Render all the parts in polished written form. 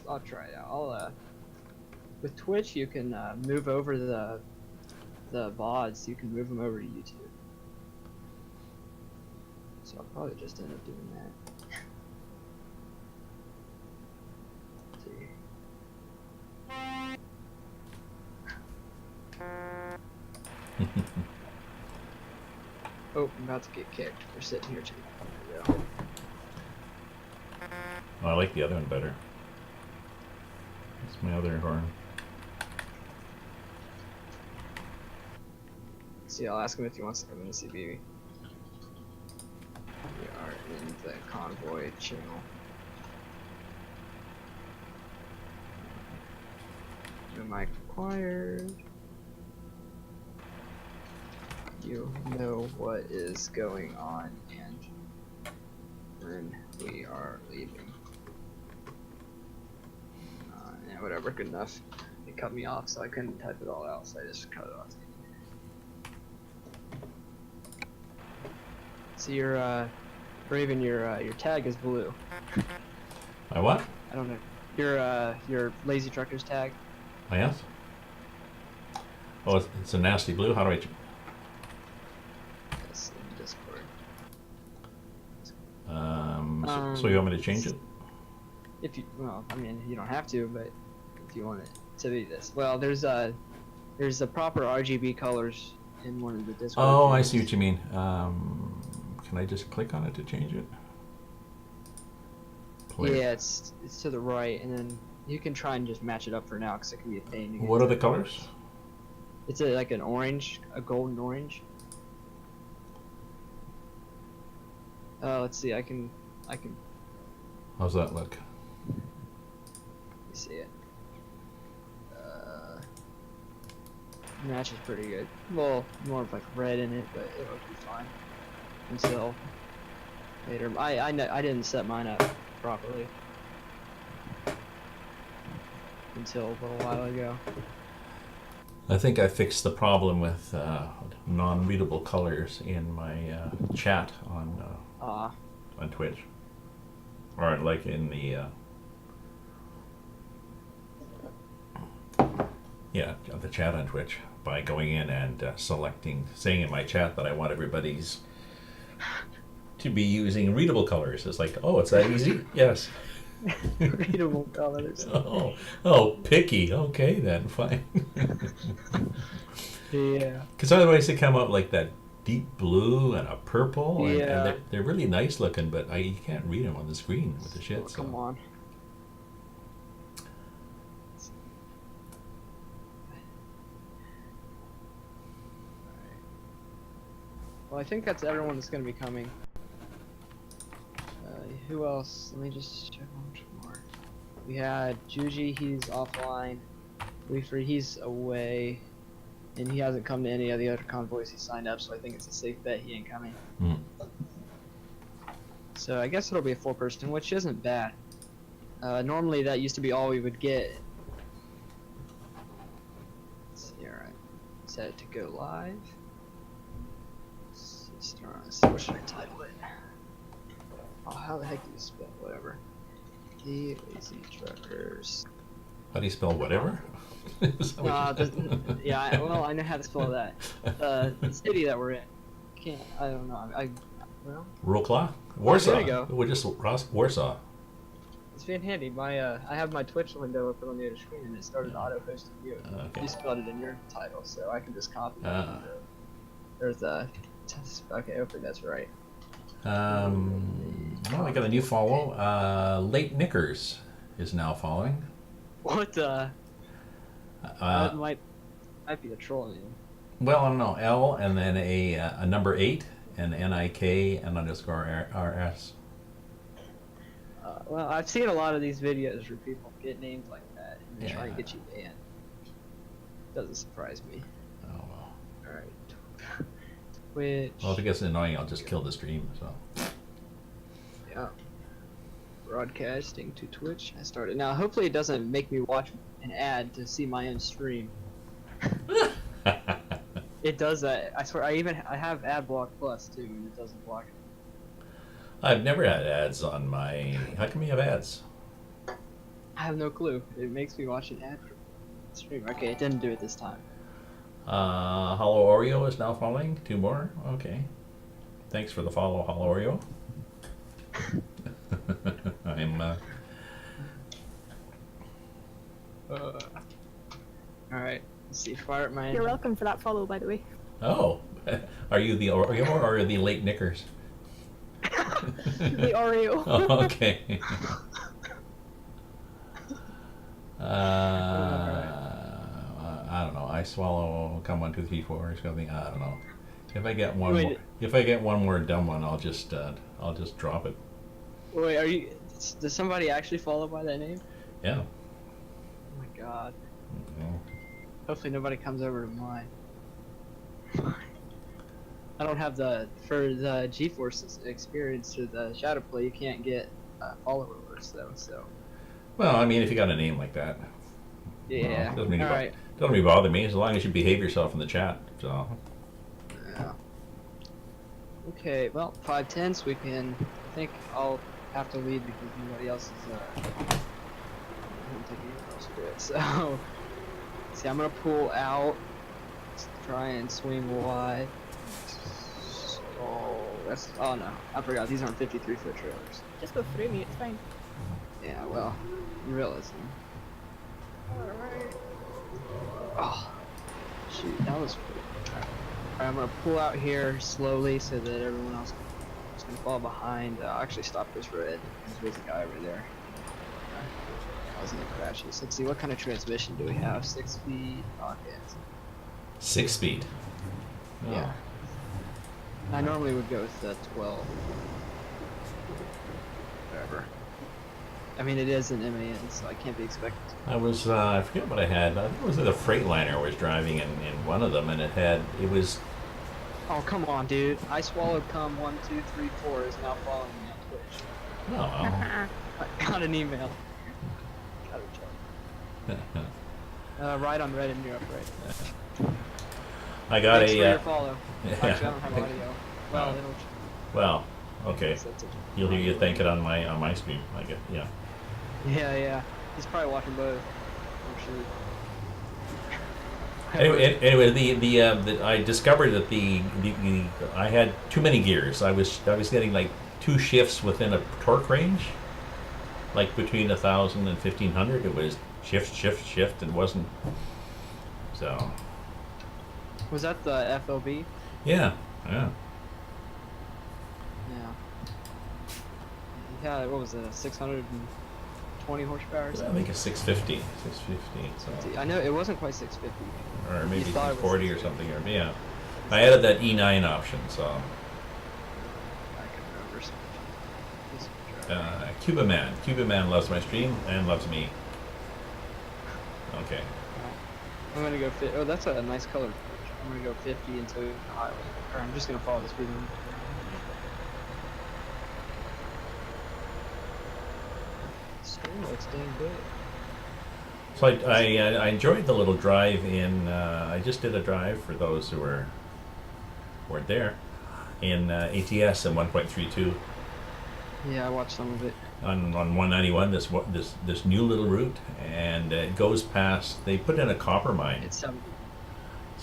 I'll try it out. I'll with Twitch you can move over the VODs. You can move them over to YouTube. So I'll probably just end up doing that. Let's see. Oh, I'm about to get kicked for sitting here too. There we go. Oh, I like the other one better. That's my other horn. See, I'll ask him if he wants to come in and see BB. We are in the convoy channel. No mic required. You know what is going on and when we are leaving. Yeah, whatever, good enough. It cut me off, so I couldn't type it all out, so I just cut it off. So your Raven, your tag is blue. My what? I don't know. Your LazyTruckers tag. Oh, yes? Oh, it's a nasty blue. How do I... Yes, in Discord. So you want me to change it? If you, well, I mean, you don't have to, but if you want it to be this. Well, there's a proper RGB colors in one of the Discord. Oh, channels. I see what you mean. Can I just click on it to change it? Play. Yeah, it's to the right, and then you can try and just match it up for now, because it can be a pain. To get What are the to colors? It's like an orange, a golden orange. Let's see. I can. How's that look? Let me see it. Matches pretty good. Well, more of like red in it, but it'll be fine until later. I didn't set mine up properly until a little while ago. I think I fixed the problem with non-readable colors in my chat on Twitch, or like in the the chat on Twitch, by going in and saying in my chat that I want everybody's to be using readable colors. It's like, oh, it's that easy? Yes. Readable colors. Oh, picky. Okay, then fine. Yeah. Because otherwise they come up like that deep blue and a purple, and, Yeah. and they're really nice looking, but you can't read them on the screen with the shit. Oh, so. come on. Well, I think that's everyone that's going to be coming. Who else? Let me just check one more. We had Juji, he's offline. Leaford, he's away. And he hasn't come to any of the other convoys he signed up, so I think it's a safe bet he ain't coming. Mm. So I guess it'll be a 4-person, which isn't bad. Normally that used to be all we would get. Let's see, alright. Set it to go live. Let's see, what should I title it? Oh, how the heck do you spell whatever? The LazyTruckers. How do you spell whatever? Is that what you- Yeah, well, I know how to spell that. The city that we're in. I don't know. Well, Wroclaw? Warsaw. there you go. We're just Warsaw. it's been handy. I have my Twitch window open on the other screen, and it started auto-posting you. Okay. You spelled it in your title, so I can just copy it. There's a... Okay, hopefully that's right. Well, I got a new follow. Late Knickers is now following. What the... that might be a troll name. Well, I don't know. L and then a number 8 and NIK and underscore RS. Well, I've seen a lot of these videos where people get names like that and they Yeah. try to get you banned. Doesn't surprise me. Oh, well. Alright. Twitch. Well, if it gets annoying, I'll just kill the stream. So. Yeah. Broadcasting to Twitch. I started. Now, hopefully it doesn't make me watch an ad to see my own stream. It does that. I swear. I have ad block plus too, and it doesn't block it. I've never had ads on my... How come you have ads? I have no clue. It makes me watch an ad stream. Okay, it didn't do it this time. Hollow Oreo is now following. 2 more. Okay. Thanks for the follow, Hollow Oreo. I'm. All right. Let's see. Fire at my. You're welcome for that follow, by the way. Oh, are you the Oreo or the late Knickers? The Oreo. Oh, okay. I don't know. I swallow. Come 1, 2, 3, 4 or something. I don't know. If I get one, more, if I get one more dumb one, I'll just drop it. Wait, are you? Does somebody actually follow by that name? Yeah. Oh my god. Mm-hmm. Hopefully nobody comes over to mine. I don't have for the GeForce experience or the Shadow Play. You can't get follower alerts though. So. Well, I mean, if you got a name like that. Yeah. Well, doesn't Alright. really bother me as long as you behave yourself in the chat. So. Yeah. Okay, well, 5:10, so we can. I think I'll have to lead because nobody else is. I don't think anyone else will do it. So, see, I'm gonna pull out. Try and swing wide. Oh, that's. Oh no, I forgot. These aren't 53-foot trailers. Just go through me, it's fine. Yeah, well, realism. Alright. Oh, shoot, that was. Alright, I'm gonna pull out here slowly so that everyone else is gonna fall behind. I'll actually stop this red. There's a guy over there. I was gonna crash this. Let's see, what kind of transmission do we have? 6 speed? Oh, okay. 6 speed. Oh. Yeah. I normally would go with the 12. Whatever. I mean, it is an MAN, so I can't be expected to. I was, I forget what I had. I think it was a Freightliner I was driving in one of them, and it was. Oh, come on, dude. I swallowed cum 1, 2, 3, 4 is now following me on Twitch. Oh, well. I got an email. Right on red in Europe, right? I got Thanks a. for your follow. Yeah. Actually, I don't have audio. Well, Oh. it'll. Well, okay. That's it. You'll hear you thank it on my stream. I guess. Yeah. Yeah. He's probably watching both. I'm sure. Anyway, the I discovered that the I had too many gears. I was getting like 2 shifts within a torque range, like between 1,000 and 1,500. It was shift. It wasn't. So. Was that the FOB? Yeah. Yeah. Yeah, what was it? 620 horsepower? Or I something? think it's 650. So. I know it wasn't quite 650. Or maybe You thought it was 640 or something. Or yeah. I added that E9 option. So. I can remember. Cuba Man loves my stream and loves me. Okay. I'm gonna go fit. Oh, that's a nice color. I'm gonna go 50 into the highway. Or I'm just gonna follow the speed limit. Stream looks dang good. So I enjoyed the little drive in. I just did a drive for those who weren't there in ATS and 1.32 Yeah, I watched some of it. on 191. This new little route, and it goes past. They put in a copper mine. It's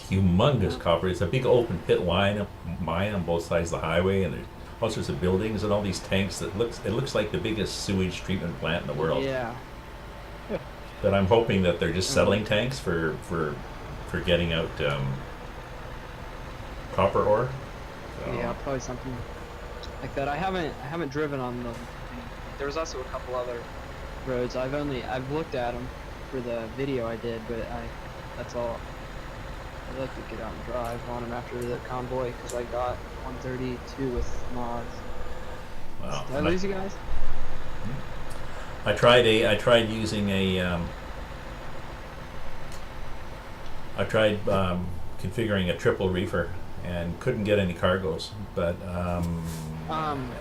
Humongous copper. It's a big open pit mine on both sides of the highway, and there's all sorts of buildings and all these tanks. It looks like the biggest sewage treatment plant in the world. Yeah. But I'm hoping that they're just settling tanks for getting out copper ore. So. Yeah, probably something like that. I haven't driven on them. There was also a couple other roads. I've looked at them for the video I did, but that's all. I'd like to get out and drive on them after the convoy because I got 132 with mods. Wow. Did I lose you guys? I tried using a. I tried configuring a triple reefer and couldn't get any cargoes, but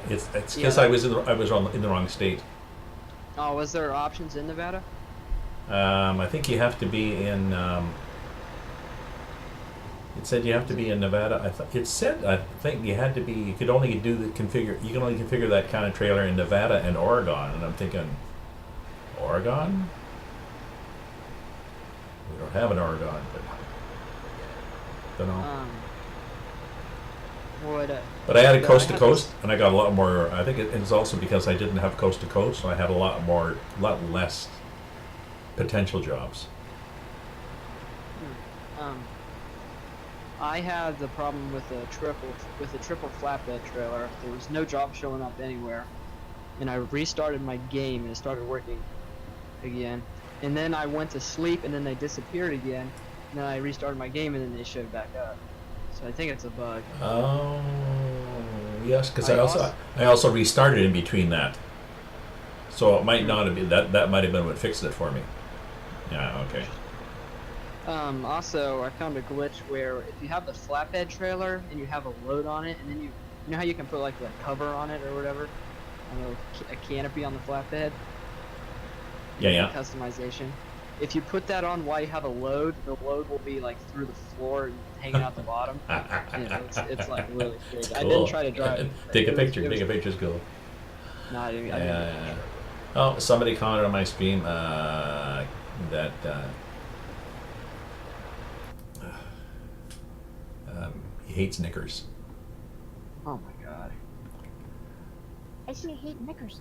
it's because yeah. I was in the wrong state. Oh, was there options in Nevada? I think you have to be in. It said you have to be in Nevada. I think you had to be. You could only do the configure. You can only configure that kind of trailer in Nevada and Oregon. And I'm thinking, Oregon? We don't have an Oregon, but don't know. But I had a coast to coast, and I got a lot more. I think it's also because I didn't have coast to coast, so I had a lot less potential jobs. I had the problem with the triple flatbed trailer. There was no job showing up anywhere, and I restarted my game and it started working again. And then I went to sleep, and then they disappeared again. And then I restarted my game, and then they showed back up. So I think it's a bug. Oh, yes, because I also restarted in between that. So it might not have been that might have been what fixed it for me. Yeah. Okay. Also, I found a glitch where if you have the flatbed trailer and you have a load on it, and then you know how you can put like the cover on it or whatever, I don't know, a canopy on the flatbed. Yeah. Customization. If you put that on while you have a load, the load will be like through the floor and hanging out the bottom. It's like really big. Cool. I didn't try to drive it. Take a picture. Take a picture's cool. No, I didn't. Oh, somebody commented on my stream that he hates knickers. Oh my god. I actually hate knickers.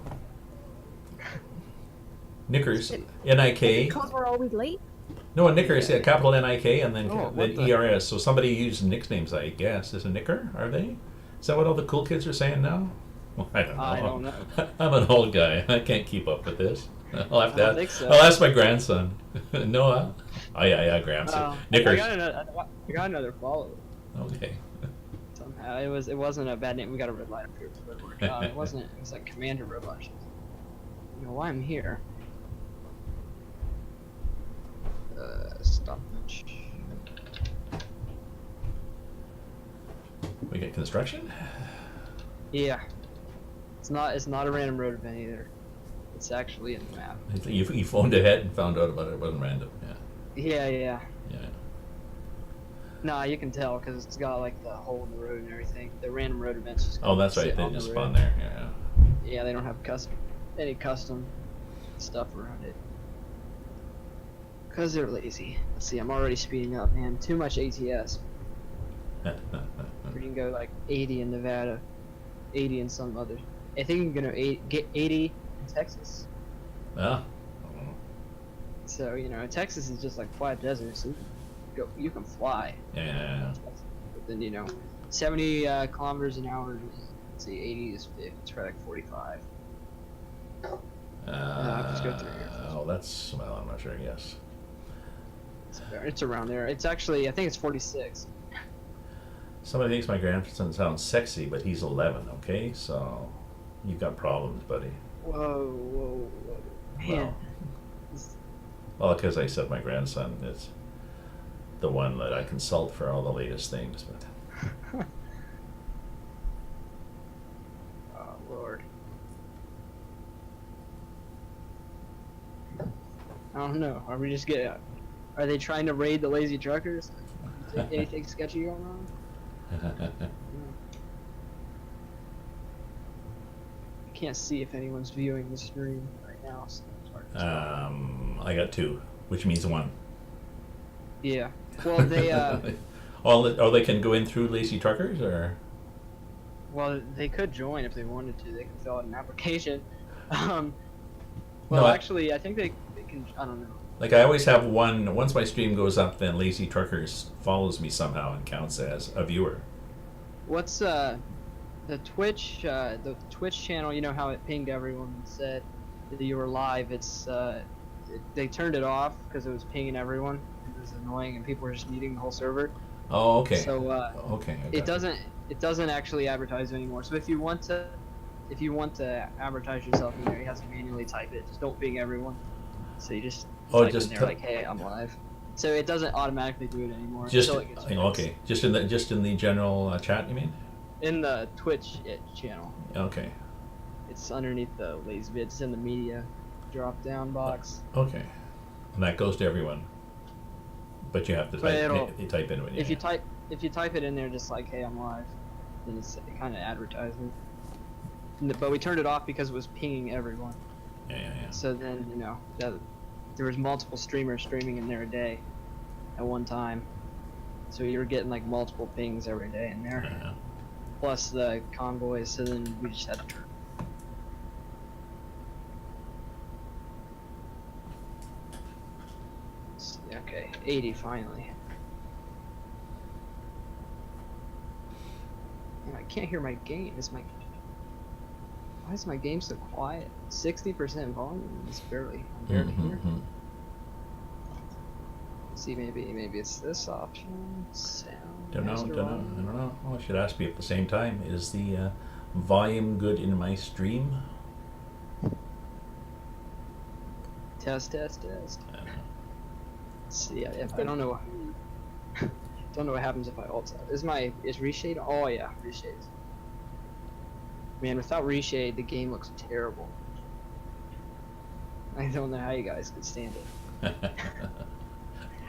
Knickers, N-I-K. Because we're always late? No, a knicker is capital N-I-K and then then E-R-S. So somebody used nicknames, I guess. Is a knicker, are they? Is that what all the cool kids are saying now? Well, I don't know. I don't know. I'm an old guy. I can't keep up with this. I'll have to I don't think so. I'll ask my grandson. Noah? Oh, yeah, grandson. Knickers. I got another follower. Okay. Somehow. It wasn't a bad name. We got a red light up here. It wasn't. It was like Commander Robot. You know why I'm here. Stop. We get construction? Yeah. It's not a random road event either. It's actually in the map. You phoned ahead and found out about it. It wasn't random. Yeah. Yeah. Nah, you can tell because it's got like the hole in the road and everything. The random road events just. Oh, that's right. They just spawn there. Yeah. Yeah, they don't have any custom stuff around it. Because they're lazy. Let's see, I'm already speeding up, man. Too much ATS. We can go like 80 in Nevada, 80 in some other. I think you can go get 80 in Texas. Yeah. So, Texas is just like flat desert, so you can fly. Yeah. But then, 70 kilometers an hour, let's see, 80 is 50, it's probably like 45. Just go through here. Oh, that's, well, I'm not sure, yes. It's around there. It's actually, I think it's 46. Somebody thinks my grandson sounds sexy, but he's 11, okay? So, you've got problems, buddy. Whoa. Man. Well, because I said my grandson is the one that I consult for all the latest things, but... Oh, Lord. I don't know. Are they trying to raid the LazyTruckers? Anything sketchy going on? I can't see if anyone's viewing the stream right now. So it's hard to tell. I got 2, which means 1. Yeah. Well, they. They can go in through LazyTruckers, or? Well, they could join if they wanted to. They can fill out an application. No, actually, I think they can. I don't know. Like I always have one. Once my stream goes up, then LazyTruckers follows me somehow and counts as a viewer. What's the Twitch channel? You know how it pinged everyone and said that you were live. They turned it off because it was pinging everyone. It was annoying and people were just muting the whole server. Oh, okay. So okay. It doesn't actually advertise anymore. So if you want to advertise yourself in there, you have to manually type it. Just don't ping everyone. So you just type in there like, hey, I'm live. So it doesn't automatically do it anymore. Okay. Just in the general chat, you mean? In the Twitch channel. Okay. It's underneath the LazyVids. It's in the media drop-down box. Okay. And that goes to everyone. But you have to type in when you. If you type it in there, just like, hey, I'm live, then it kind of advertises. But we turned it off because it was pinging everyone. Yeah. So then, there was multiple streamers streaming in there a day at one time. So you were getting like multiple pings every day in there. Yeah. Plus the convoys, so then we just had to turn. Okay, 80 finally. Man, I can't hear my game. Why is my game so quiet? 60% volume. It's barely here. See, maybe it's this option. Sound. Don't know. Oh, I should ask you at the same time. Is the volume good in my stream? Test. I don't know. Let's see, I don't know. Don't know what happens if I alt out. Is reshade? Oh yeah, reshade. Man, without reshade, the game looks terrible. I don't know how you guys could stand it.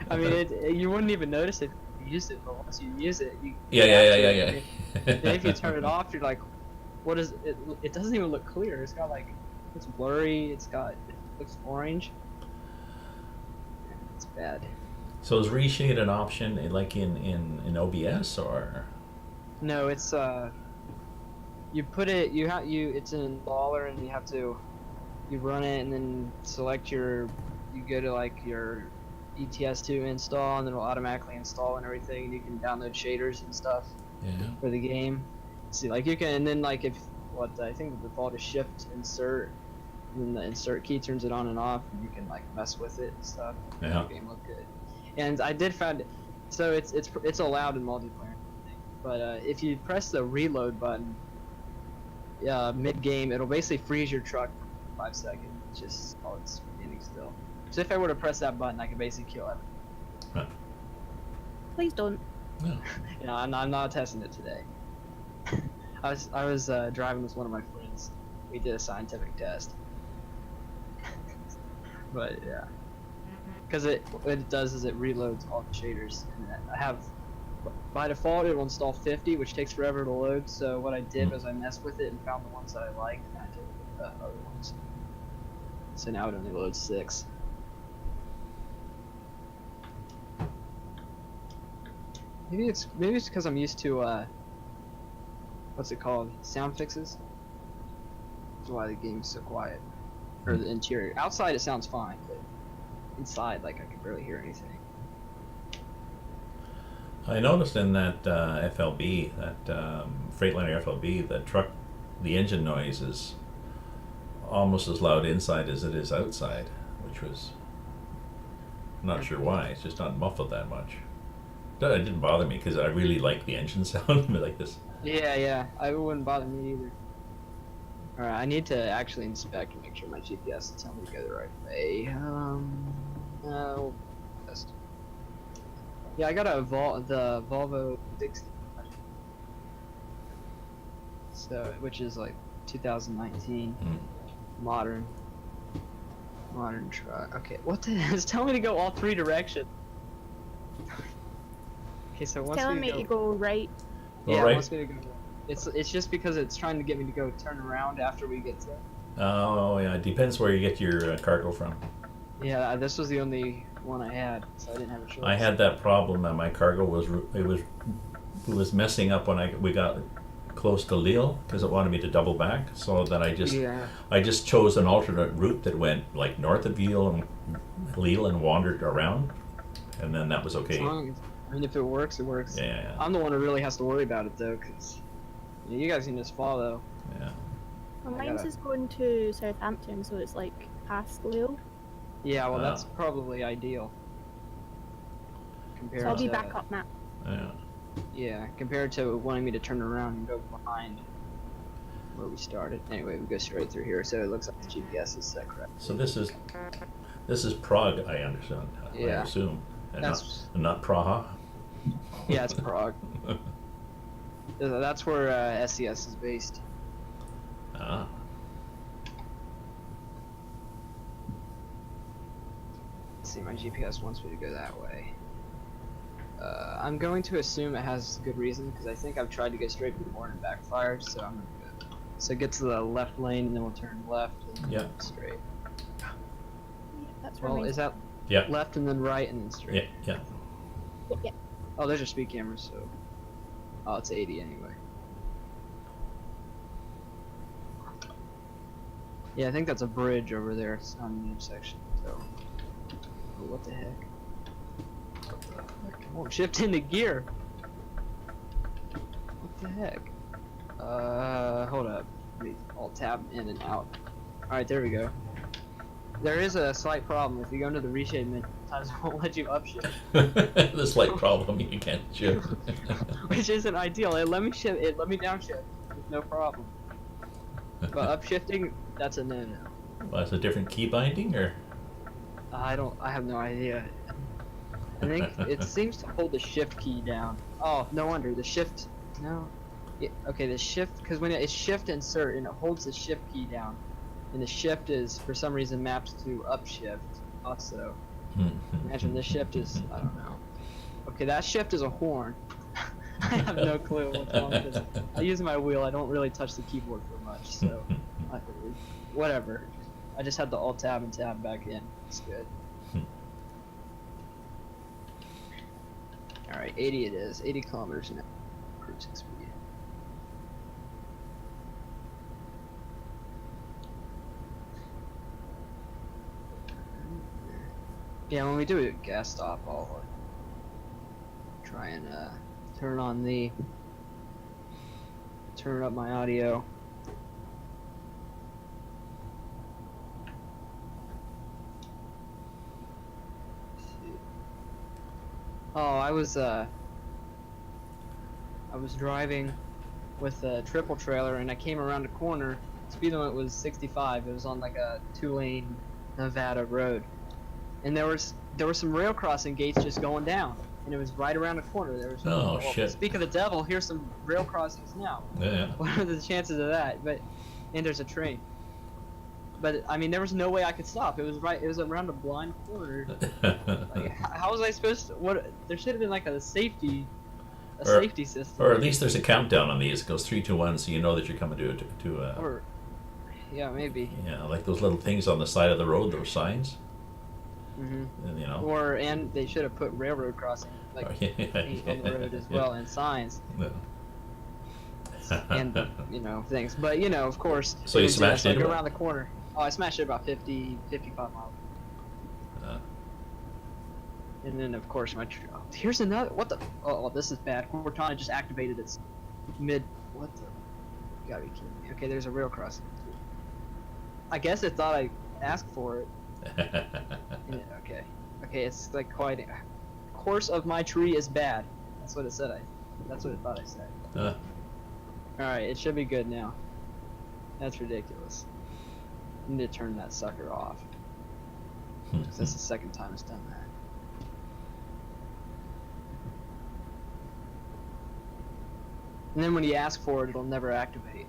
I mean, you wouldn't even notice if you used it, but once you use it, you. Yeah. Then if you turn it off, you're like, what is it? It doesn't even look clear. It's got it's blurry. It looks orange. It's bad. So is reshade an option like in OBS or? No, it's you put it. It's an installer, and you run it, and then select you go to like your ETS2 install, and then it'll automatically install and everything, and you can download shaders and stuff for the game. See, like you can, and then like I think the default is shift insert, and then the insert key turns it on and off, and you can like mess with it and stuff. Yeah. Make the game look good. And I did find, so it's allowed in multiplayer, but if you press the reload button mid game, it'll basically freeze your truck for 5 seconds, just while it's standing still. So if I were to press that button, I could basically kill everything. Huh. Please don't. No. I'm not testing it today. I was driving with one of my friends. We did a scientific test. But yeah, because what it does is it reloads all the shaders. And I have, by default, it will install 50, which takes forever to load. So what I did was I messed with it and found the ones that I liked, and I did the other ones. So now it only loads 6. Maybe it's because I'm used to what's it called? Sound fixes. That's why the game's so quiet. Or the interior. Outside it sounds fine, but inside, like, I can barely hear anything. I noticed in that FLB, that Freightliner FLB, the engine noise is almost as loud inside as it is outside, which was, I'm not sure why. It's just not muffled that much. It didn't bother me because I really like the engine sound like this. Yeah, it wouldn't bother me either. Alright, I need to actually inspect and make sure my GPS is telling me to go the right way. No. Yeah, I got the Volvo 60. So, which is like 2019 modern truck. Okay, what the hell? It's telling me to go all 3 directions. Okay, so once Telling me to go right. Go yeah, right? it wants me to go. It's just because it's trying to get me to go turn around after we get to. Oh yeah, it depends where you get your cargo from. Yeah, this was the only one I had, so I didn't have a choice. I had that problem that my cargo was messing up when we got close to Lille because it wanted me to double back, so that I just chose an alternate route that went like north of Lille and wandered around, and then that was okay. I mean, if it works, it works. Yeah. I'm the one who really has to worry about it though, because you guys can just follow. Yeah. Well, mine's is going to Southampton, so it's like past Lille. Yeah, well, that's probably ideal. So I'll be back up now. Yeah. Yeah, compared to wanting me to turn around and go behind where we started. Anyway, we go straight through here, so it looks like the GPS is set correct. So this is Prague, I understand. Yeah. I assume, and That's not Praha. Yeah, it's Prague. That's where SES is based. Ah. Let's see, my GPS wants me to go that way. I'm going to assume it has good reason, because I think I've tried to go straight before and it backfired, so I'm gonna go. So get to the left lane and then we'll turn left and straight. That's where Well, mine's is that Yeah. left and then right and then Yeah. straight? Yeah. Yeah. Oh, there's your speed camera, so... Oh, it's 80 anyway. Yeah, I think that's a bridge over there. It's not an intersection, so... Oh, what the heck? I won't shift into gear! What the heck? Hold up. I'll tab in and out. Alright, there we go. There is a slight problem. If you go into the reshape menu, sometimes it won't let you upshift. The slight problem, you can't shift. Which isn't ideal. It let me shift. It let me downshift with no problem. But upshifting, that's a no-no. Well, it's a different key binding, or? I have no idea. I think it seems to hold the shift key down. Oh, no wonder. The shift, no. Okay, the shift, because when it's shift insert and it holds the shift key down, and the shift is for some reason maps to upshift also. Imagine this shift is, I don't know. Okay, that shift is a horn. I have no clue what's wrong with this. I use my wheel. I don't really touch the keyboard for much, so whatever. I just had the alt tab and tab back in. It's good. All right, 80 it is. 80 kilometers an hour cruising speed. Yeah, when we do a gas stop, I'll try and turn up my audio. Oh, I was driving with a triple trailer and I came around a corner. Speed limit was 65. It was on like a 2-lane Nevada road. And there were some rail crossing gates just going down, and it was right around the corner. There was Oh, shit. Speak of the devil, here's some rail crossings now. Yeah. What are the chances of that? And there's a train. But I mean, there was no way I could stop. It was around a blind corner. Like, how was I supposed to? What? There should have been like a safety system. Or at least there's a countdown on these. It goes 3, 2, 1, so you know that you're coming to Or, yeah, maybe. Yeah, like those little things on the side of the road, those signs. Mm-hmm. And, you know. And they should have put railroad crossing like paint on the road as well, and signs. No. And things, but of course. So you smashed it into it? around the corner. Oh, I smashed it about 55 miles. And then of course here's another. What the? Oh, this is bad. Cortana just activated its mid. What the? You gotta be kidding me. Okay, there's a rail crossing. I guess it thought I asked for it. Okay, it's like quite. Course of my tree is bad. That's what it said. That's what it thought I said. All right, it should be good now. That's ridiculous. I need to turn that sucker off. That's the second time it's done that. And then when you ask for it, it'll never activate.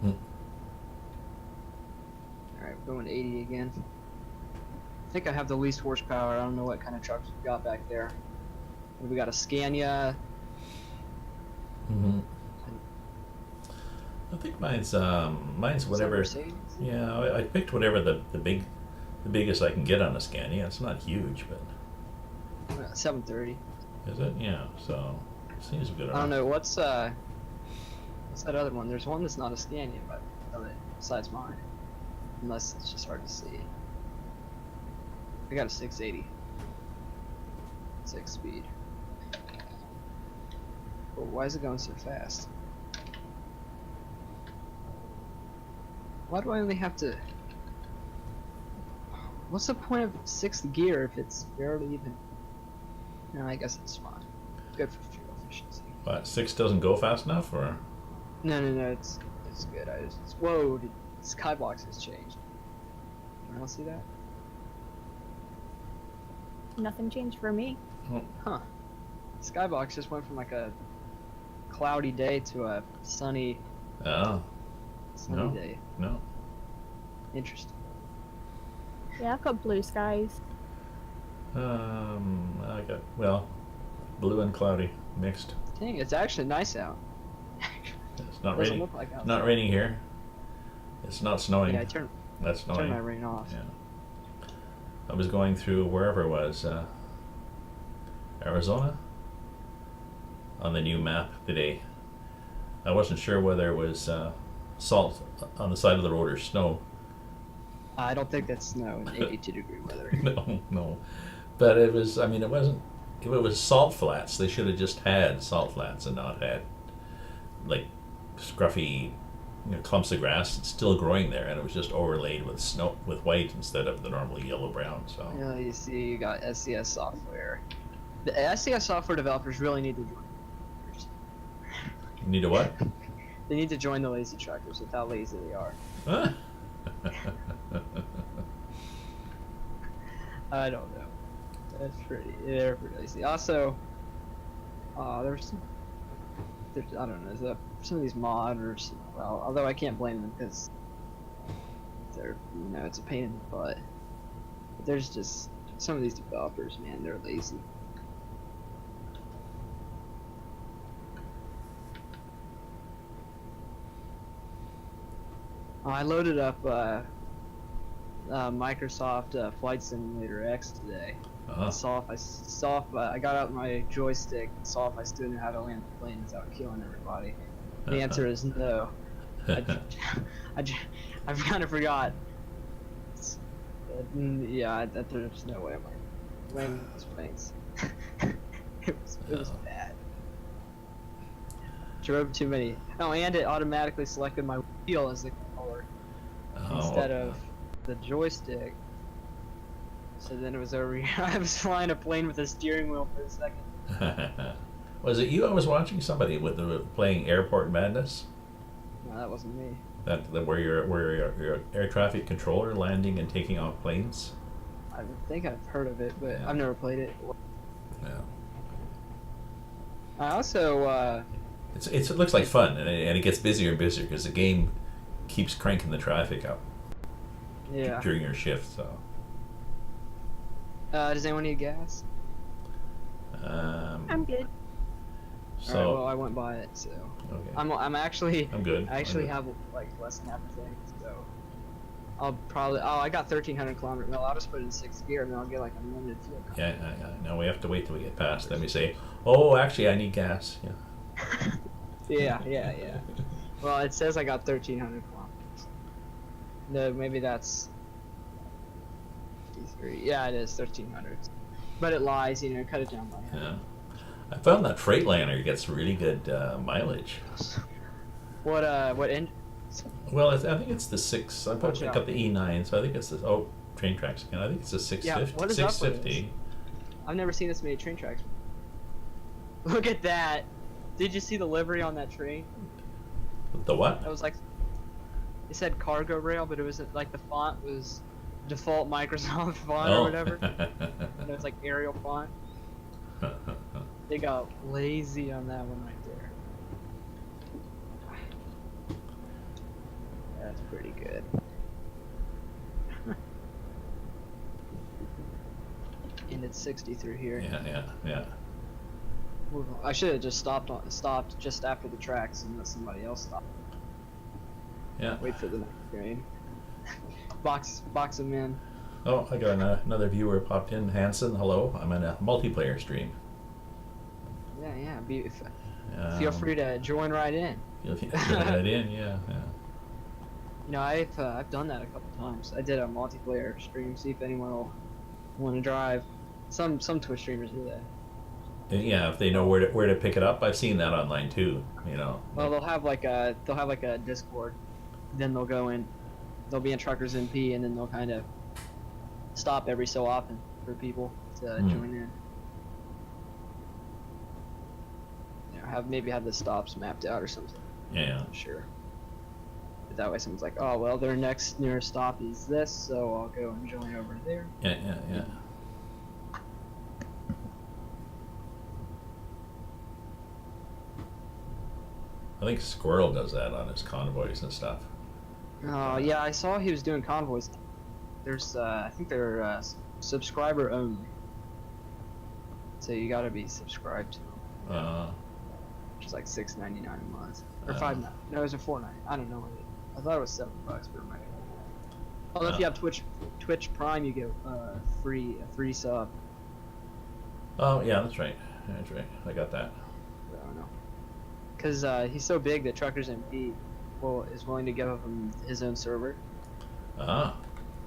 Alright, we're going 80 again. I think I have the least horsepower. I don't know what kind of trucks we got back there. We got a Scania. I think mine's whatever. Yeah, I picked whatever the biggest I can get on a Scania. It's not huge, but 730. Is it? Yeah. So it seems good enough. I don't know what's that other one. There's one that's not a Scania, but besides mine, unless it's just hard to see. I got a 680. 6 speed. But why is it going so fast? Why do I only have to... What's the point of 6th gear if it's barely even... No, I guess it's fine. Good for fuel efficiency. But 6 doesn't go fast enough, or? No, it's good. Whoa, the skybox has changed. Anyone see that? Nothing changed for me. Huh. Skybox just went from like a cloudy day to a sunny day. No. Interesting. Yeah, I've got blue skies. I got blue and cloudy mixed. Dang, it's actually nice out. It's not Doesn't raining. look like outside. Not raining here. It's not snowing. Yeah, I turned That's snowing. my rain off. Yeah. I was going through wherever it was, Arizona, on the new map today. I wasn't sure whether it was salt on the side of the road or snow. I don't think that's snow in 82-degree weather. No. But it was, I mean, it wasn't, if it was salt flats, they should have just had salt flats and not had, like, scruffy, clumps of grass still growing there, and it was just overlaid with snow, with white instead of the normal yellow-brown, so. Yeah, you see, you got SCS software. The SCS software developers really need to join. You need a what? They need to join the LazyTruckers with how lazy they are. Huh? I don't know. They're pretty lazy. Also, I don't know, some of these modders, well, although I can't blame them because they're, it's a pain in the butt. But there's just, some of these developers, man, they're lazy. I loaded up Microsoft Flight Simulator X today. Uh-huh. I got out my joystick and saw if I still knew how to land the plane without killing everybody. The answer is no. I kind of forgot. There's no way I'm landing those planes. it was bad. Drove too many. Oh, and it automatically selected my wheel as the controller instead of the joystick. So then it was over here. I was flying a plane with a steering wheel for a second. Was it you I was watching? Somebody playing Airport Madness? No, that wasn't me. Where you're air traffic controller landing and taking off planes? I think I've heard of it, but I've never played it. Yeah. I also it looks like fun, and it gets busier and busier because the game keeps cranking the traffic up. Yeah. During your shift, so. Does anyone need gas? I'm good. So. Alright, well, I went by it, so. Okay. I'm actually. I'm good. I actually have like less than half a tank, so. I'll probably. Oh, I got 1,300 kilometers. Well, I'll just put it in 6th gear, and then I'll get like unlimited fuel. Yeah. No, we have to wait till we get past. Then we say, "Oh, actually, I need gas." Yeah. yeah. Well, it says I got 1,300 kilometers. No, maybe that's. Yeah, it is 1,300. But it lies, cut it down by half. Yeah. I found that Freightliner gets really good mileage. What engine? Well, I think it's the 6. I picked up the E9, so I think it's the train tracks again. I think it's the 650. Yeah, what is 650. up with this? I've never seen this many train tracks. Look at that! Did you see the livery on that train? The what? That was like, it said cargo rail, but it was like the font was default Microsoft font or whatever. And it was like Arial font. They got lazy on that one right there. That's pretty good. And it's 60 through here. Yeah. I should have just stopped just after the tracks and let somebody else stop. Yeah. Wait for the next train. box them in. Oh, I got another viewer popped in. Hanson, hello. I'm in a multiplayer stream. Yeah. Feel free to join right in. Join right in, yeah. I've done that a couple times. I did a multiplayer stream. See if anyone will want to drive. Some Twitch streamers do that. Yeah, if they know where to pick it up. I've seen that online too. Well, they'll have like a Discord. Then they'll go in. They'll be in Truckers MP, and then they'll kind of stop every so often for people to join in. Maybe have the stops mapped out or something. Yeah. I'm sure. But that way someone's like, oh well, their next nearest stop is this, so I'll go and join over there. Yeah. I think Squirrel does that on his convoys and stuff. Oh yeah, I saw he was doing convoys. There's I think they're subscriber only, so you gotta be subscribed to them. Which is like $6.99 a month or $5.99. No, it was a $4.99. I don't know what it is. I thought it was $7, but it might be. Although if you have Twitch Prime, you get a free sub. Oh yeah, that's right. That's right. I got that. I don't know. Because he's so big that Truckers MP is willing to give him his own server Ah.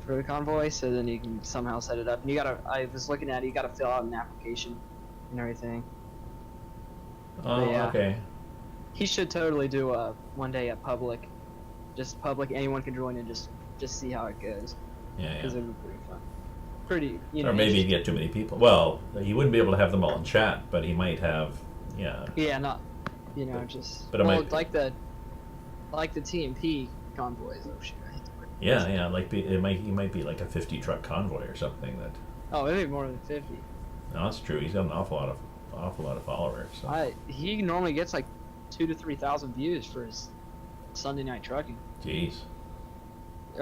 for the convoy, so then you can somehow set it up. And I was looking at it, you gotta fill out an application and everything. Oh, yeah. okay. He should totally do one day a public, just public. Anyone can join and just see how it goes. Yeah, Because yeah. it would be pretty fun. Pretty, you know. Or maybe he'd get too many people. Well, he wouldn't be able to have them all in chat, but he might have, yeah. Yeah, not, you know, just. But it well, might like the TMP convoys. Oh shit. I hate to break it. Yeah, yeah. Like he might be like a 50 truck convoy or something. That. Oh, maybe more than 50. No, that's true. He's got an awful lot of followers. So. He normally gets like 2,000 to 3,000 views for his Sunday night trucking. Jeez. It's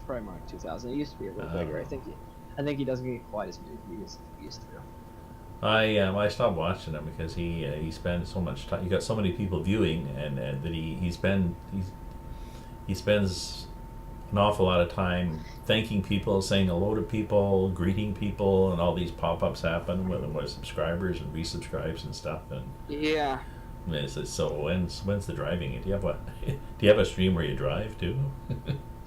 probably more like 2,000. It used to be a little bigger. I think he doesn't get quite as many views as he used to. I stopped watching him because he spends so much time. You got so many people viewing, and that he spends an awful lot of time thanking people, saying hello to people, greeting people, and all these pop-ups happen with subscribers and resubscribes and stuff. And Yeah. so when's the driving? Do you have a stream where you drive too?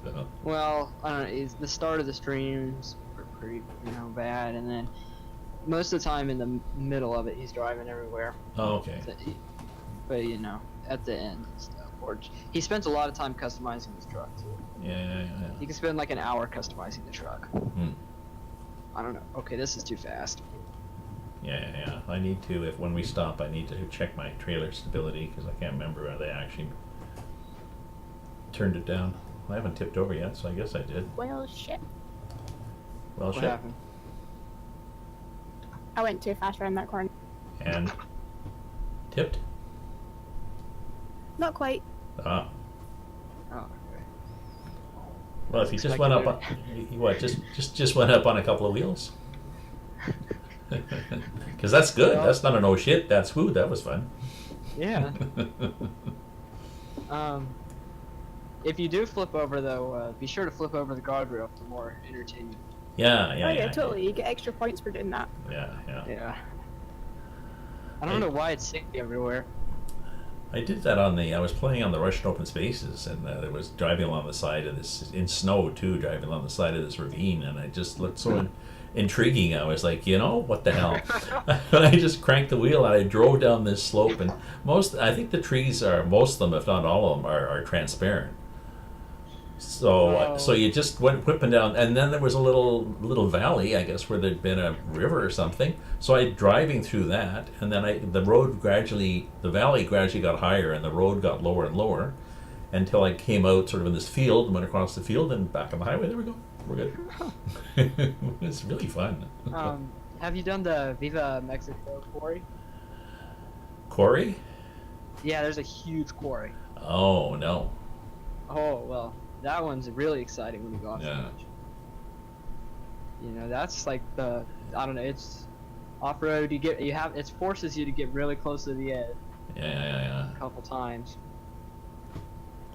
So. Well, I don't know. The start of the streams were pretty, bad, and then most of the time in the middle of it, he's driving everywhere. Oh, okay. But at the end and stuff. Or he spends a lot of time customizing his truck too. Yeah. He can spend like an hour customizing the truck. I don't know. Okay, this is too fast. Yeah. I need to, when we stop, I need to check my trailer stability because I can't remember whether they actually turned it down. I haven't tipped over yet, so I guess I did. Well, shit. Well, What shit. happened? I went too fast around that corner. And tipped. Not quite. Ah. Oh, okay. Well, if he just went up, just went up on a couple of wheels. Because that's good. Well, That's not an oh shit. That's woo. That was fun. Yeah. If you do flip over though, be sure to flip over the guardrail for more entertainment. Yeah. Totally. You get extra points for doing that. Yeah. Yeah. I don't know why it's sick everywhere. I did that I was playing on the Russian open spaces, and there was driving along the side of this, in snow too, driving along the side of this ravine, and it just looked so intriguing. I was like, what the hell? And I just cranked the wheel, and I drove down this slope, and I think the trees most of them, if not all of them, are transparent. So you just went whipping down, and then there was a little valley, I guess, where there'd been a river or something. So I driving through that, and then the valley gradually got higher, and the road got lower and lower, until I came out sort of in this field, and went across the field, and back on the highway. There we go. We're good. It's really fun. Have you done the Viva Mexico quarry? Quarry? Yeah, there's a huge quarry. Oh no. Oh well. That one's really exciting when you go off the edge. That's like I don't know, it's off-road, it forces you to get really close to the edge. Yeah. A couple times.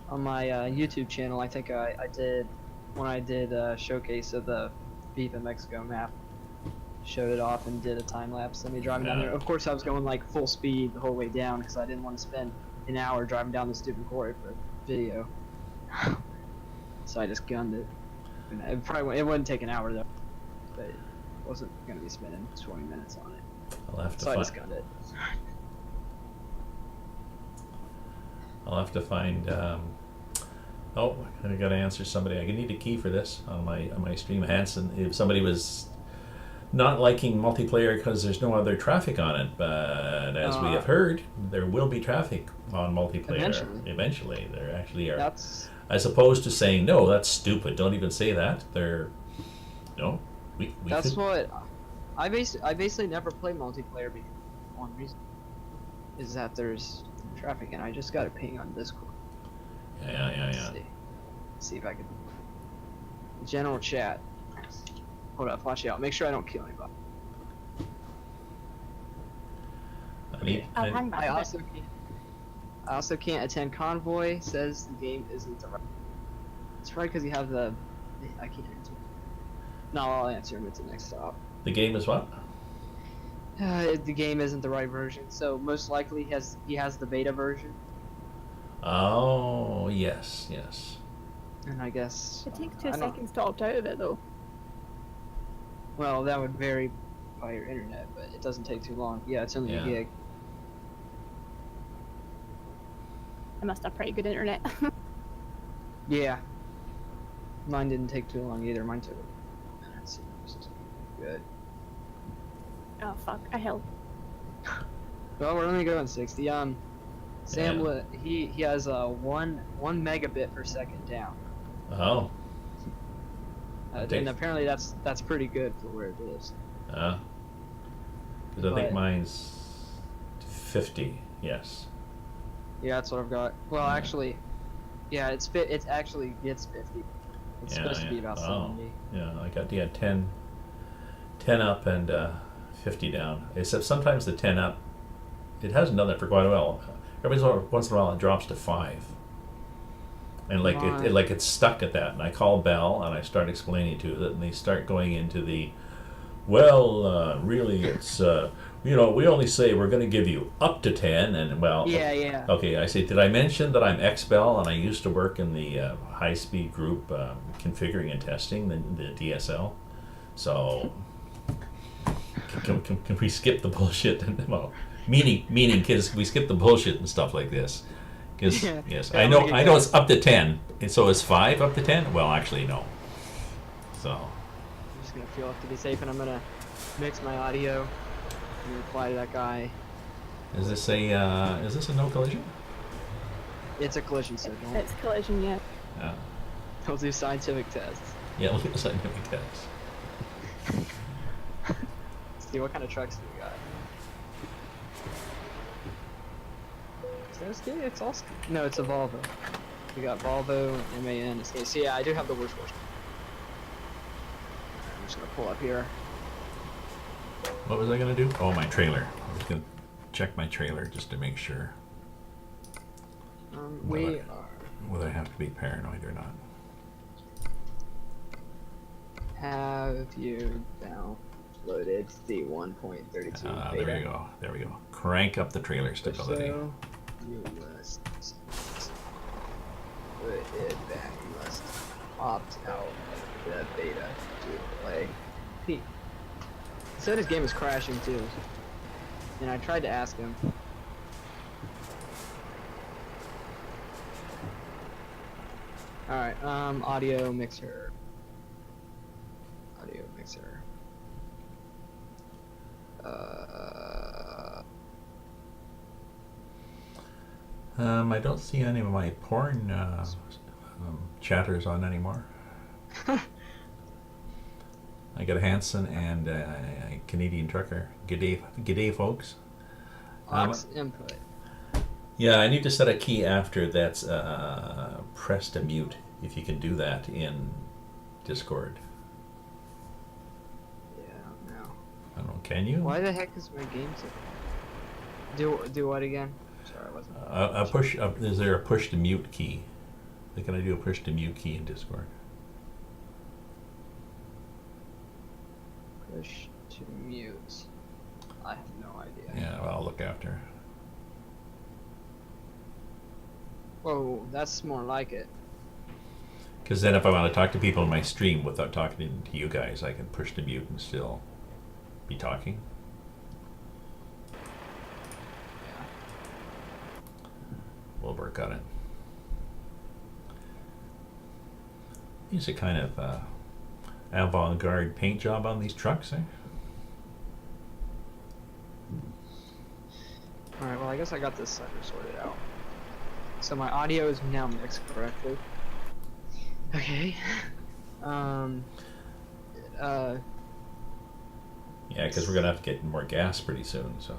On my YouTube channel, I think I did, when I did a showcase of the Viva Mexico map, showed it off and did a time-lapse of me driving down there. Of course, I was going like full speed the whole way down because I didn't want to spend an hour driving down the stupid quarry for a video. So I just gunned it. And it wouldn't take an hour though, but it wasn't gonna be spending 20 minutes on it. I just gunned it. I'll have to find. I got to answer somebody. I need a key for this on my stream. Hanson, if somebody was not liking multiplayer because there's no other traffic on it, but as we have heard, there will be traffic on multiplayer eventually. There actually are. As opposed to saying, no, that's stupid, don't even say that. What I basically never play multiplayer because one reason is that there's traffic, and I just got a ping on Discord. Yeah. Let's see if I can. General chat. Hold up, watch out. Make sure I don't kill anybody. I also can't attend convoy. Says the game isn't the right. It's probably because you have the I can't answer. No, I'll answer him at the next stop. The game is what? The game isn't the right version, so most likely he has the beta version. Oh, yes, yes. And I guess... It takes 2 seconds to opt out of it, though. Well, that would vary by your internet, but it doesn't take too long. Yeah, it's only a gig. I must have pretty good internet. Yeah. Mine didn't take too long either. Mine took minutes. This is good. Oh fuck, I held. Well, we're only going 60. Sam, he has a 1 megabit per second down. Oh. And apparently that's pretty good for where it is. Because I think mine's 50. Yes. Yeah, that's what I've got. Well, actually, yeah, it actually gets 50. It's supposed to be about 70. Yeah, I got 10 up and 50 down. Except sometimes the 10 up, it hasn't done that for quite a while. Every once in a while it drops to 5. And like it's stuck at that. And I call Bell and I start explaining to it, and they start going into the, really it's we only say we're going to give you up to 10, and yeah. Okay, I say, did I mention that I'm ex-Bell and I used to work in the high-speed group configuring and testing the DSL? So can we skip the bullshit? Well, meaning kids, we skip the bullshit and stuff like this. Because yes, I know it's up to 10, and so is 5 up to 10? Well, actually no. So I'm just gonna feel to be safe, and I'm gonna mix my audio and reply to that guy. Is this a no collision? It's a collision signal. It's collision, yeah. Yeah. We'll do scientific tests. Yeah, we'll do scientific tests. See what kind of trucks do we got. It's all no, it's a Volvo. We got Volvo, MAN, Escape. So yeah, I do have the worst version. I'm just gonna pull up here. What was I gonna do? Oh, my trailer. I was gonna check my trailer just to make sure. Whether I have to be paranoid or not. Have you downloaded the 1.32 beta? There we go. Crank up the trailer stability. So you must put it back. You must opt out of the beta to play. He said his game is crashing too, and I tried to ask him. Alright, audio mixer. I don't see any of my porn chatters on anymore. I got a Hanson and a Canadian trucker. G'day, folks. Aux input. Yeah, I need to set a key after that's press to mute, if you can do that in Discord. Yeah, I don't know. I don't know, can you? Why the heck is my game so... Do what again? Sorry, I wasn't... is there a push to mute key? Can I do a push to mute key in Discord? Push to mute. I have no idea. Yeah, well, I'll look after. Whoa, that's more like it. Because then if I want to talk to people in my stream without talking to you guys, I can push to mute and still be talking. Yeah. We'll work on it. It's a kind of avant-garde paint job on these trucks, eh? Alright, well I guess I got this sucker sorted out. So my audio is now mixed correctly. Okay. Yeah, because we're gonna have to get more gas pretty soon, so.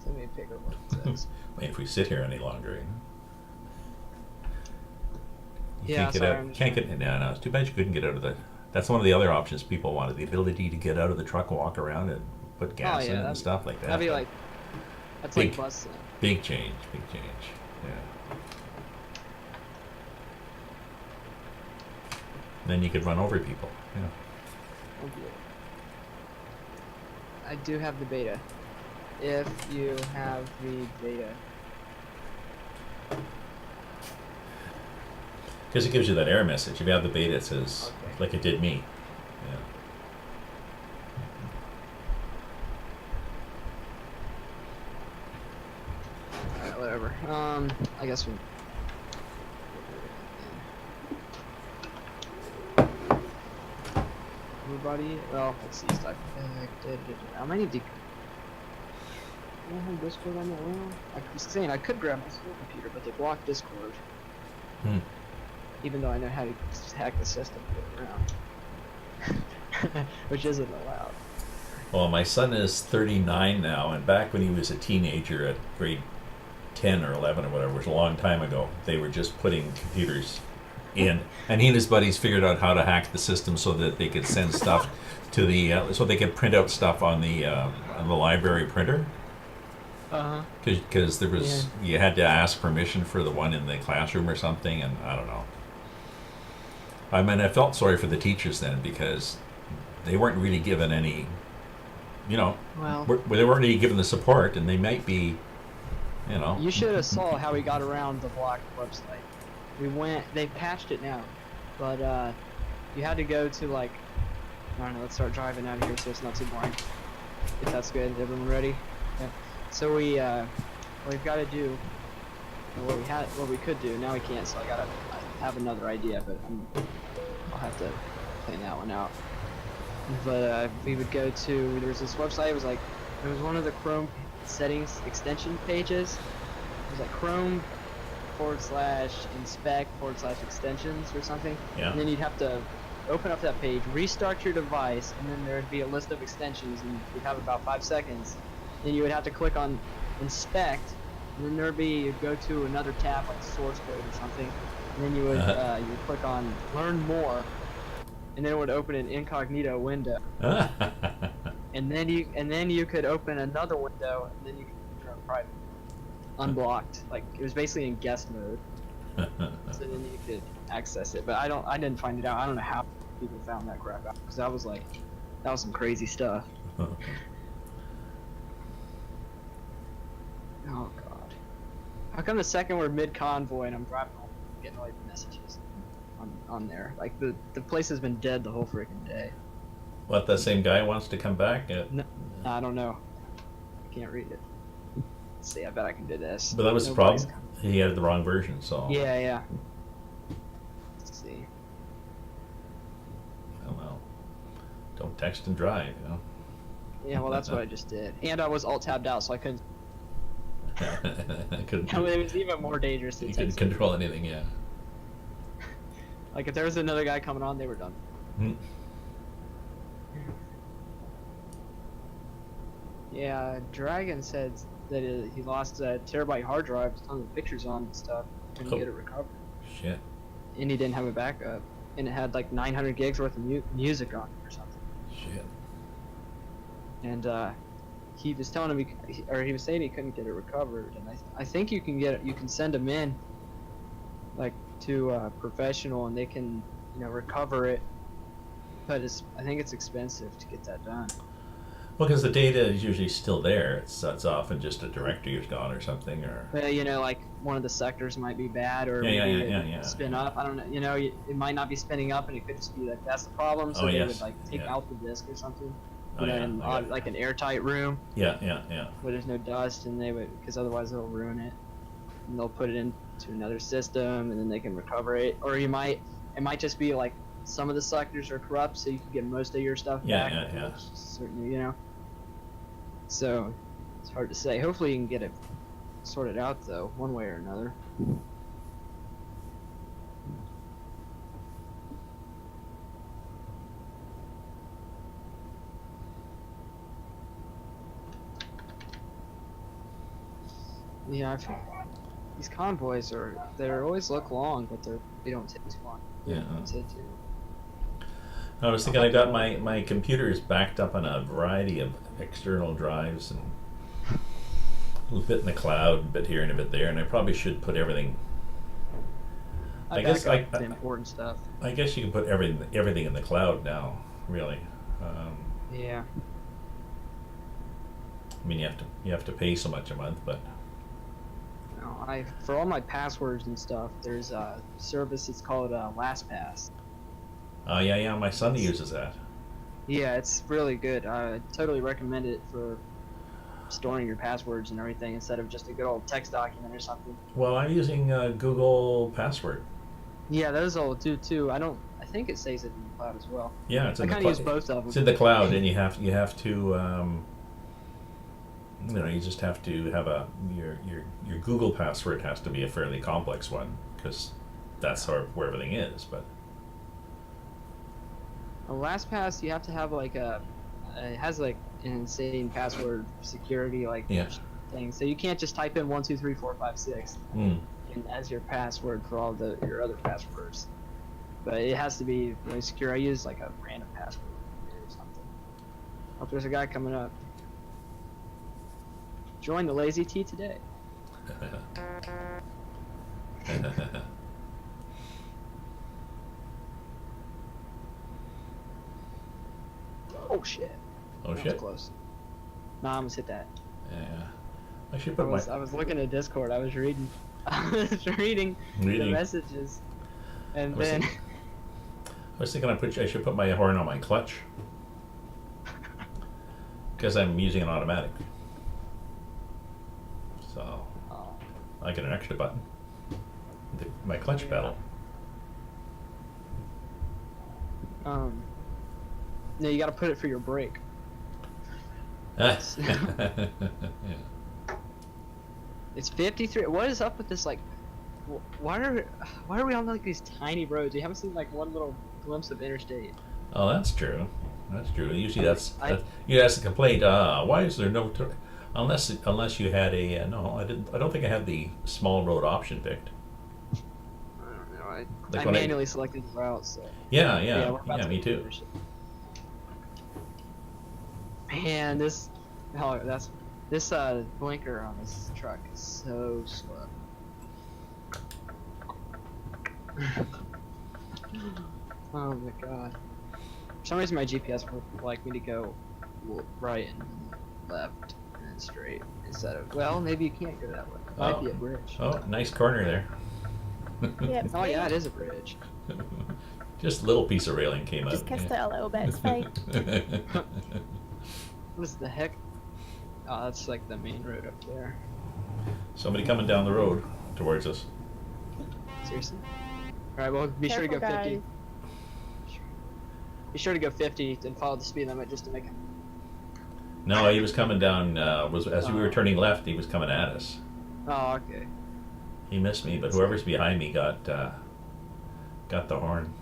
Let me pick up what it says. Wait, if we sit here any longer, you know? Yeah, Can't get. No, it's too bad you couldn't get out of the. That's one of the other options people wanted: the ability to get out of the truck, walk around, and put gas in and stuff like that. That'd be like. That's like busting. Big change. Yeah. Then you could run over people. Yeah. Okay. I do have the beta. If you have the beta. Because it gives you that error message. If you have the beta, it says, Okay. like it did me. Yeah. Alright, whatever. I guess we. Everybody, well, let's see stuff. I might need to. I don't have Discord on that well. I was saying I could grab my school computer, but they blocked Discord. Even though I know how to hack the system to get around. Which isn't allowed. Well, my son is 39 now, and back when he was a teenager at grade 10 or 11 or whatever, which was a long time ago, they were just putting computers in, and he and his buddies figured out how to hack the system so that they could send stuff to the so they could print out stuff on the library printer. Because there was you had to ask permission for the one in the classroom or something, and I don't know. I mean, I felt sorry for the teachers then because they weren't really given any, Well, they weren't really given the support, and they might be, You should have saw how we got around the blocked website. They patched it now, but you had to go to like, I don't know, let's start driving out of here so it's not too boring. If that's good, everyone ready? Yeah. So what we've got to do, what we could do, now we can't, so I have another idea, but I'll have to plan that one out. But we would go to, there was this website, it was one of the Chrome settings extension pages. It was like Chrome /inspect/extensions or something. Yeah. And then you'd have to open up that page, restart your device, and then there'd be a list of extensions, and you'd have about 5 seconds. Then you would have to click on inspect, and then you'd go to another tab like source code or something, and then you would you'd click on learn more, and then it would open an incognito window. and then you could open another window, and then you could turn private, unblocked. Like it was basically in guest mode. So then you could access it, but I didn't find it out. I don't know how people found that crap out, because that was some crazy stuff. Oh god. How come the second we're mid-convoy and I'm driving home, getting all these messages on there? Like, the place has been dead the whole freaking day. What, that same guy wants to come back? No, I don't know. I can't read it. Let's see, I bet I can do this. But that was the problem. He had the wrong version, so... Yeah. Let's see. Well, don't text and drive, Yeah, well, that's what I just did. And I was alt-tabbed out, so I couldn't... Couldn't it was even more dangerous to you text. couldn't control anything, yeah. Like, if there was another guy coming on, they were done. Yeah, Dragon said that he lost a terabyte hard drive with tons of pictures on and stuff. Couldn't get it recovered. Shit. And he didn't have a backup. And it had like 900 gigs worth of music on it or something. Shit. And he was telling him, he was saying he couldn't get it recovered. And I think you can send them in, like, to a professional, and they can, recover it. But I think it's expensive to get that done. Well, because the data is usually still there. It's often just a directory is gone or something, or... like one of the sectors might be bad, or spin up. I don't know. It might not be spinning up, and it could just be like that's the problem. So they would take out the disk or something. Like an airtight room. Yeah. Where there's no dust, and because otherwise they'll ruin it. And they'll put it into another system, and then they can recover it. Or it might just be like some of the sectors are corrupt, so you can get most of your stuff back. Yeah. Certainly, So it's hard to say. Hopefully you can get it sorted out, though, one way or another. Yeah, these convoys they always look long, but they don't take too long. Yeah. I was thinking I got my computers backed up on a variety of external drives, and a bit in the cloud, a bit here and a bit there, and I probably should put everything I guess back up the important stuff. I guess you can put everything in the cloud now, really. Yeah. I mean, you have to pay so much a month, but No, for all my passwords and stuff, there's a service. It's called LastPass. oh yeah, my son uses that. Yeah, it's really good. I totally recommend it for storing your passwords and everything instead of just a good old text document or something. Well, I'm using Google Password. Yeah, those all do too. I think it saves it in the cloud as well. Yeah, it's in I the kind cloud. of use both of them. It's in the cloud, and you have to you just have to have your Google password has to be a fairly complex one because that's where everything is. But LastPass, you have to have like it has like an insane password security thing. So you can't just type in 1 2 3 4 5 6 as your password for all your other passwords. But it has to be really secure. I use like a random password or something. Oh, there's a guy coming up. Join the Lazy T today. Oh shit. Oh that shit. was close. Nah, I almost hit that. Yeah. I should put I was looking at Discord. I was reading. I was reading the messages, and then I was thinking I should put my horn on my clutch because I'm using an automatic. So I get an extra button. My clutch pedal. No, you got to put it for your brake. Yeah. It's 53. What is up with this? Like, why are we on like these tiny roads? You haven't seen like one little glimpse of interstate. Oh, that's true. That's true. Usually that's the complaint. Why is there no? Unless you had a no, I didn't. I don't think I had the small road option picked. I don't know. I manually selected the route. So. Yeah, me too. Man, this blinker on this truck is so slow. Oh my god. For some reason my GPS would like me to go right and left and straight instead of, well, maybe you can't go that way. It might be a bridge. Oh, nice corner there. Yep. Oh yeah, it is a bridge. Just a little piece of railing came out. Just kissed it a little bit, it's fine. What is the heck? Oh, that's like the main road up there. Somebody coming down the road towards us. Seriously? Alright, well, be sure to go 50. Be sure to go 50 and follow the speed limit just to make it. No, he was coming down, as we were turning left, he was coming at us. Oh, okay. He missed me, but whoever's behind me got the horn.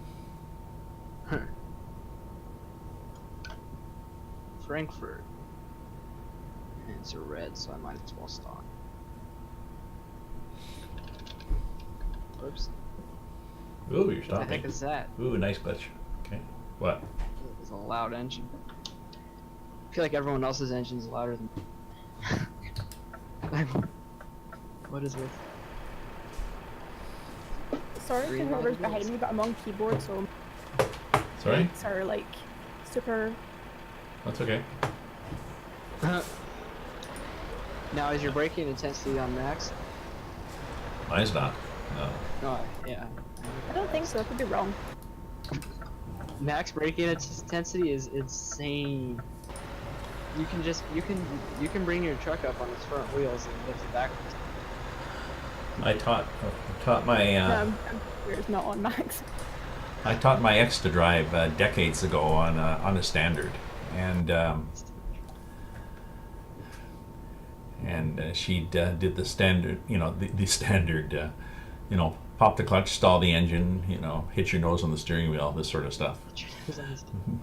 Frankfurt. And it's a red, so I might as well stop. Oops. Ooh, you're What stopping. the heck is that? Ooh, nice glitch. Okay. What? It's a loud engine. I feel like everyone else's engine's louder than. What is this? Sorry for whoever's behind me, but I'm on keyboard, so Sorry? beats are like super. That's okay. Now, is your braking intensity on max? Mine's not. No. Oh, yeah. I don't think so. I could be wrong. Max braking intensity is insane. You can bring your truck up on its front wheels and lift it backwards. I taught my No, I'm sure it's not on max. I taught my ex to drive decades ago on a standard, and she did the standard, the standard, pop the clutch, stall the engine, hit your nose on the steering wheel, this sort of stuff.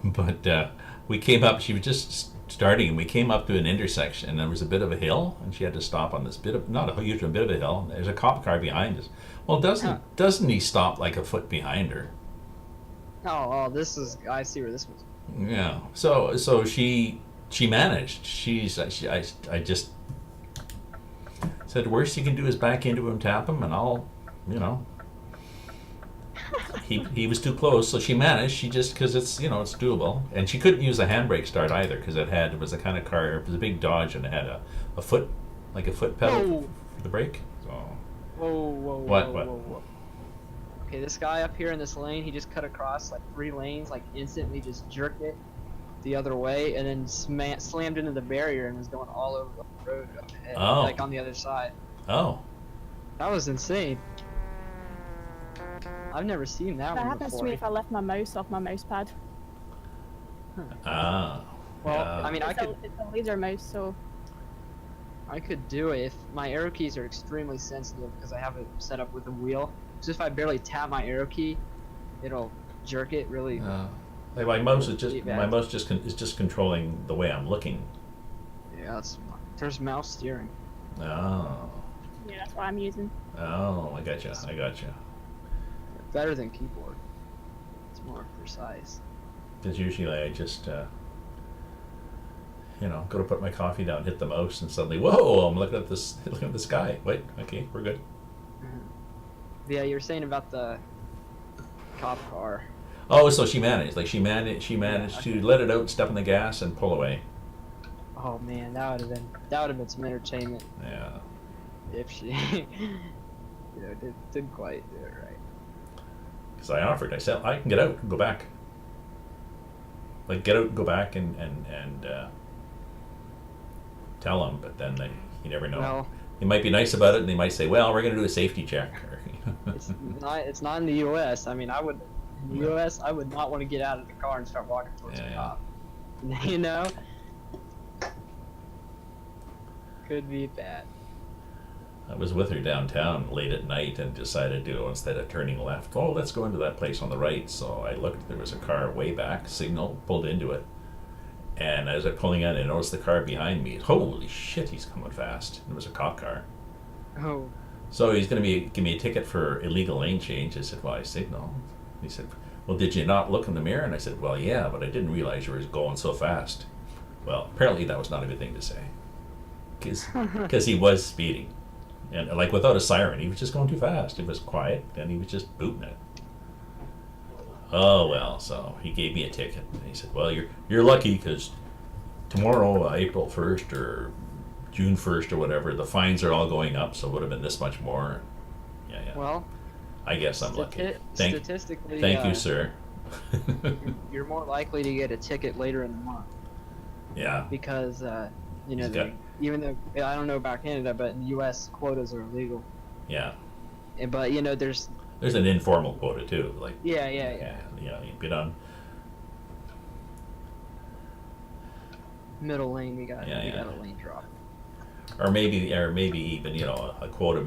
But we came up. She was just starting, and we came up to an intersection, and there was a bit of a hill, and she had to stop on this bit of, not a huge one, bit of a hill. There's a cop car behind us. Well, doesn't he stop like a foot behind her? Oh, this is. I see where this was. Yeah. So she managed. I just said, the worst you can do is back into him, tap him, and I'll he was too close, so she managed. She just because it's it's doable, and she couldn't use a handbrake start either because it was a kind of car. It was a big Dodge, and it had a foot pedal for the brake. So Whoa, what? whoa. Okay, this guy up here in this lane, he just cut across like 3 lanes, like instantly just jerked it the other way, and then slammed into the barrier and was going all over the road up ahead, like on the other side. Oh. That was insane. I've never seen that one happens before. to me if I left my mouse off my mouse pad. Ah. Well, I mean, It's a laser mouse, so... I could do it if my arrow keys are extremely sensitive because I have it set up with a wheel. So if I barely tap my arrow key, it'll jerk it really. Like my mouse is just controlling the way I'm looking. Yeah, there's mouse steering. Oh. Yeah, that's what I'm using. Oh, I gotcha. Better than keyboard. It's more precise. Because usually I just, go to put my coffee down, hit the mouse, and suddenly, whoa! I'm looking at the sky. Wait, okay, we're good. Yeah, you were saying about the cop car. Oh, so she managed. She managed to let it out, step on the gas, and pull away. Oh man, that would have been some entertainment. Yeah. If she, didn't quite do it right. Because I offered, I said, I can get out and go back. Like, get out and go back and tell them, but then you never know. Well, they might be nice about it, and they might say, well, we're going to do a safety check. it's not in the U.S. I mean, in the U.S., I would not want to get out of the car and start walking towards the cop. You know? Could be bad. I was with her downtown late at night and decided to, instead of turning left, let's go into that place on the right. So I looked, there was a car way back, signal, pulled into it. And as I was pulling in, I noticed the car behind me. Holy shit, he's coming fast. It was a cop car. Oh. So he's going to give me a ticket for illegal lane change. I said, well, I signaled. He said, well, did you not look in the mirror? And I said, well, yeah, but I didn't realize you were going so fast. Well, apparently that was not a good thing to say. Because he was speeding. And like without a siren, he was just going too fast. It was quiet, and he was just booting it. Oh well, so he gave me a ticket, and he said, "Well, you're lucky because tomorrow, April 1st or June 1st or whatever, the fines are all going up, so it would have been this much more." Yeah. Well, I guess I'm lucky. Statistically, thank you, sir. you're more likely to get a ticket later in the month. Yeah. Because even though I don't know about Canada, but in the U.S. quotas are illegal. Yeah. But there's an informal quota too, like. Yeah. You get on. Middle lane, you got a lane drop. Or maybe even a quota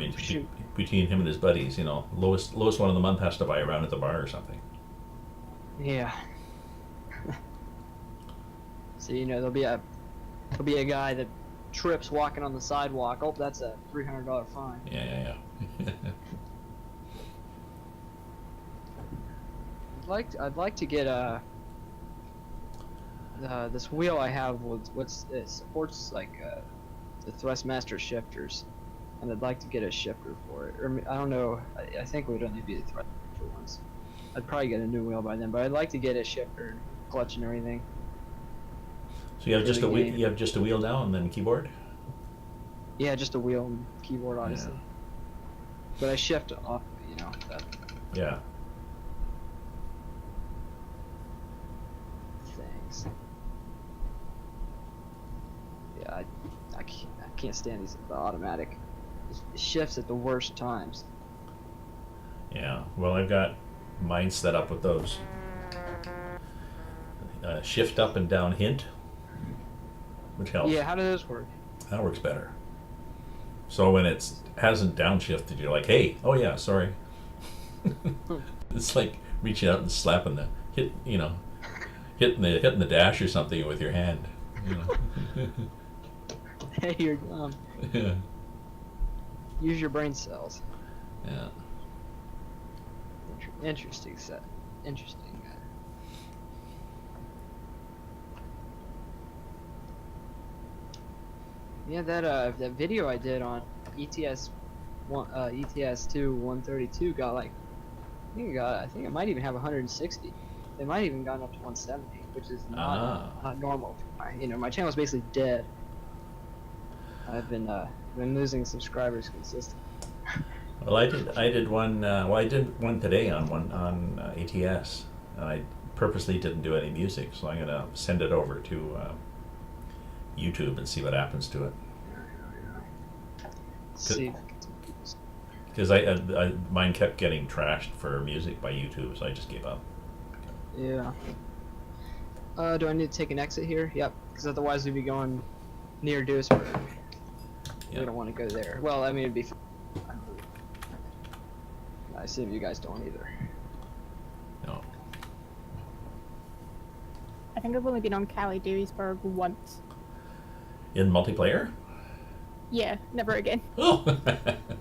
between him and his buddies. Lowest one of the month has to buy a round at the bar or something. Yeah. So there'll be a guy that trips walking on the sidewalk. Oh, that's a $300 fine. Yeah. I'd like to get this wheel I have it supports like the Thrustmaster shifters, and I'd like to get a shifter for it. Or I don't know. I think it would only be the Thrustmaster ones. I'd probably get a new wheel by then, but I'd like to get a shifter, clutch, and everything. So you have just a wheel. You have just a wheel now and then keyboard. Yeah, just a wheel and keyboard, obviously. Yeah. But I shift off, that. Yeah. Things. Yeah, I can't stand the automatic. It shifts at the worst times. Yeah. Well, I've got mine set up with those. Shift up and down hint, which helps. Yeah, how do those work? That works better. So when it hasn't downshifted, you're like, hey, oh yeah, sorry. It's like reaching out and slapping hitting the dash or something with your hand. Hey, you're dumb. Yeah. Use your brain cells. Yeah. Interesting. Yeah, that video I did on ETS 2 132 got like I think it might even have 160. They might even gotten up to 170, which is not normal. My channel's basically dead. I've been losing subscribers consistently. Well, I did one. I did one today on ATS. I purposely didn't do any music, so I'm gonna send it over to YouTube and see what happens to it. See. Because mine kept getting trashed for music by YouTube, so I just gave up. Yeah. Do I need to take an exit here? Yep. Because otherwise we'd be going near Duisburg. Yeah. We don't want to go there. Well, I mean, it'd be. I assume you guys don't either. No. I think I've only been on Cali Duisburg once. In multiplayer? Yeah, never again. Oh.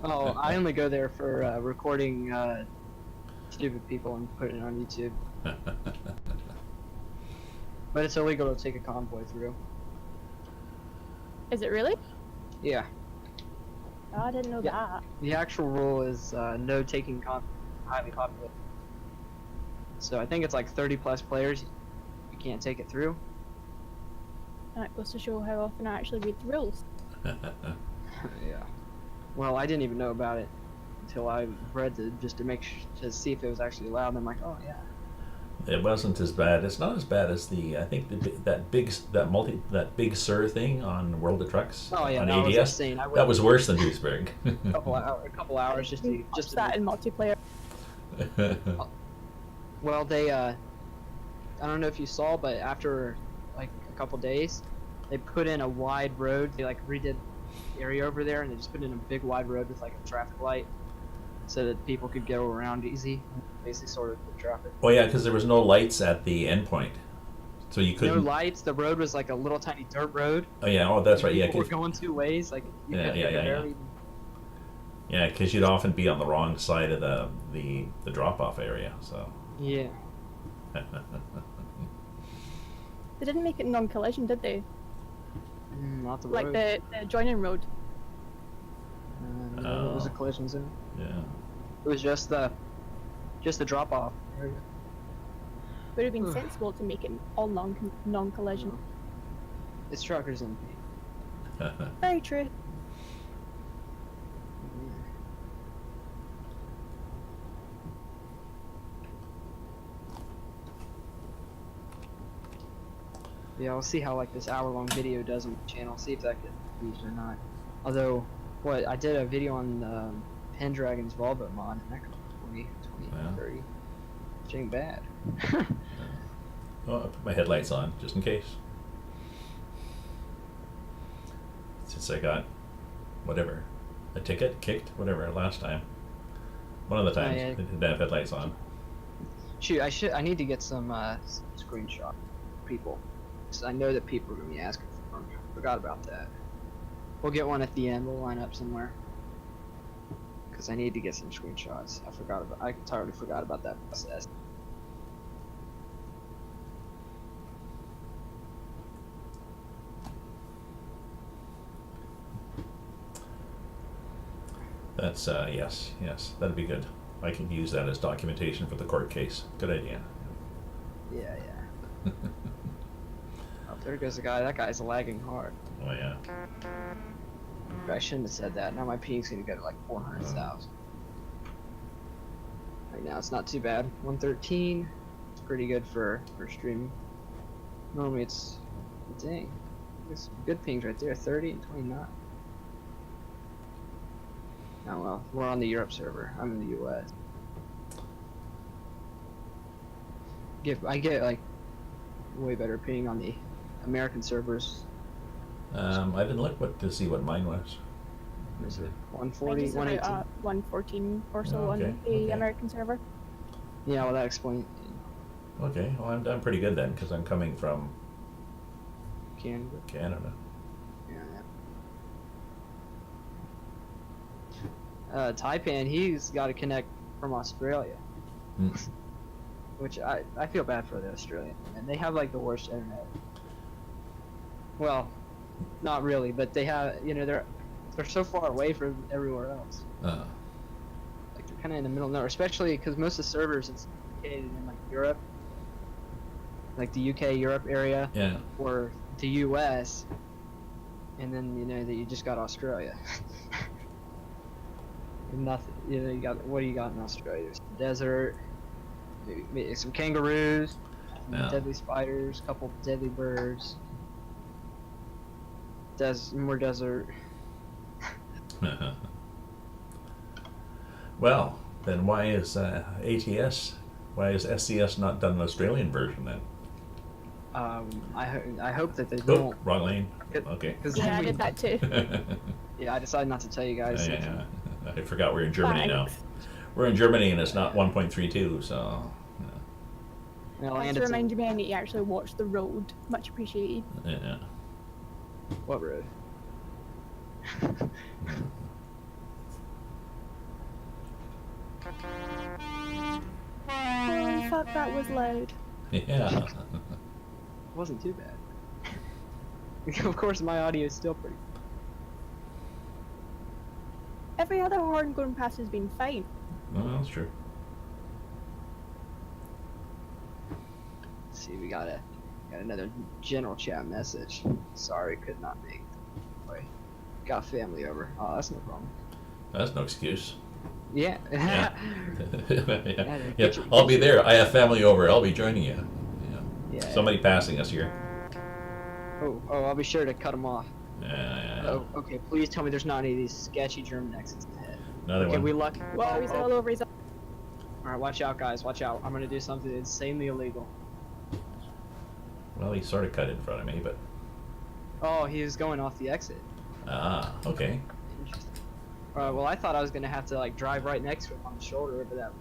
Oh, I only go there for recording stupid people and putting it on YouTube. But it's illegal to take a convoy through. Is it really? Yeah. Oh, I didn't know that. The actual rule is no taking highly populated. So I think it's like 30 plus players. You can't take it through. That goes to show how often I actually read the rules. Yeah. Well, I didn't even know about it until I read it just to see if it was actually allowed. And I'm like, oh yeah. It wasn't as bad. It's not as bad as that big Sur thing on World of Trucks. Oh yeah, on that ADS. was insane. That was worse than Duisburg. a couple hours just to that in multiplayer. Well, they I don't know if you saw, but after like a couple days, they put in a wide road. They like redid the area over there, and they just put in a big wide road with like a traffic light, so that people could go around easy. Basically, sort of the traffic. Oh yeah, because there was no lights at the endpoint, so you couldn't. No lights. The road was like a little tiny dirt road. Oh yeah. Oh, that's right. Yeah. We're going two ways. Like Yeah. Yeah, because you'd often be on the wrong side of the drop-off area. So. Yeah. They didn't make it non-collision, did they? Not the like road. the joining road. No, it was a collision zone. Yeah. It was just the drop-off area. Would have been sensible to make it all non-collision. It's truckers in. Very true. Yeah, we'll see how like this hour-long video does on the channel. See if that gets used or not. Although, I did a video on Pendragon's Volvo mod, and that got 20, 30. Which ain't bad. Well, I put my headlights on just in case. Since I got a ticket kicked, whatever last time. One of the times I didn't have headlights on. Shoot, I need to get some screenshot people. So I know that people are gonna be asking for them. Forgot about that. We'll get one at the end. We'll line up somewhere. Because I need to get some screenshots. I entirely forgot about that process. That's yes, that'd be good. I can use that as documentation for the court case. Good idea. Yeah. Oh, there goes the guy. That guy's lagging hard. Oh yeah. I shouldn't have said that. Now my ping's gonna go to like 400,000. Right now it's not too bad. 113. It's pretty good for streaming. Normally it's dang. It's good pings right there. 30 and 29. Oh well, we're on the Europe server. I'm in the US. I get like way better ping on the American servers. I didn't look to see what mine was. What is it? 140, 118. 114 or so Oh, okay, on the okay. American server. Yeah, well that explains Okay, well I'm pretty good then because I'm coming from Canada. Canada. Yeah. Taipan, he's got to connect from Australia. Which I feel bad for the Australian, and they have like the worst internet. Well, not really, but they have, they're so far away from everywhere else. Like they're kind of in the middle of nowhere, especially because most of the servers it's located in like Europe, like the UK, Europe area, Yeah. or the US, and then you know that you just got Australia. And nothing, you know, you got what do you got in Australia? There's the desert, maybe some kangaroos, some Yeah. deadly spiders, a couple deadly birds. More desert. Well, then why is why is SCS not done an Australian version then? I hope that they Oh, don't. wrong lane. Okay. Cause Yeah, I then did that too. yeah, I decided not to tell you guys. Yeah, I forgot we're in Germany now. Thanks. We're in Germany and it's not 1.32, so Yeah, Thanks landed for reminding me I need to actually watch the road. Much appreciated. yeah. what road? Holy fuck, that was loud. Yeah. It wasn't too bad. Of course, my audio is still pretty. Every other horn going past has been fine. No, that's true. Let's see, we got another general chat message. Sorry, could not make. Boy, got family over. Oh, that's no problem. That's no excuse. Yeah. Yeah. Yeah, Yeah. I'll be there. I have family over. I'll be joining you. Yeah. Yeah. Somebody passing us here. Oh, I'll be sure to cut them off. Yeah. Oh, okay. Please tell me there's not any of these sketchy German exits ahead. Another Okay, one. we luck. Whoa, he's all over his. All right, watch out, guys. Watch out. I'm gonna do something insanely illegal. Well, he sort of cut in front of me, but Oh, he was going off the exit. okay. Interesting. Well, I thought I was gonna have to like drive right next to him on the shoulder, but that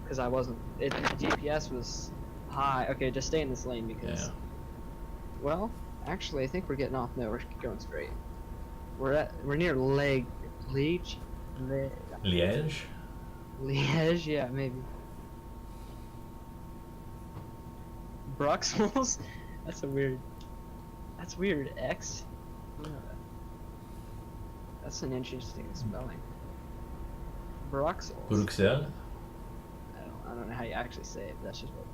because I wasn't. The GPS was high. Okay, just stay in this lane because. Yeah. Well, actually, I think we're getting off. No, we're going straight. We're near Liege. Liège. Liège, yeah, maybe. Bruxelles? That's weird. X? Yeah. That's an interesting spelling. Bruxelles. Bruxelles. I don't know how you actually say it, but that's just what.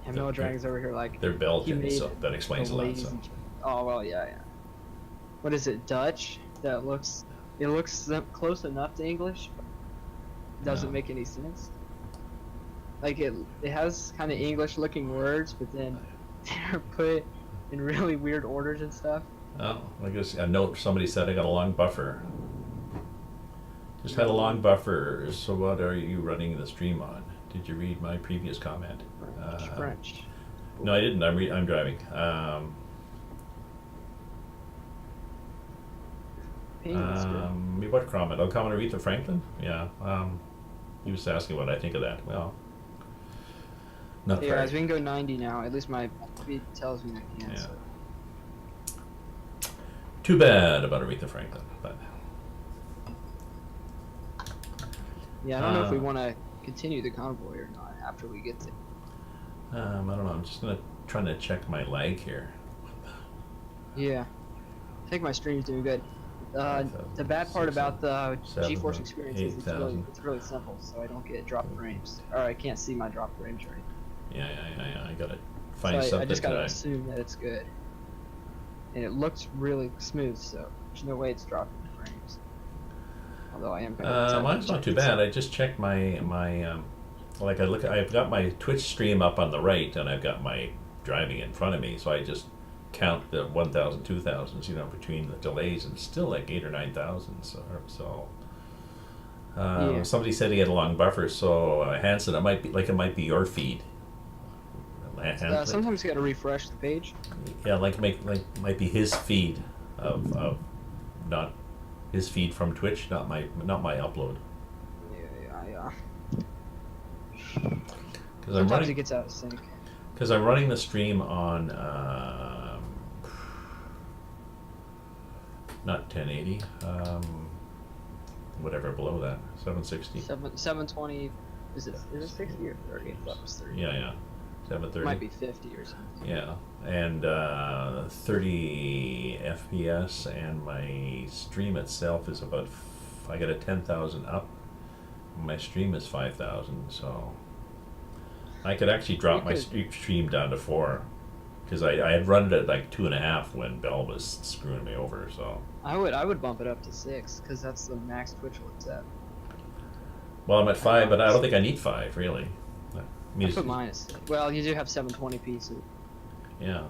And Mel Dragon's over here like. They're he Belgian, made so that explains a the lot. lazy- So. Oh well, yeah. What is it? Dutch? It looks close enough to English. But doesn't No. make any sense. Like it has kind of English-looking words, but then they're put in really weird orders and stuff. Oh, I guess a note. Somebody said I got a long buffer. Just had a long buffer. So what are you running the stream on? Did you read my previous comment? French. No, I didn't. I'm driving. What comment? Oh, comment Aretha Franklin? Yeah. He was asking what I think of that. Well, not Yeah, very. guys, we can go 90 now. At least my feed tells me I can. Yeah. So. Too bad about Aretha Franklin, but Yeah, I don't know if we want to continue the convoy or not after we get to. I don't know. I'm just trying to check my lag here. Yeah, I think my stream's doing good. The bad part about the GeForce experience is it's really simple, so I don't get drop frames, or I can't see my drop frames right. Yeah. I gotta find So I something just gotta today. assume that it's good, and it looks really smooth, so there's no way it's dropping the frames. Although I am gonna. Mine's not too bad. I just checked my I've got my Twitch stream up on the right, and I've got my driving in front of me, so I just count the 1,000, 2,000s, between the delays, and it's still like 8,000 or 9,000. So Yeah. somebody said he had a long buffer, so Hanson, it might be your feed. Sometimes you gotta refresh the page. Yeah, might be his feed of not his feed from Twitch, not my upload. Yeah. Because Sometimes it gets out of sync. Because I'm running the stream on not 1080, whatever below that, 760. 720. Is it 60 or 30? I thought it was 30. Yeah. 730. Might be 50 or something. Yeah, and 30 FPS, and my stream itself is about. I got a 10,000 up. My stream is 5,000, so I could actually drop my stream down to 4, because I had run it at like 2.5 when Bell was screwing me over. So I would bump it up to 6, because that's the max Twitch will accept. well, I'm at 5, but I don't think I need 5 really. I mean, I put mine at 6. Well, you do have 720p, so yeah,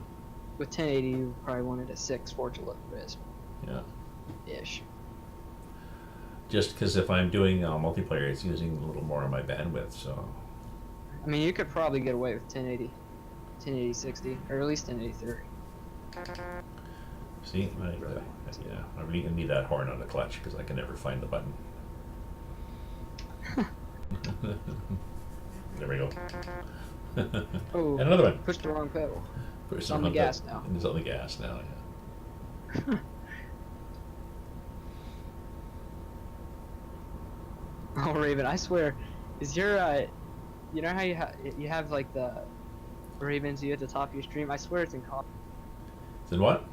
with 1080 you probably want it at 6 for it to look crisp. yeah. Ish. Just because if I'm doing multiplayer, it's using a little more of my bandwidth. So I mean, you could probably get away with 1080 60, or at least 1080 30. see, yeah, I really need that horn on the clutch because I can never find the button. There we go. Oh, and another one. Pushed the wrong pedal. Push It's on the gas now. It's on the gas now. Yeah. Oh, Raven, I swear, is your you know how you have like the Ravens you at the top of your stream? I swear it's in comic. Then what?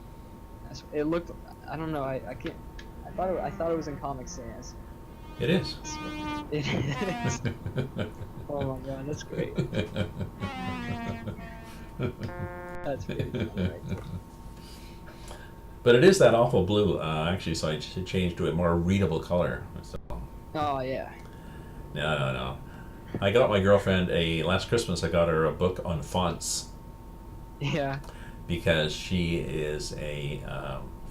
It looked. I don't know. I can't. I thought it was in Comic Sans. It is. It is. Oh my god, that's great. That's pretty cool, right? But it is that awful blue, actually, so I should change to a more readable color. So, Oh yeah. no. I got my girlfriend last Christmas I got her a book on fonts. Yeah. Because she is a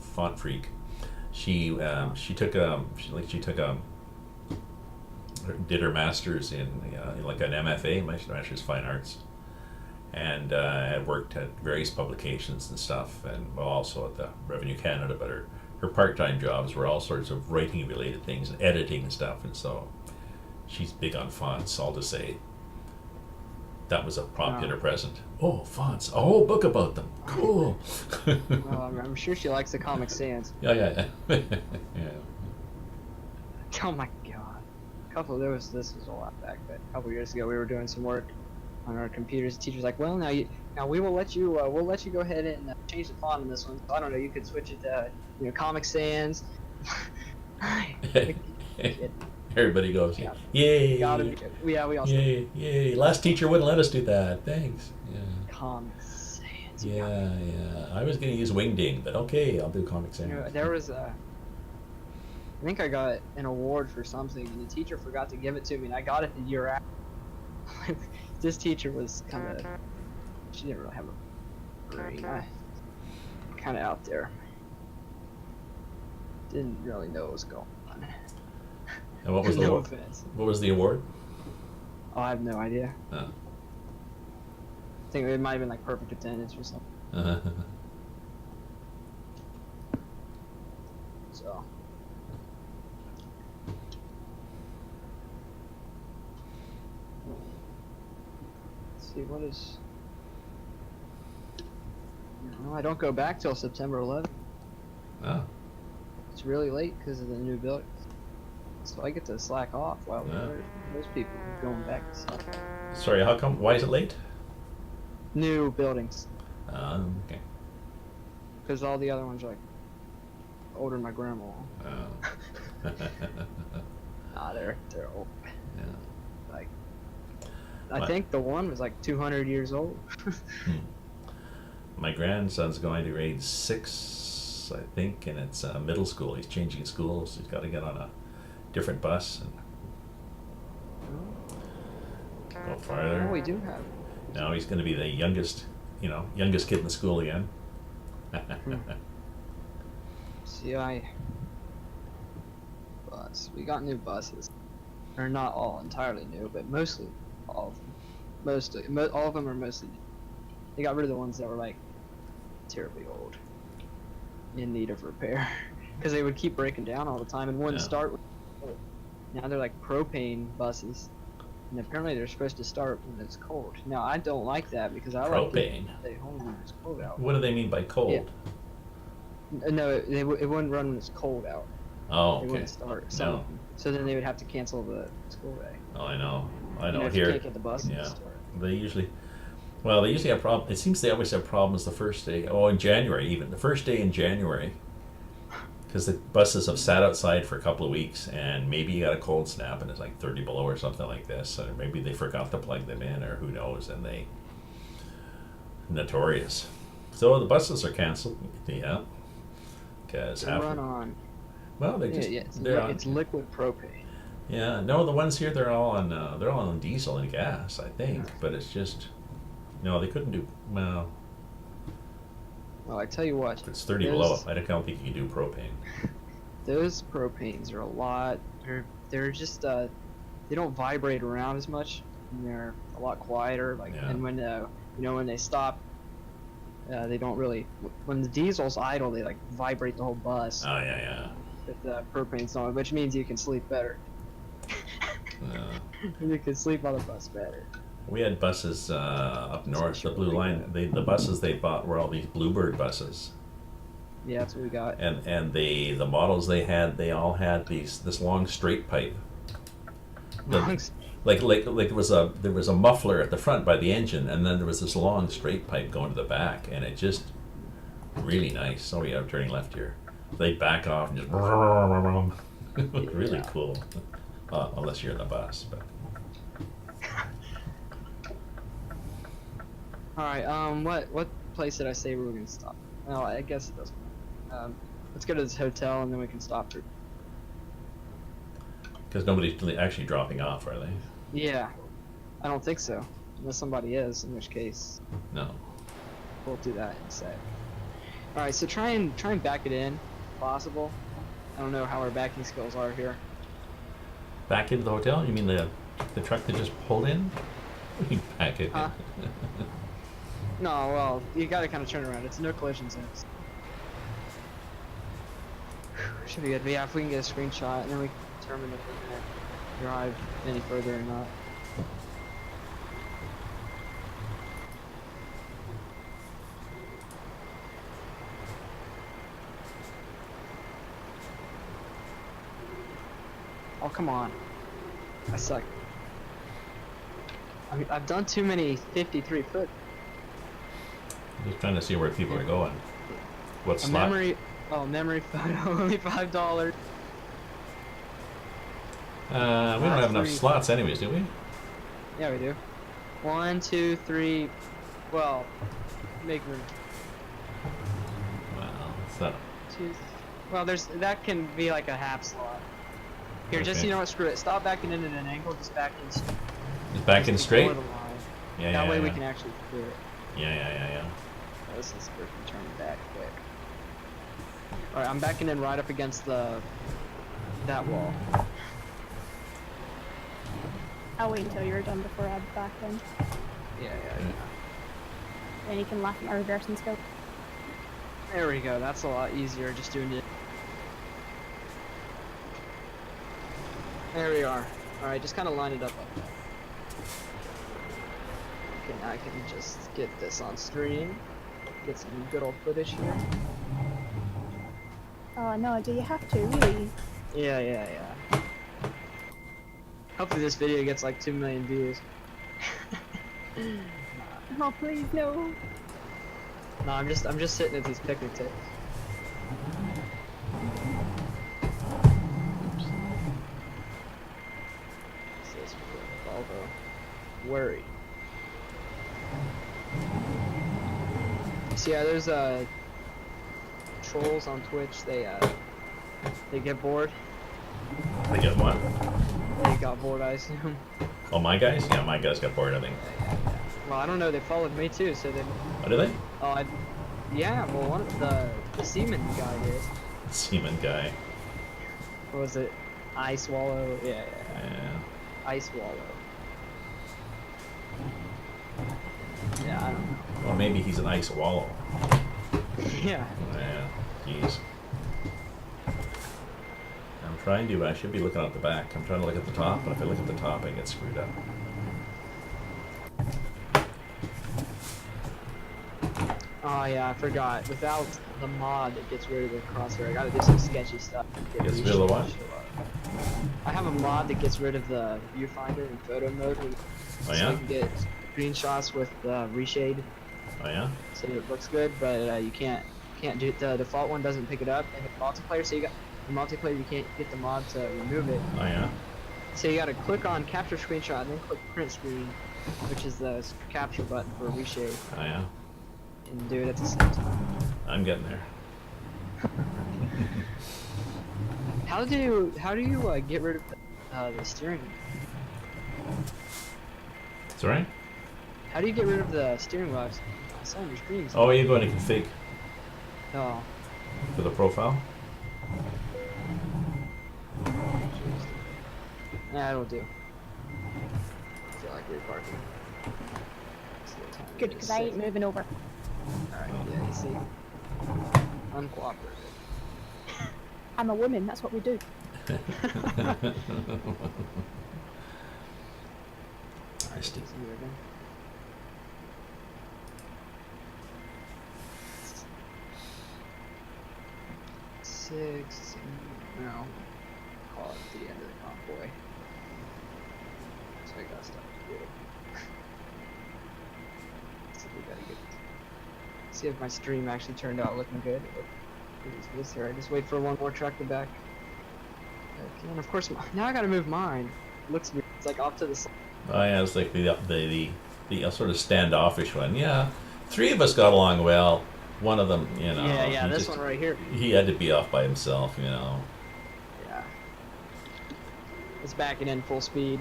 font freak. She did her master's in like an MFA, Master's Fine Arts, and had worked at various publications and stuff, and well, also at the Revenue Canada. But her part-time jobs were all sorts of writing related things and editing and stuff, and so she's big on fonts. I'll just say that was a popular present. Oh, fonts! A whole book about them. Cool. Well, I'm sure she likes the Comic Sans. Yeah. Yeah. Oh my god. This was a lot back, but a couple years ago we were doing some work on our computers. The teacher's like, well, now we will let you we'll let you go ahead and change the font on this one. So I don't know, you could switch it to Comic Sans. Everybody goes, Yeah. yay! We all Yay! Last teacher wouldn't let us do that. Thanks. Yeah. Comic Sans. Yeah. I was gonna use Wingding, but okay, I'll do Comic Sans. There was I think I got an award for something, and the teacher forgot to give it to me, and I got it the year after. This teacher was she didn't really have a brain. Kind of out there. Didn't really know what was going on. And what was the No award? offense. What was the award? Oh, I have no idea. Oh. I think it might have been like perfect attendance or something. So. Let's see, what is... No, I don't go back till September 11th. Oh. It's really late because of the new build. So I get to slack off while those people are going back to slack off. Sorry, how come? Why is it late? New buildings. Okay. Because all the other ones are like older than my grandma. Oh. They're old. Yeah. Like, I think the one was like 200 years old. My grandson's going to grade 6, I think, and it's middle school. He's changing schools. He's got to get on a different bus and go farther. Oh, we do have. Now he's going to be the youngest kid in the school again. See, we got new buses. They're not all entirely new, but mostly all of them. All of them are mostly new. They got rid of the ones that were like terribly old, in need of repair, because they would keep breaking down all the time and wouldn't start with. Now they're like propane buses, and apparently they're supposed to start when it's cold. Now I don't like that because I like to stay home when it's cold out. What do they mean by cold? Yeah. No, it wouldn't run when it's cold out. Oh, They okay. wouldn't start. No. So then they would have to cancel the school day. Oh, I know. If Here, you can't get the bus. yeah. They usually, Well, they usually have problems. It seems they always have problems the first day. Oh, in January even. The first day in January. Because the buses have sat outside for a couple of weeks, and maybe you got a cold snap and it's like 30 below or something like this. Or maybe they forgot to plug them in, or who knows, and they... Notorious. So the buses are canceled. Yeah. Because They run on. Well, they just... they're on, it's liquid propane. yeah, no, the ones here, they're all on diesel and gas, I think. But it's just... No, they couldn't do... Well... Well, I tell you what. If it's 30 below, I don't think you can do propane. Those propanes are a lot. They're just they don't vibrate around as much. And they're a lot quieter. Like, Yeah. and when when they stop, they don't really. When the diesel's idle, they like vibrate the whole bus. Oh, yeah, If the propane's on, which means you can sleep better. yeah. You can sleep on the bus better. We had buses up north, the Blue Line. The buses they bought were all these Bluebird buses, Yeah, that's what we got. and the models they had, they all had this long straight pipe. Like there was a muffler at the front by the engine, and then there was this long straight pipe going to the back, and it just really nice. Oh yeah, I'm turning left here. They'd back off and just it was really cool. Unless you're in the bus, but. Alright, what place did I say we were gonna stop? Well, I guess it doesn't matter. Let's go to this hotel and then we can stop for... Because nobody's really actually dropping off, are they? Yeah. I don't think so. Unless somebody is, in which case... No. We'll do that in a sec. Alright, so try and back it in, if possible. I don't know how our backing skills are here. Back into the hotel? You mean the truck that just pulled in? You back it Huh? in. No, well, you gotta kind of turn around. It's no collision zones. Should be good. But yeah, if we can get a screenshot, and then we can determine if we're gonna drive any further or not. Oh, come on. I suck. I've done too many 53 foot. Just trying to see where people are going. What slot? Memory photo, only $5. We don't have enough slots anyways, do we? Yeah, we do. 1, 2, 3. Well, make room. Well, it's not. 2. Well, that can be like a half slot. Here, just Okay. you know what? Screw it. Stop backing in at an angle. Just back in. Just back in straight? Before the line. Yeah, That yeah, way yeah. we can actually do it. Yeah. This is freaking turning back quick. Alright, I'm backing in right up against that wall. I'll wait until you're done before I back in. Yeah. Then you can laugh at my reversing skill. There we go. That's a lot easier just doing it. There we are. Alright, just kind of line it up like that. Okay, now I can just get this on stream. Get some good old footage here. Oh no, do you have to, really? Yeah. Hopefully this video gets like 2 million views. Oh please, no. No, I'm just sitting at these picnic tables. Oops. This is Volvo. Worry. So yeah, there's trolls on Twitch. They get bored. They get what? They got bored, I assume. Oh, my guys? Yeah, my guys got bored, I think. Well, I don't know. They followed me too, so they. Oh, did they? Oh, yeah. Well, one of the seaman guy did. Seaman guy. What was it? I swallow. Yeah. Yeah. I swallow. Yeah, I don't know. Well, maybe he's an ice wallow. Yeah. Yeah. Jeez. I'm trying to, but I should be looking at the back. I'm trying to look at the top, but if I look at the top, I get screwed up. Oh yeah, I forgot. Without the mod that gets rid of the crosshair, I gotta do some sketchy stuff. Gets rid of the what? I have a mod that gets rid of the viewfinder in photo mode. Oh, So yeah? I can get screenshots with reshade, Oh yeah. so it looks good, but you can't do the default one doesn't pick it up in the multiplayer. So you got the multiplayer, you can't get the mod to remove it. Oh yeah. So you got to click on capture screenshot and then click print screen, which is the capture button for reshade, Oh yeah. and do it at the same time. I'm getting there. How do you get rid of the steering wheel? Sorry? How do you get rid of the steering wheel? I saw on your screen. Oh, you're going to config Oh. for the profile? Nah, it'll do. I feel like reparking. Good, because I ain't moving over. Alright, yeah, you see. Uncooperative. I'm a woman, that's what we do. I see. Six, no. Call it the end of the convoy. So I got stuff to do. So we gotta get. See if my stream actually turned out looking good. This here. I just wait for one more truck to back. Okay, and of course, now I gotta move mine. It looks weird. It's like off to the side. Oh yeah, it's like the sort of standoffish one. Yeah, 3 of us got along well. One of them, you know. Yeah, this one right here. He had to be off by himself, you know. Yeah. It's backing in full speed.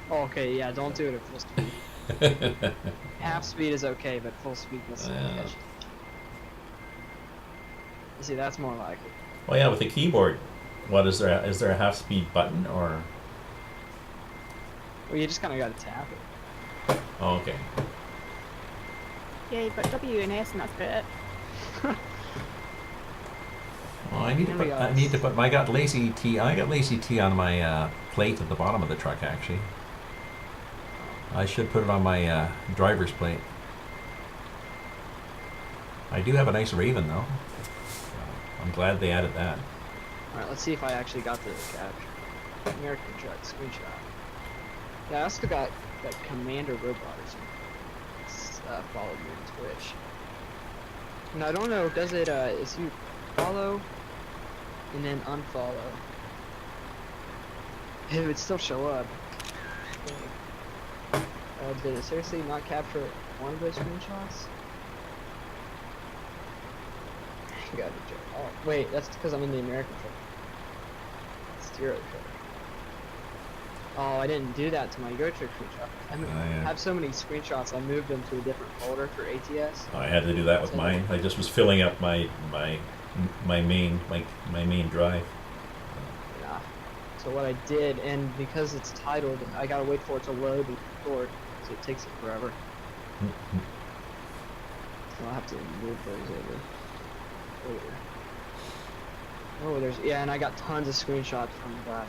Oh, okay, yeah, don't do it at full speed. Half speed is okay, but full speed is Yeah. catch. You see, that's more like it. Well, yeah, with the keyboard, what is there? Is there a half-speed button or? Well, you just kind of got to tap it. Oh, okay. Yeah, you've got W and S and that's about it. Well, I need to put. I got lazy T on my plate at the bottom of the truck. Actually, I should put it on my driver's plate. I do have a nice Raven though. I'm glad they added that. Alright, let's see if I actually got the capture. American truck screenshot. Yeah, I also got that Commander robot or something. It's followed me on Twitch. And I don't know, does it, is you follow and then unfollow? It would still show up. Did it seriously not capture one of those screenshots? Got it. Oh, wait, that's because I'm in the American truck. Stereo truck. Oh, I didn't do that to my Euro truck screenshot. I have so many screenshots, I moved them to a different folder for ATS. Oh, I had to do that with mine. I just was filling up my main drive. Yeah. So what I did, and because it's titled, I gotta wait for it to load and record, so it takes it forever. So I'll have to move those over. Oh, there's and I got tons of screenshots from that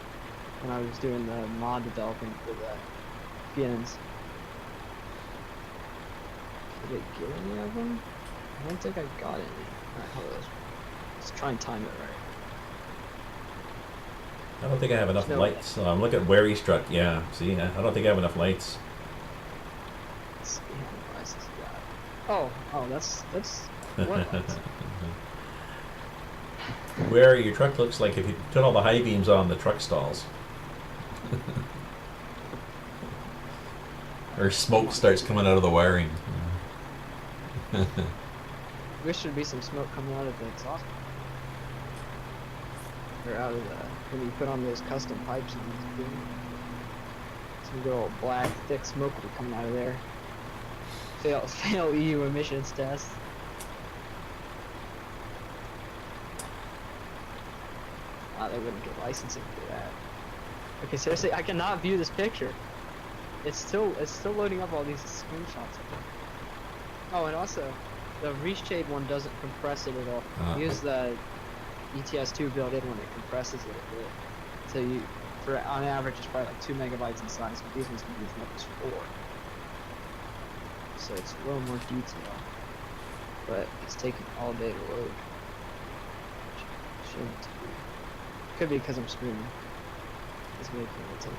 when I was doing the mod developing for the skins. Did I get any of them? I don't think I got any. Alright, hold on. Let's try and time it right. I don't think I have enough lights. Look at where he's struck. Yeah, see, I don't think I have enough lights. Let's see how many devices he got. Oh, that's what lights? Where your truck looks like if you put all the high beams on the truck stalls. Or smoke starts coming out of the wiring. Wish there'd be some smoke coming out of the exhaust. Or out of the, when you put on those custom pipes and some good old black, thick smoke will be coming out of there. Fail EU emissions test. They wouldn't get licensing for that. Okay, seriously, I cannot view this picture. It's still loading up all these screenshots. Oh, and also, the reshade one doesn't compress it at all. Use the ETS2 built-in one, it compresses it a bit. So on average, it's probably like 2 megabytes in size, but these ones can be as much as 4. So it's a little more detail, but it's taking all day to load. Shouldn't be. Could be because I'm screaming. It's making it take.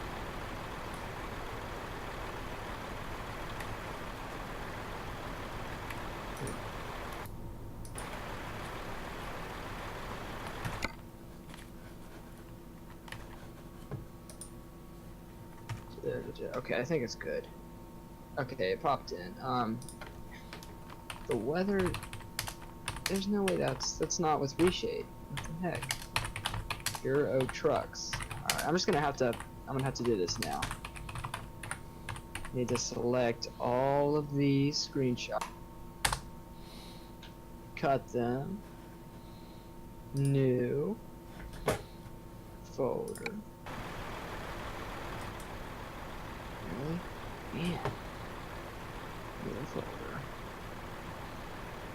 Okay, I think it's good. Okay, it popped in. The weather. There's no way that's not with reshade. What the heck? Euro trucks. Alright, I'm gonna have to do this now. Need to select all of these screenshots. Cut them. New folder. Really? Man. New folder.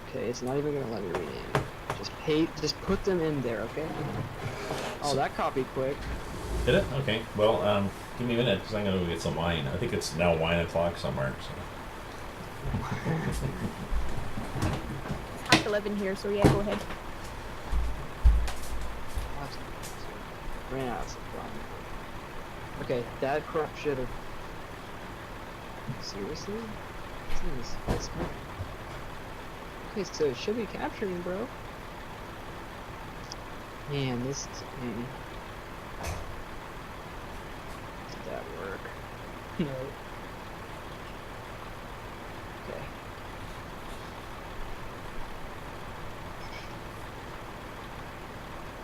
Okay, it's not even gonna let me rename. Just put them in there, okay? Oh, that copied quick. Did it? Okay. Well, give me a minute because I'm gonna go get some wine. I think it's now wine o'clock somewhere. So. It's half 11 here, so yeah, go ahead. Ran out of supply. Okay, that crap should have. Seriously? That's good. Okay, so it should be capturing, bro. Man, this is. Did that work? No. Okay.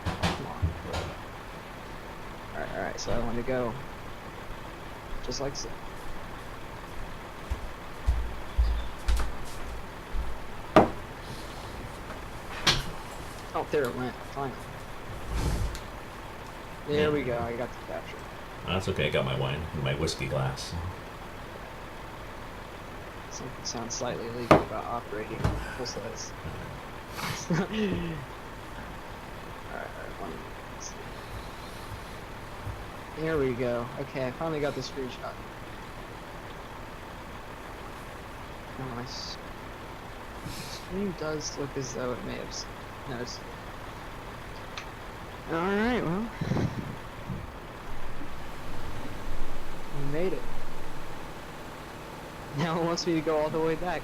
Come on, bro. Alright, so I want to go. Just like so. Oh, there it went. Finally. There we go. I got the capture. That's okay. I got my wine in my whiskey glass. Something sounds slightly illegal about operating full size. Alright, let's see. There we go. Okay, I finally got the screenshot. Nice. Stream does look as though it may have noticed. Alright, well. We made it. Now it wants me to go all the way back.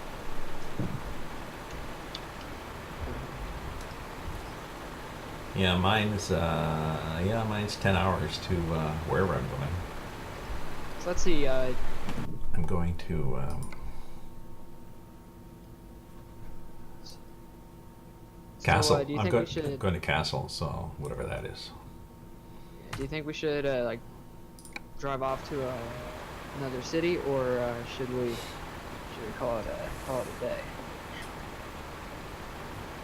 Yeah, mine's 10 hours to wherever I'm going. So let's see, I'm going to Castle. do you I'm think we should going to Castle, so whatever that is. do you think we should like drive off to another city, or should we call it a day?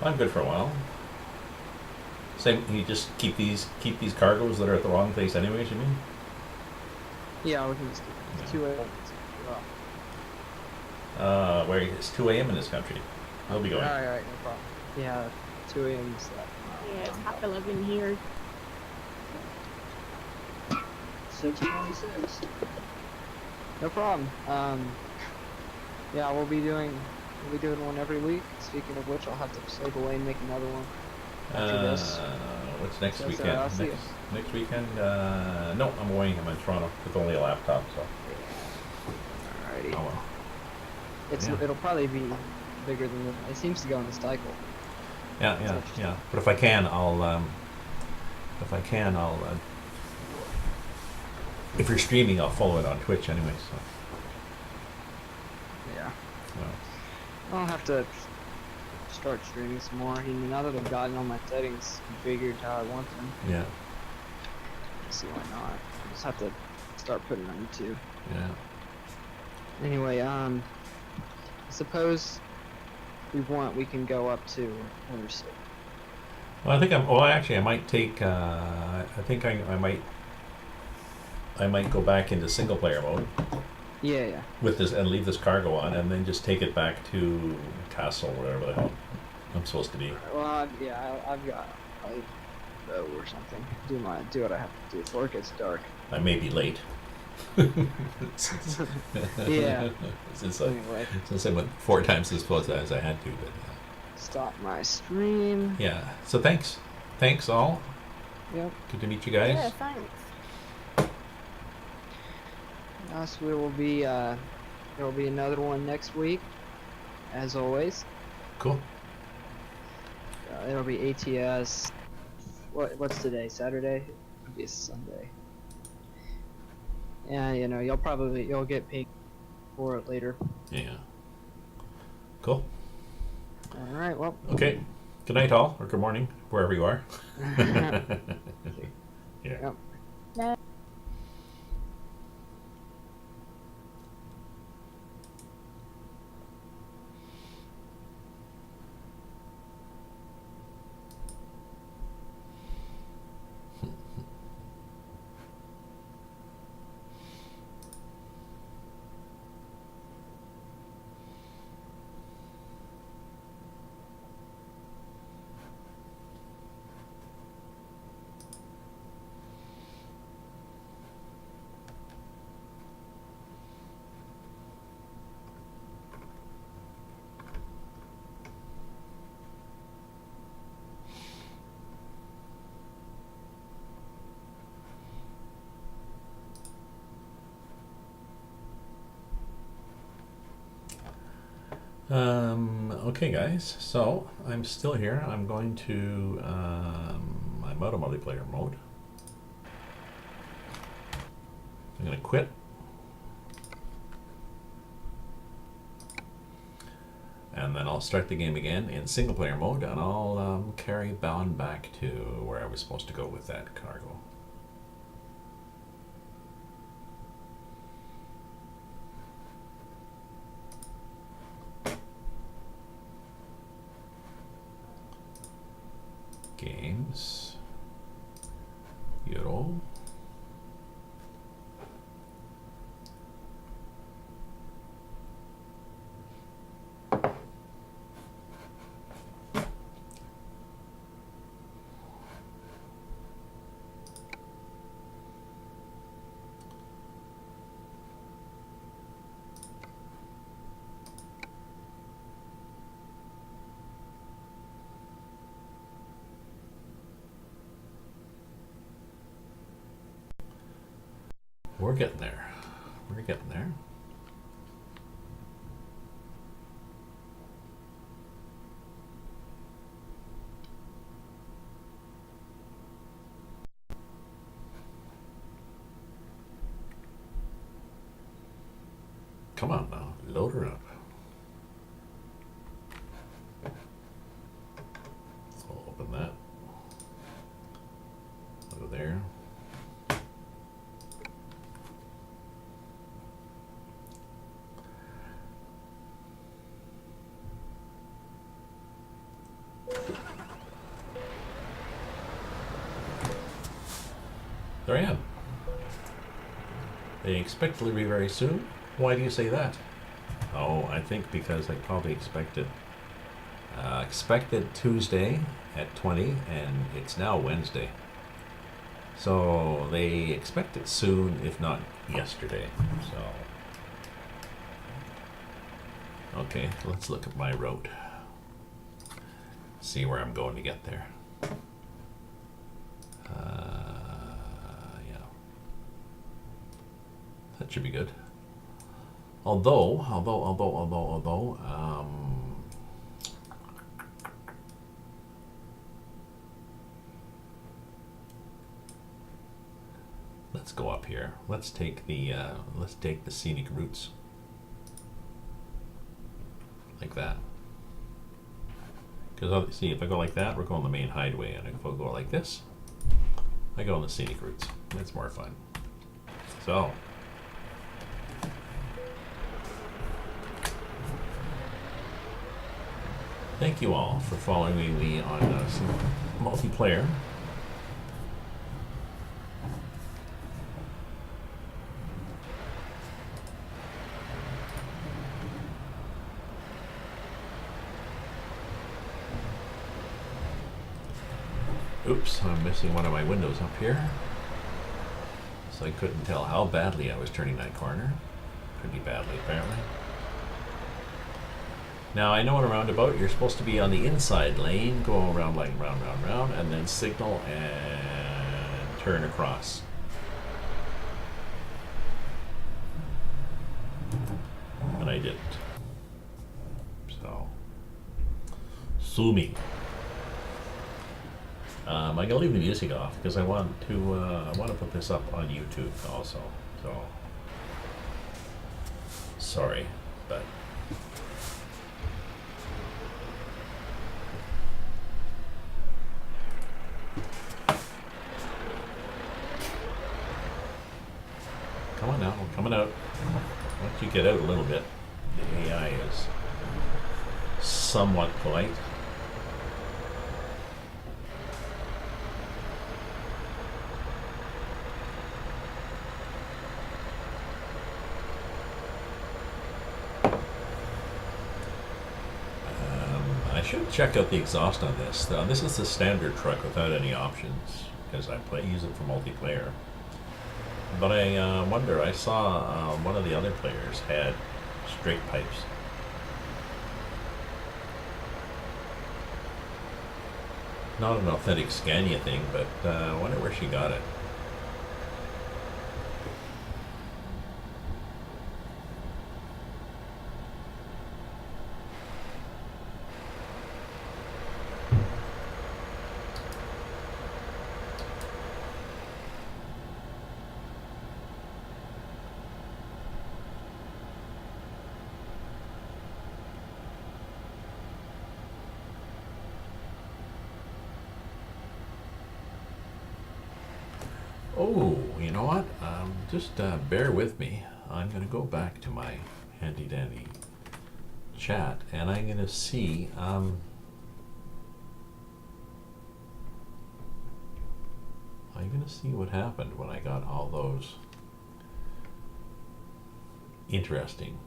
I'm good for a while. Same. You just keep these cargoes that are at the wrong place, anyways. You mean? Yeah, we can just do 2 a.m. Where it's 2 a.m. in this country. I'll be going. Alright, no problem. Yeah, 2 a.m. is that. Yeah, it's half 11 here. 6:26. No problem. Yeah, we'll be doing one every week. Speaking of which, I'll have to slip away and make another one after this. What's next So, weekend? I'll see you. Next weekend? No, I'm away. I'm in Toronto with only a laptop, so. Alrighty. Oh well. It'll probably be bigger than this. It seems to go in the cycle. Yeah. But if I can, I'll. If you're streaming, I'll follow it on Twitch anyway. So. Yeah. Well. I'll have to start streaming some more. Now that I've gotten all my settings configured how I want them. Yeah. Let's see why not. I just have to start putting on YouTube. Yeah. Anyway, suppose we can go up to Winter City. Well, I think actually, I might take. I think I might go back into single player mode. Yeah. With this and leave this cargo on, and then just take it back to Castle, whatever the hell I'm supposed to be. Well, I've got a bow or something. Do what I have to do before it gets dark. I may be late. Yeah. Since Anyway, I went 4 times as close as I had to, but stop my stream. yeah. So thanks all. Yep. Good to meet you guys. Yeah, thanks. Yes, we will be. There will be another one next week, as always. Cool. It'll be ATS. What's today? Saturday? It'll be Sunday. And you'll get paid for it later. Yeah. Cool. All right. Well. Okay. Good night, all, or good morning, wherever you are. Yeah. Yep. No. Okay, guys. So I'm still here. I'm going to I'm out of multiplayer mode. I'm gonna quit. And then I'll start the game again in single player mode, and I'll carry bound back to where I was supposed to go with that cargo. Games. Euro. We're getting there. We're getting there. Come on now, load her up. I'll open that. Over there. There I am. They expect delivery very soon. Why do you say that? Oh, I think because I probably expected Tuesday at 20, and it's now Wednesday. So they expect it soon, if not yesterday. So okay, let's look at my route. See where I'm going to get there. Yeah, that should be good. Although, let's go up here. Let's take the scenic routes, like that. Because see, if I go like that, we're going the main highway, and if I go like this, I go on the scenic routes. It's more fun. So. Thank you all for following me on some multiplayer. Oops, I'm missing one of my windows up here. So I couldn't tell how badly I was turning that corner. Pretty badly, apparently. Now, I know in a roundabout, you're supposed to be on the inside lane, go around like round, and then signal and turn across. And I didn't. So, sue me. I'm gonna leave the music off because I want to put this up on YouTube also. So. sorry, but come on now, we're coming out. Once you get out a little bit, the AI is somewhat polite. I should check out the exhaust on this. This is the standard truck without any options because I use it for multiplayer. But I wonder, I saw one of the other players had straight pipes. Not an authentic Scania thing, but I wonder where she got it. Oh, you know what? Just bear with me. I'm going to go back to my handy dandy chat and I'm going to see. I'm going to see what happened when I got all those interesting.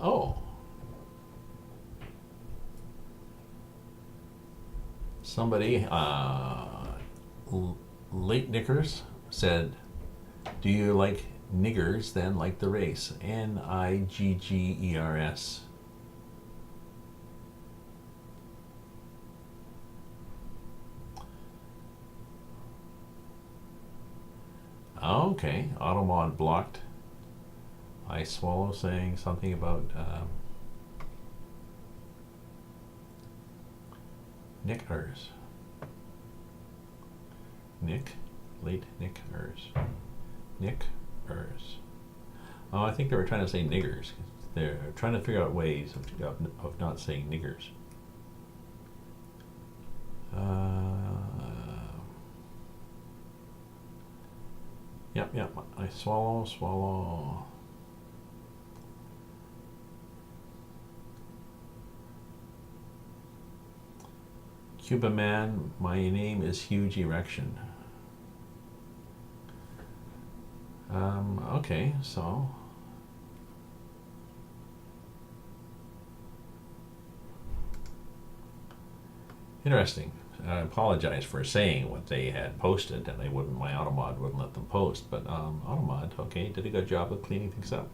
Oh. Somebody, Late Knickers said, do you like niggers then like the race? Niggers. Okay, Automod blocked. I Swallow saying something about Nickers. Late Nickers. Nickers. Oh, I think they were trying to say niggers. They're trying to figure out ways of not saying niggers. Yep. I swallow. Cuba Man, my name is Huge Erection. Okay, so interesting. I apologize for saying what they had posted, and my Automod wouldn't let them post. But Automod, okay, did a good job of cleaning things up.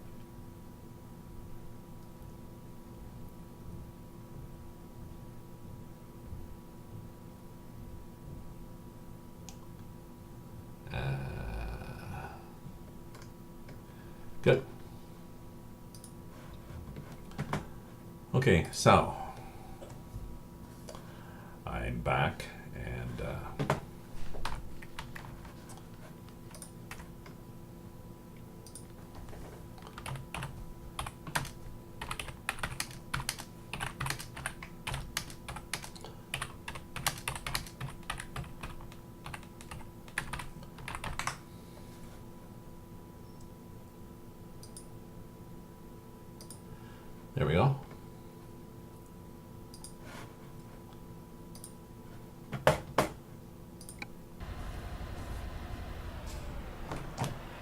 Good. Okay, so I'm back and there we go.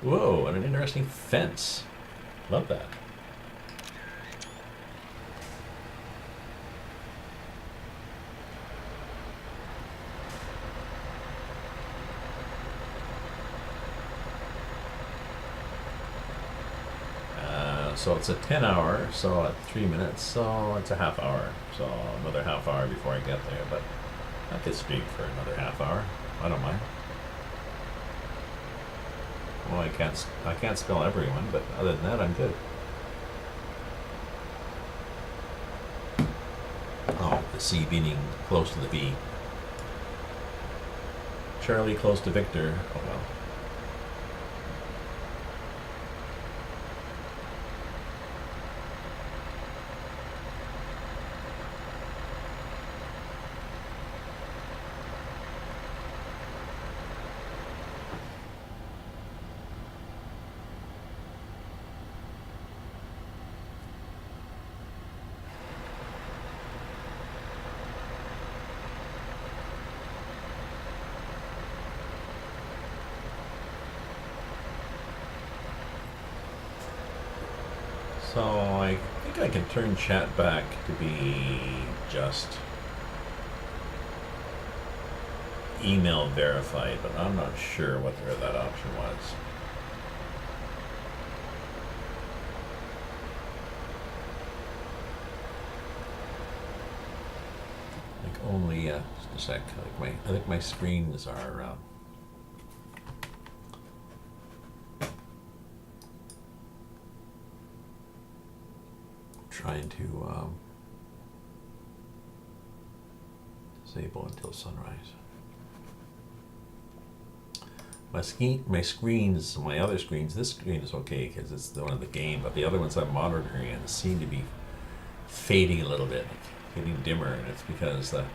Whoa, and an interesting fence. Love that. So it's a 10 hour, so at 3 minutes, so it's a half hour. So another half hour before I get there, but I could speak for another half hour. I don't mind. Well, I can't spell everyone, but other than that, I'm good. Oh, the C being close to the B. Charlie close to Victor. Oh well. So I think I can turn chat back to be just email verified, but I'm not sure whether that option was. Like only just a sec. Like I think my screens are. Trying to disable until sunrise. My screens, my other screens, this screen is okay because it's the one of the game, but the other ones I'm monitoring and seem to be fading a little bit, getting dimmer, and it's because the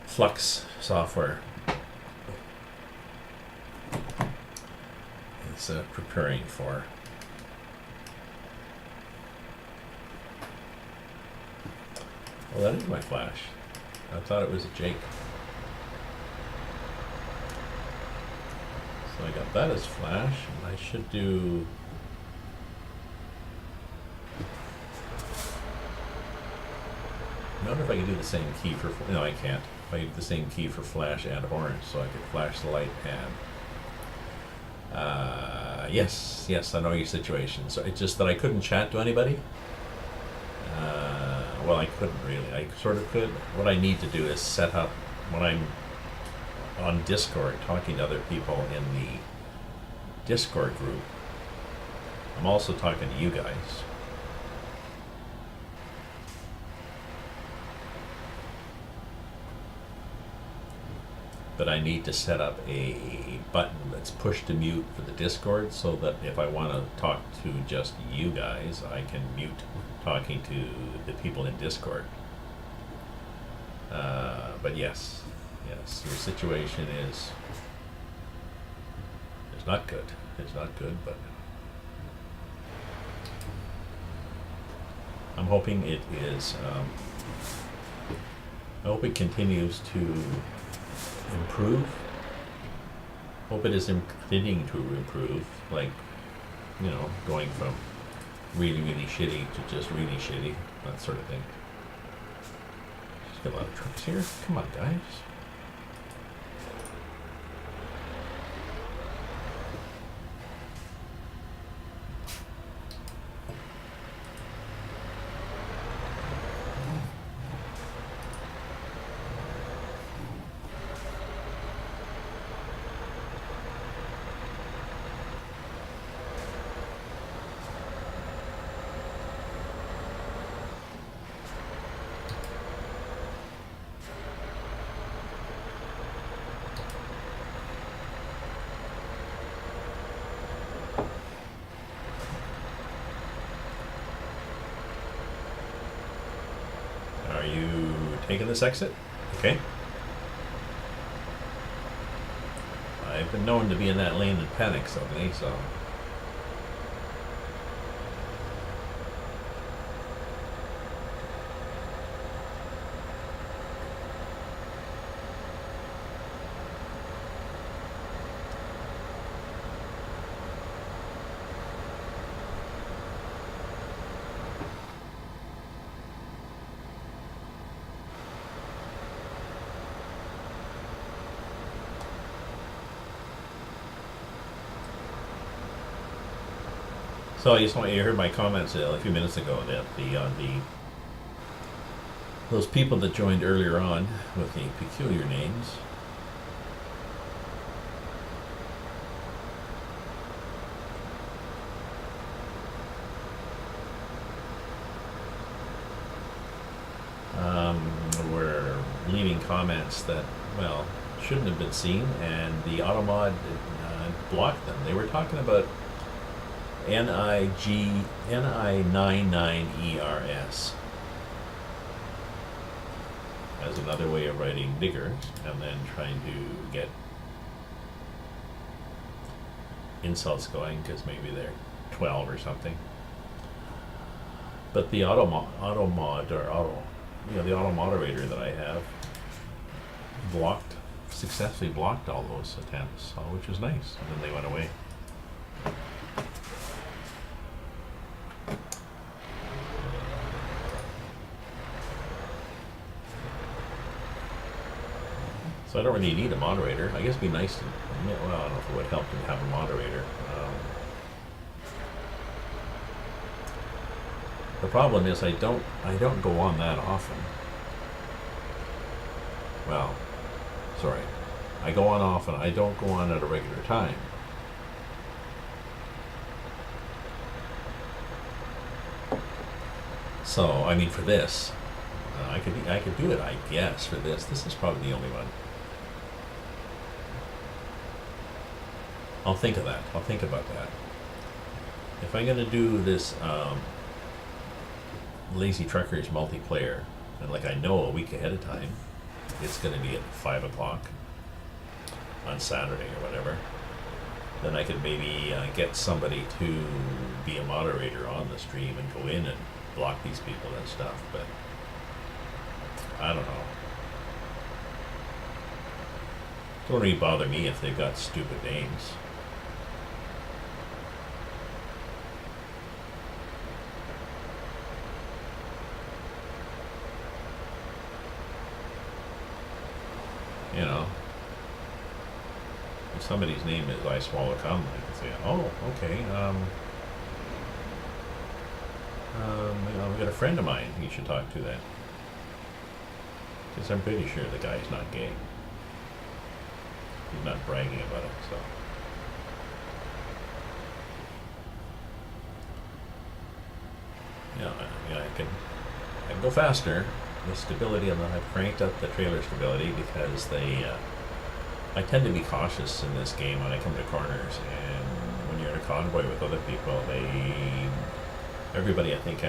Flux software is preparing for. Well, that is my flash. I thought it was a Jake. So I got that as flash, and I should do... I wonder if I can do the same key for... No, I can't. If I do the same key for flash and orange, so I could flash the light and... yes, I know your situation. So it's just that I couldn't chat to anybody. Well, I couldn't really. I sort of could. What I need to do is set up when I'm on Discord talking to other people in the Discord group. I'm also talking to you guys. But I need to set up a button that's push to mute for the Discord so that if I want to talk to just you guys, I can mute talking to the people in Discord. But yes, your situation is not good. It's not good, but I'm hoping it is. I hope it continues to improve. Hope it is continuing to improve, like, you know, going from really, really shitty to just really shitty, that sort of thing. Just got a lot of trucks here. Come on, guys. Are you taking this exit? Okay. I've been known to be in that lane and panic suddenly, so... So I just want you heard my comments a few minutes ago that those people that joined earlier on with the peculiar names. Were leaving comments that, well, shouldn't have been seen, and the Automod blocked them. They were talking about Ni99ERS as another way of writing digger, and then trying to get insults going because maybe they're 12 or something. But the auto moderator that I have successfully blocked all those attempts, which was nice. And then they went away. So I don't really need a moderator. I guess it'd be nice to, well, I don't know if it would help to have a moderator. The problem is I don't go on that often. Well, sorry. I go on often. I don't go on at a regular time. So, I mean, for this, I could do it, I guess, for this. This is probably the only one. I'll think of that. I'll think about that. If I'm going to do this LazyTruckers multiplayer, and like I know a week ahead of time, it's going to be at 5 o'clock on Saturday or whatever, then I could maybe get somebody to be a moderator on the stream and go in and block these people and stuff, but I don't know. Don't really bother me if they've got stupid names. You know, if somebody's name is I Swallow Cum, I can say, oh, okay, you know, I've got a friend of mine you should talk to then. Because I'm pretty sure the guy's not gay. He's not bragging about it, so. Yeah, I mean, I can go faster. The stability, and I've cranked up the trailer stability because I tend to be cautious in this game when I come to corners, and when you're in a convoy with other people, everybody I think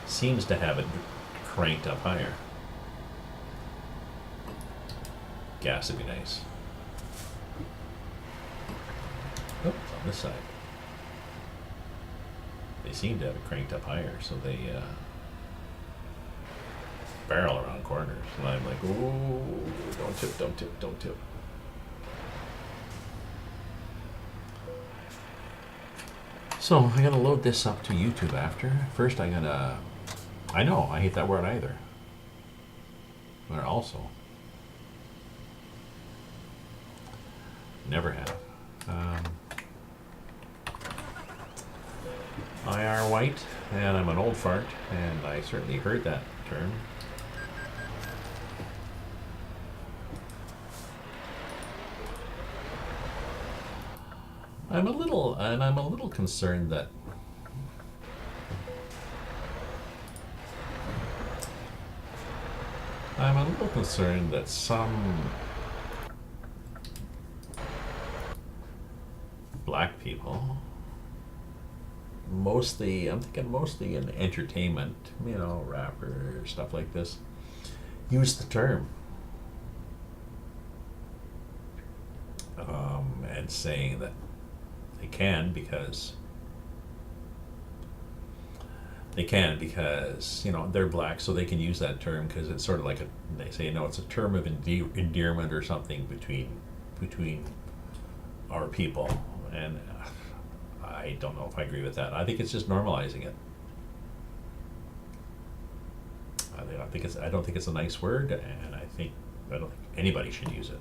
seems to have it cranked up higher. Gas would be nice. Oh, it's on this side. They seem to have it cranked up higher, so they barrel around corners, and I'm like, ooh, don't tip, don't tip, don't tip. So I gotta load this up to YouTube after. First I know, I hate that word either. But also, never have. IR white, and I'm an old fart, and I certainly heard that term. I'm a little concerned that some black people, I'm thinking mostly in entertainment, you know, rappers, stuff like this, use the term. And saying that they can because you know they're black, so they can use that term because it's sort of like they say, no, it's a term of endearment or something between our people, and I don't know if I agree with that. I think it's just normalizing it. I don't think it's a nice word, and I don't think anybody should use it.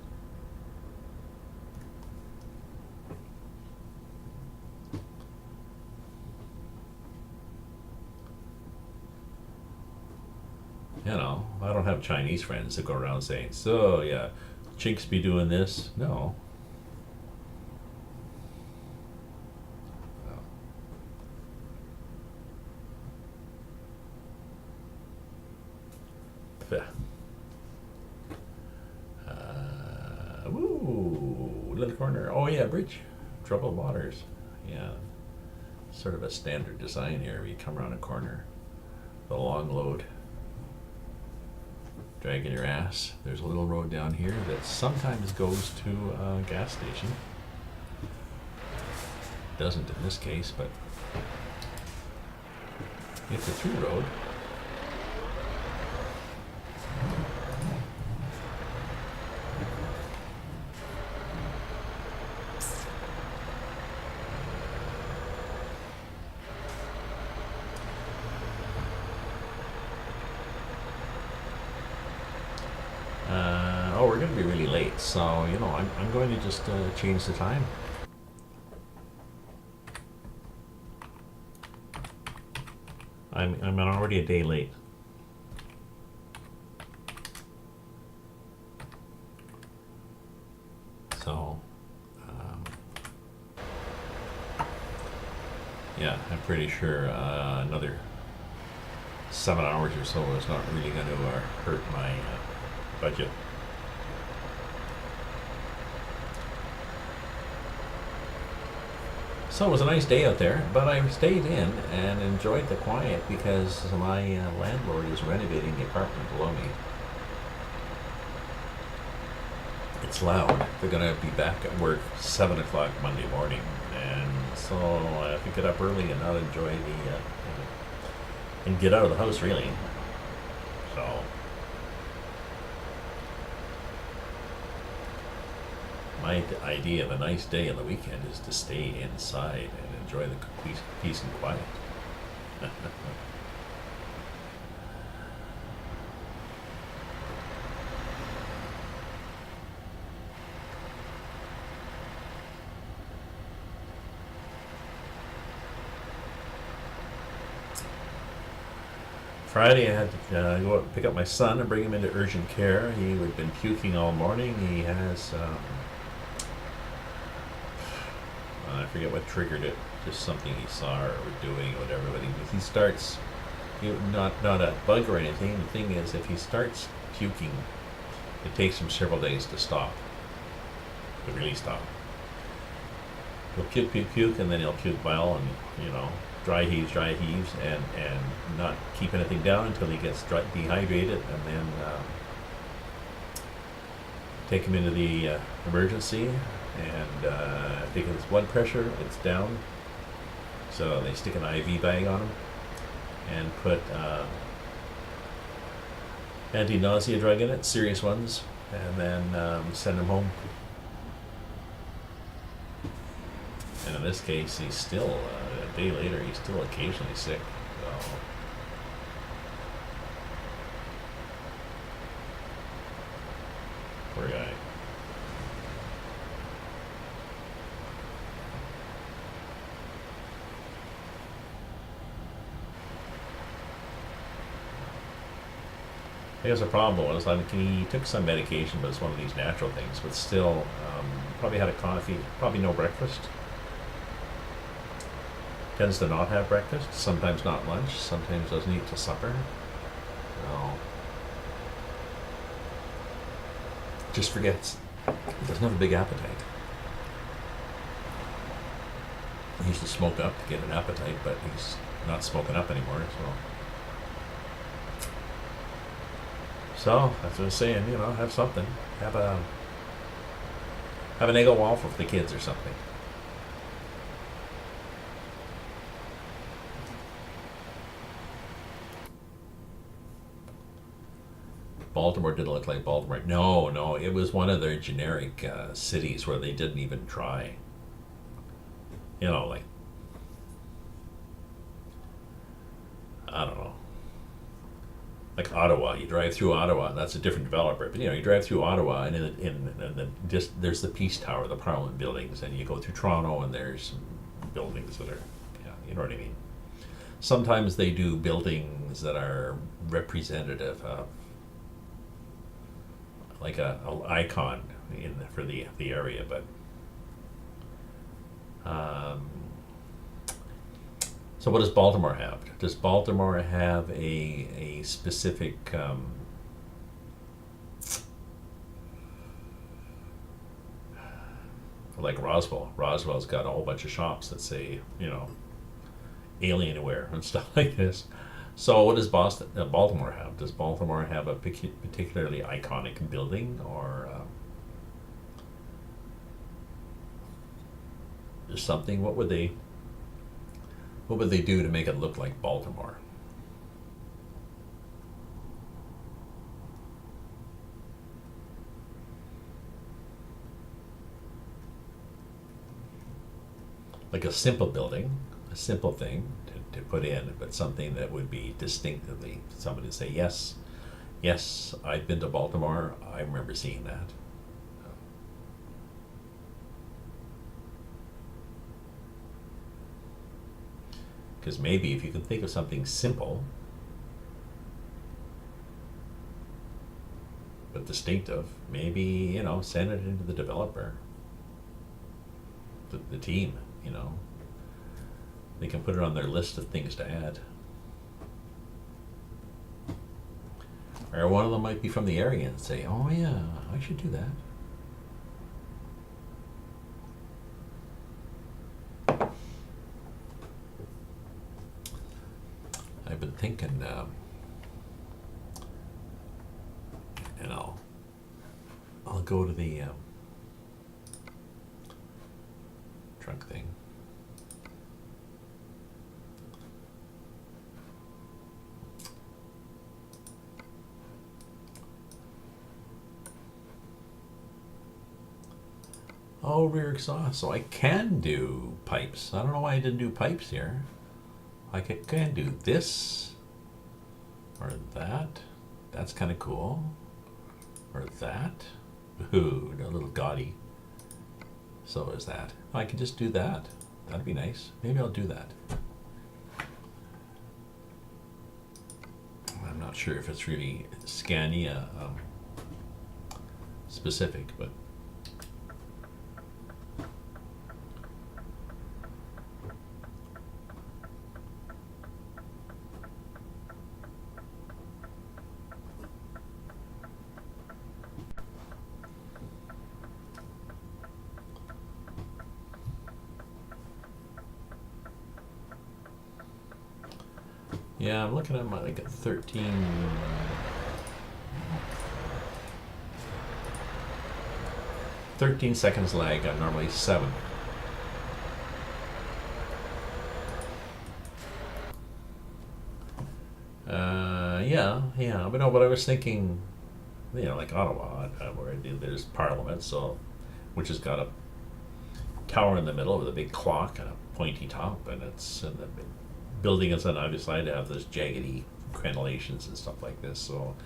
You know, I don't have Chinese friends that go around saying, so yeah, chinks be doing this. No. little corner. Oh yeah, bridge. Troubled waters. Yeah. Sort of a standard design here. You come around a corner, the long load, dragging your ass. There's a little road down here that sometimes goes to a gas station. Doesn't in this case, but it's a through road. Oh, we're going to be really late, so, you know, I'm going to just change the time. I'm already a day late. So, yeah, I'm pretty sure another 7 hours or so is not really going to hurt my budget. So it was a nice day out there, but I stayed in and enjoyed the quiet because my landlord is renovating the apartment below me. It's loud. They're going to be back at work 7 o'clock Monday morning, and so I have to get up early and not enjoy the and get out of the house really. So my idea of a nice day on the weekend is to stay inside and enjoy the peace and quiet. Friday, I had to go out and pick up my son and bring him into urgent care. He had been puking all morning. He has, I forget what triggered it, just something he saw or doing or whatever, but he starts, not a bug or anything. The thing is, if he starts puking, it takes him several days to stop, to really stop. He'll puke, and then he'll puke bile, and, you know, dry heaves, and not keep anything down until he gets dehydrated, and then take him into the emergency, and because his blood pressure, it's down, so they stick an IV bag on him and put anti-nausea drug in it, serious ones, and then send him home. And in this case, he's still, a day later, he's still occasionally sick. So. Poor guy. I guess the problem was, like, he took some medication, but it's one of these natural things, but still, probably had a coffee, probably no breakfast. Tends to not have breakfast, sometimes not lunch, sometimes doesn't eat till supper. No. Just forgets. He doesn't have a big appetite. He used to smoke up to get an appetite, but he's not smoking up anymore, so that's what I'm saying, you know, have something. Have an Eggo waffle for the kids or something. Baltimore didn't look like Baltimore. No, it was one of their generic cities where they didn't even try. You know, like, I don't know. Like Ottawa, you drive through Ottawa, that's a different developer, but you know, you drive through Ottawa, and just there's the Peace Tower, the Parliament buildings, and you go through Toronto, and there's buildings that are, yeah, you know what I mean. Sometimes they do buildings that are representative of, like a icon for the area, but so what does Baltimore have? Does Baltimore have a specific like Roswell. Roswell's got a whole bunch of shops that say, you know, Alienware and stuff like this. So what does Baltimore have? Does Baltimore have a particularly iconic building, or something? What would they do to make it look like Baltimore? Like a simple building, a simple thing to put in, but something that would be distinctively, somebody to say, yes, I've been to Baltimore, I remember seeing that. Because maybe if you can think of something simple but distinctive, maybe, you know, send it into the developer, the team, you know. They can put it on their list of things to add. Or one of them might be from the area and say, oh yeah, I should do that. I've been thinking, and I'll go to the truck thing. Oh, rear exhaust. So I can do pipes. I don't know why I didn't do pipes here. I can do this or that. That's kind of cool. Or that. Ooh, a little gaudy. So is that. I can just do that. That'd be nice. Maybe I'll do that. I'm not sure if it's really Scania specific, but yeah, I'm looking at my like a 13 seconds lag on normally 7. Yeah, but no, but I was thinking, you know, like Ottawa, where there's Parliament, so, which has got a tower in the middle with a big clock and a pointy top, and it's in the building is on either side to have those jaggedy crenellations and stuff like this, so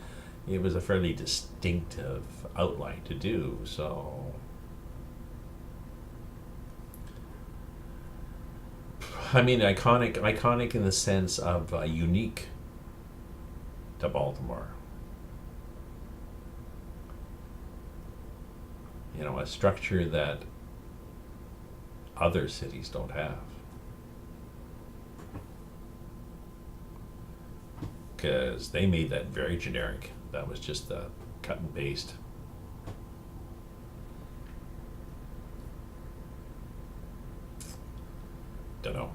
it was a fairly distinctive outline to do. So I mean, iconic in the sense of unique to Baltimore. You know, a structure that other cities don't have. Because they made that very generic. That was just the cut and paste. Dunno.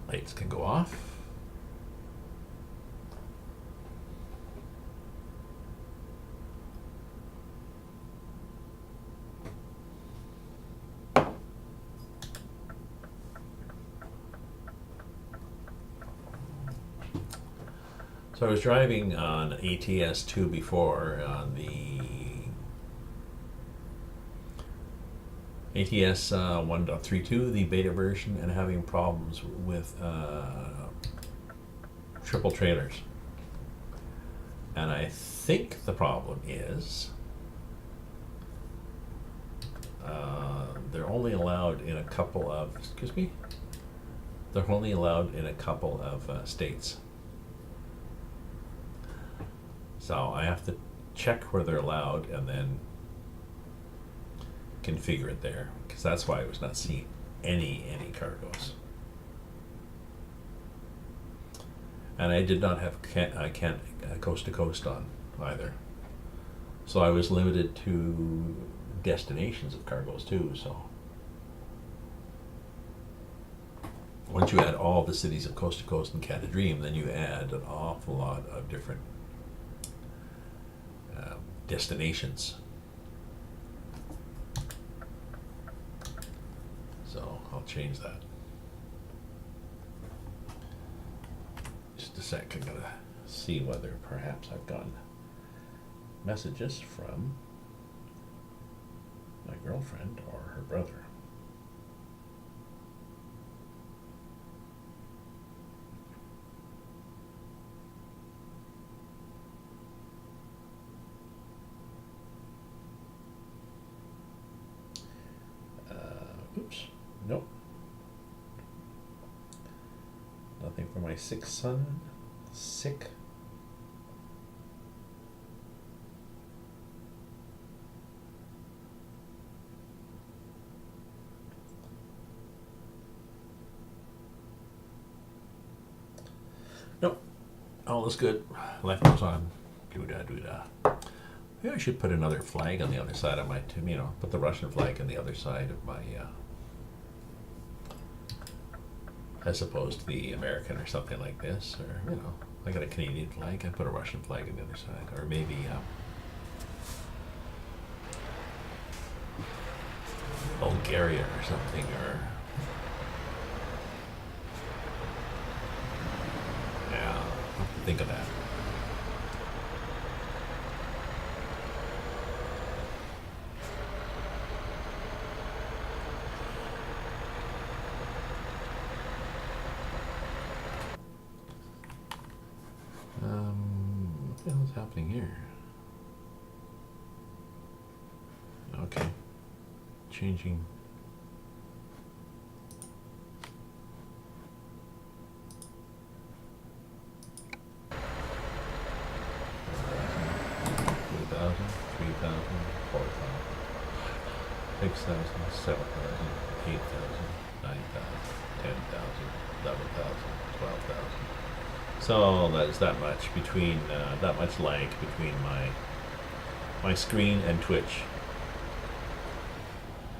Lights can go off. So I was driving on ATS2 before, on the ATS 1.32, the beta version, and having problems with triple trailers. And I think the problem is they're only allowed in a couple of, they're only allowed in a couple of states. So I have to check where they're allowed and then configure it there, because that's why I was not seeing any cargoes. And I did not have coast to coast on either. So I was limited to destinations of cargoes too, so. Once you add all the cities of coast to coast and Canada Dream, then you add an awful lot of different destinations. So I'll change that. Just a sec, I'm gonna see whether perhaps I've gotten messages from my girlfriend or her brother. Oops, nope. Nothing for my sick son. Sick. Nope. All is good. Life goes on. Doo-dah, doo-dah. Maybe I should put another flag on the other side of my, put the Russian flag on the other side of my, as opposed to the American or something like this, or, I got a Canadian flag, I put a Russian flag on the other side, or maybe, Bulgaria or something, or, yeah, I'll have to think of that. What the hell's happening here? Okay. Changing. So that's that much between that much lag between my screen and Twitch.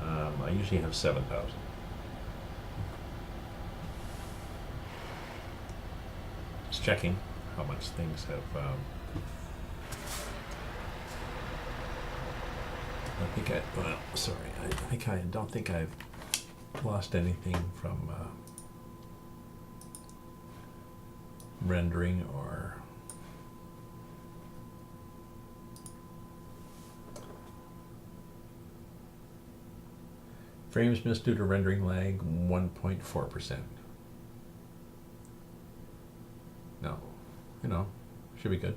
I usually have 7,000. Just checking how much things have. I don't think I've lost anything from rendering or frames missed due to rendering lag 1.4%. No, should be good.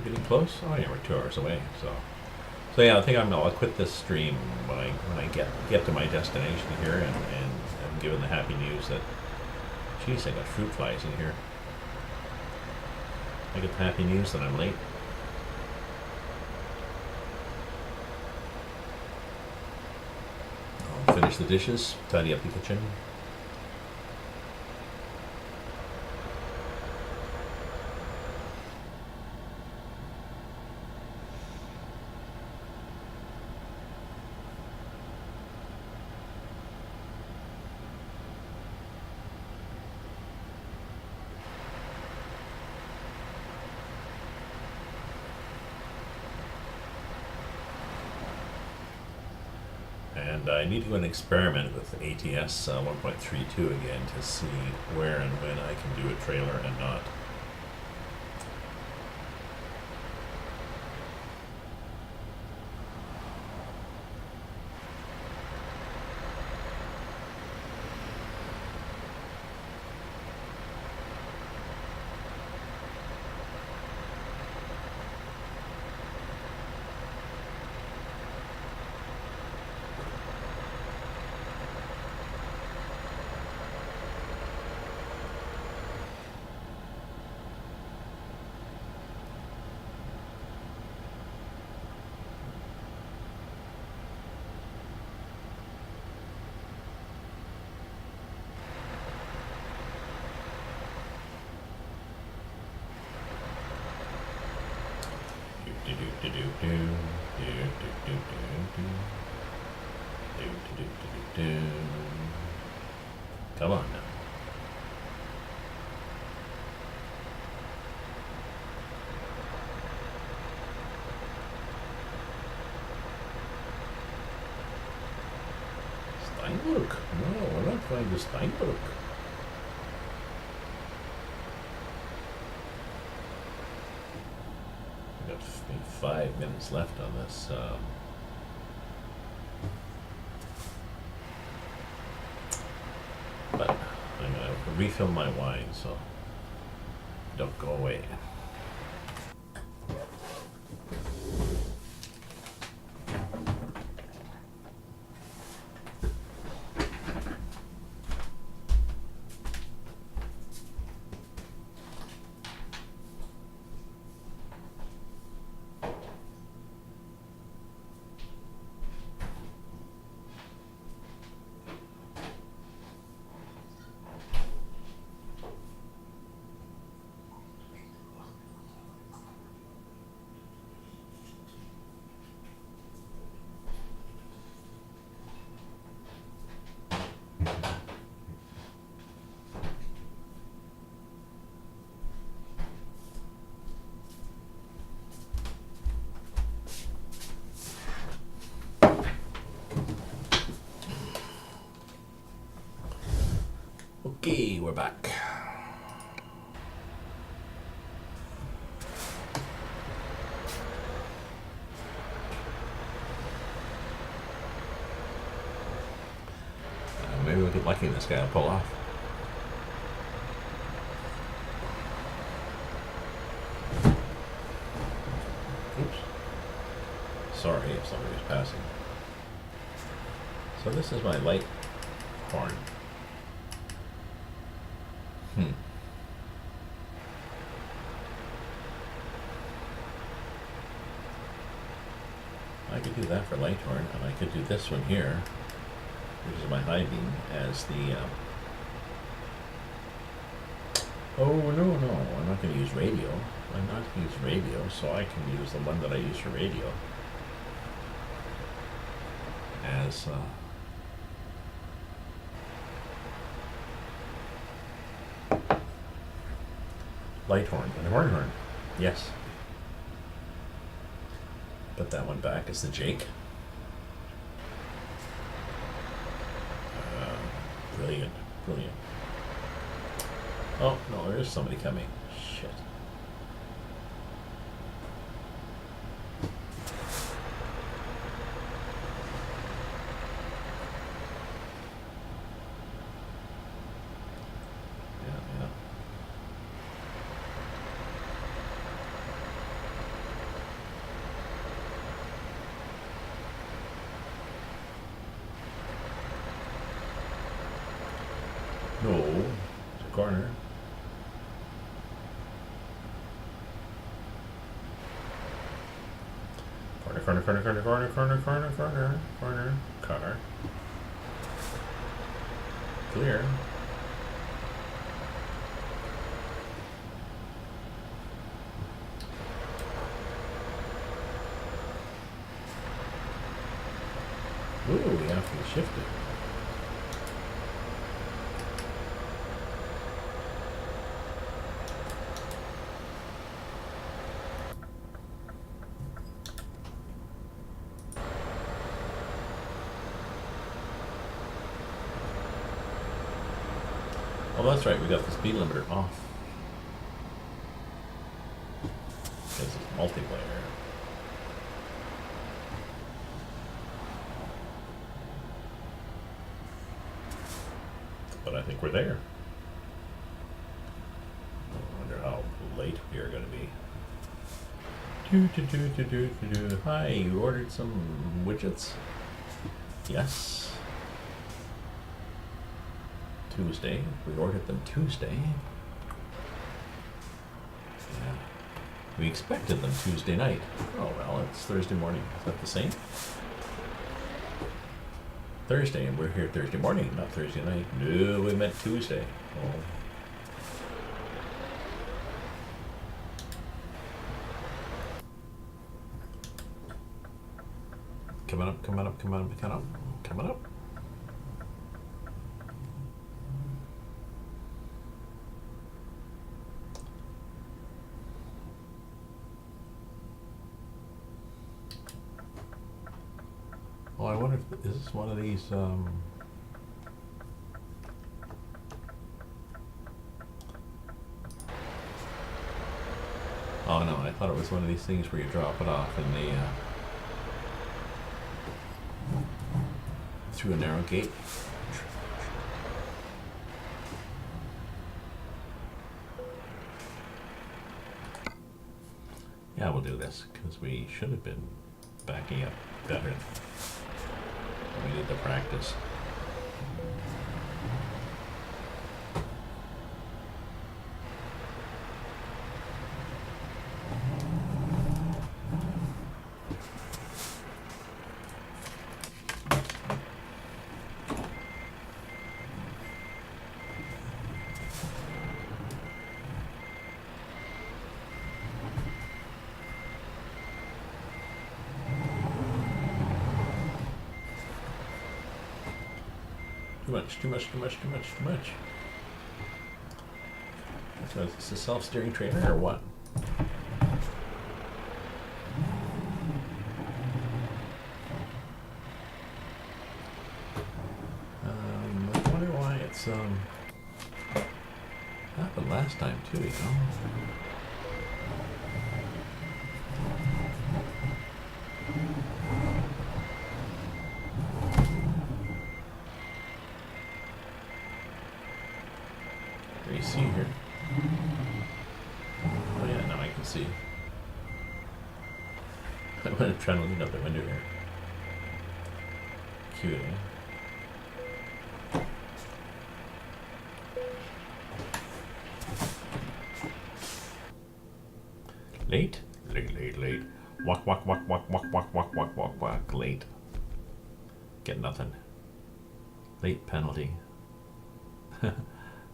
Getting close? Oh yeah, we're 2 hours away. So yeah, I think I'll quit this stream when I get to my destination here, and I'm given the happy news that, geez, I got fruit flies in here. I get the happy news that I'm late. I'll finish the dishes, tidy up the kitchen. And I need to go and experiment with ATS 1.32 again to see where and when I can do a trailer and not. Come on now. Steinbrück. No, we're not going to Steinbrück. We've got 5 minutes left on this. But I'm going to refill my wine, so don't go away. Okay, we're back. Maybe we'll get lucky and this guy will pull off. Oops. Sorry if somebody's passing. So this is my light horn. I could do that for light horn, and I could do this one here, which is my high beam, as the, oh, no, I'm not going to use radio. I'm not going to use radio, so I can use the one that I use for radio as, light horn and horn. Yes. Put that one back as the Jake. Brilliant. Oh, no, there is somebody coming. Shit. Yeah. No, it's a corner. Corner. Car. Clear. Ooh, we have to shift it. Oh, that's right, we got the speed limiter off. Because it's multiplayer. But I think we're there. I wonder how late we are going to be. Hi, you ordered some widgets? Yes. Tuesday. We ordered them Tuesday. Yeah. We expected them Tuesday night. Oh well, it's Thursday morning. Is that the same? Thursday, and we're here Thursday morning, not Thursday night. No, we meant Tuesday. Oh. coming up, coming up, coming up, coming up, coming up. Well, I wonder if is this one of these. Oh no, I thought it was one of these things where you drop it off in the through a narrow gate. Yeah, we'll do this because we should have been backing up better. We need to practice. Too much. So is this a self-steering trailer or what? I wonder why it's happened last time too, you know. See here. Oh yeah, now I can see. I'm trying to look out the window here. Cute, eh? Late? Late. Walk. Late. Get nothing. Late penalty.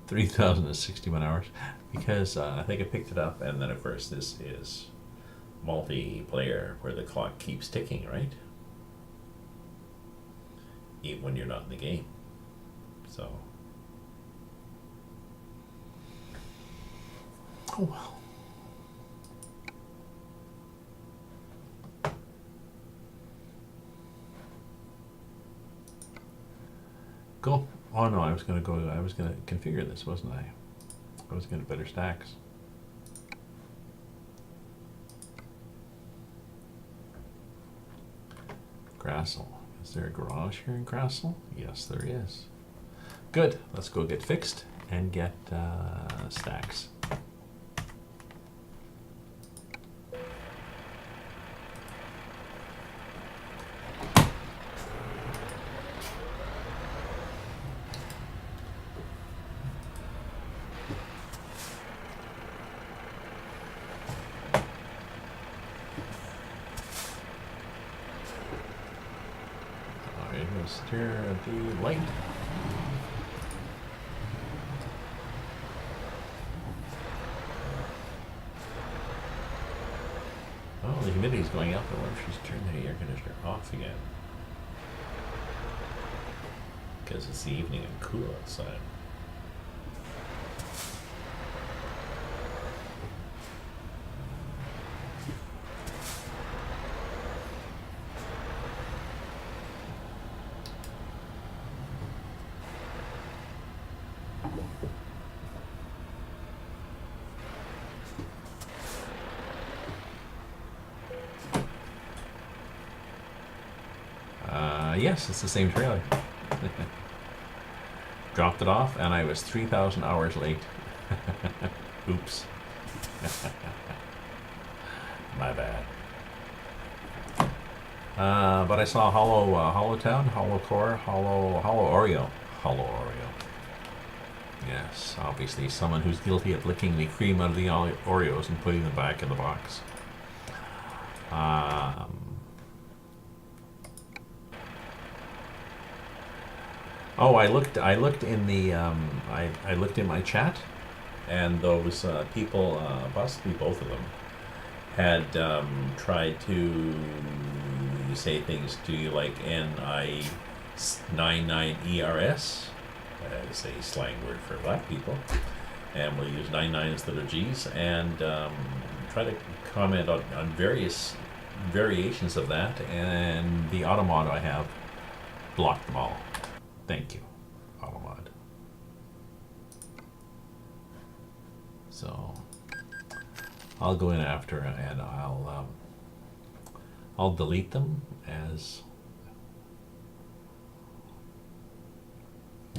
3,061 hours, because I think I picked it up, and then of course this is multiplayer where the clock keeps ticking, right? Even when you're not in the game. So, oh well. Cool. Oh no, I was gonna configure this, wasn't I? I was gonna better stacks. Grassel. Is there a garage here in Grassel? Yes, there is. Good. Let's go get fixed and get stacks. Steer the light. Oh, the humidity's going up. I wonder if she's turned the air conditioner off again. Because it's the evening and cool outside. Yes, it's the same trailer. Dropped it off, and I was 3,000 hours late. Oops. My bad. But I saw Hollow Town, Hollow Core, Hollow Oreo. Yes, obviously someone who's guilty of licking the cream out of the Oreos and putting them back in the box. Oh, I looked in the I looked in my chat, and those people busted me, both of them, had tried to say things to you like NI99ERS as a slang word for black people, and we'll use 99 instead of G's, and try to comment on various variations of that, and the Automod I have blocked them all. Thank you, Automod. So I'll go in after and I'll delete them as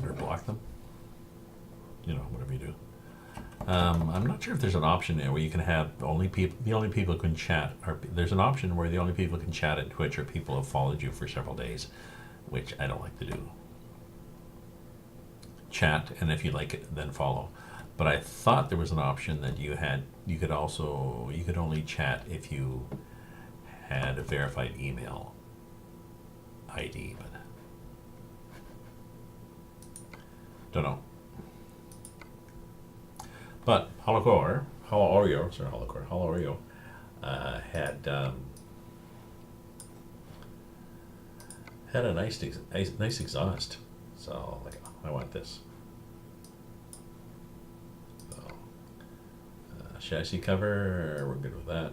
or block them. You know, whatever you do. I'm not sure if there's an option there where you can have the only people who can chat are, there's an option where the only people who can chat at Twitch are people who have followed you for several days, which I don't like to do. Chat, and if you like it, then follow. But I thought there was an option that you could only chat if you had a verified email ID, but don't know. But Hollow Oreo had a nice exhaust. So like, I want this. So chassis cover, we're good with that.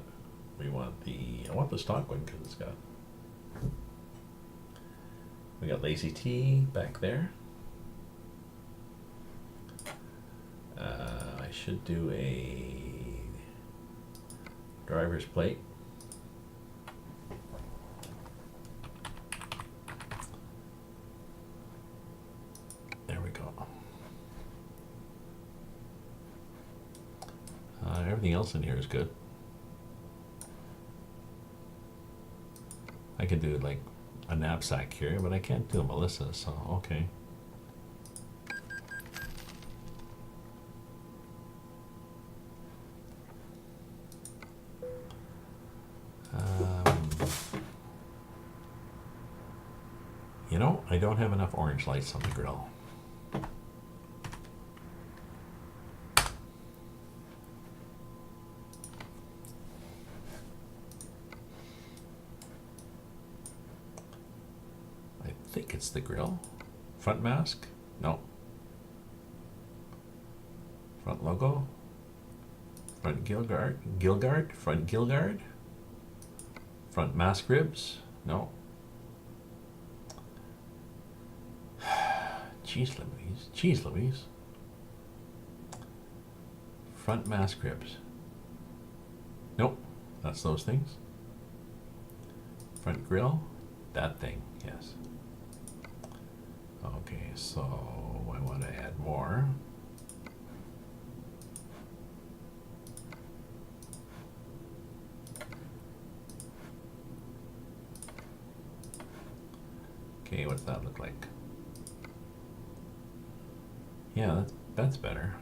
I want the stock one because it's got. We got Lazy T back there. I should do a driver's plate. There we go. Everything else in here is good. I could do like a knapsack here, but I can't do a Melissa, so okay. You know, I don't have enough orange lights on the grill. I think it's the grill. Front mask? No. Front logo? Front gill guard? Front gill guard? Front mask ribs? No. Jeez Louise. Front mask ribs. Nope, that's those things. Front grill, that thing, yes. Okay, so I want to add more. Okay, what's that look like? Yeah, that's better.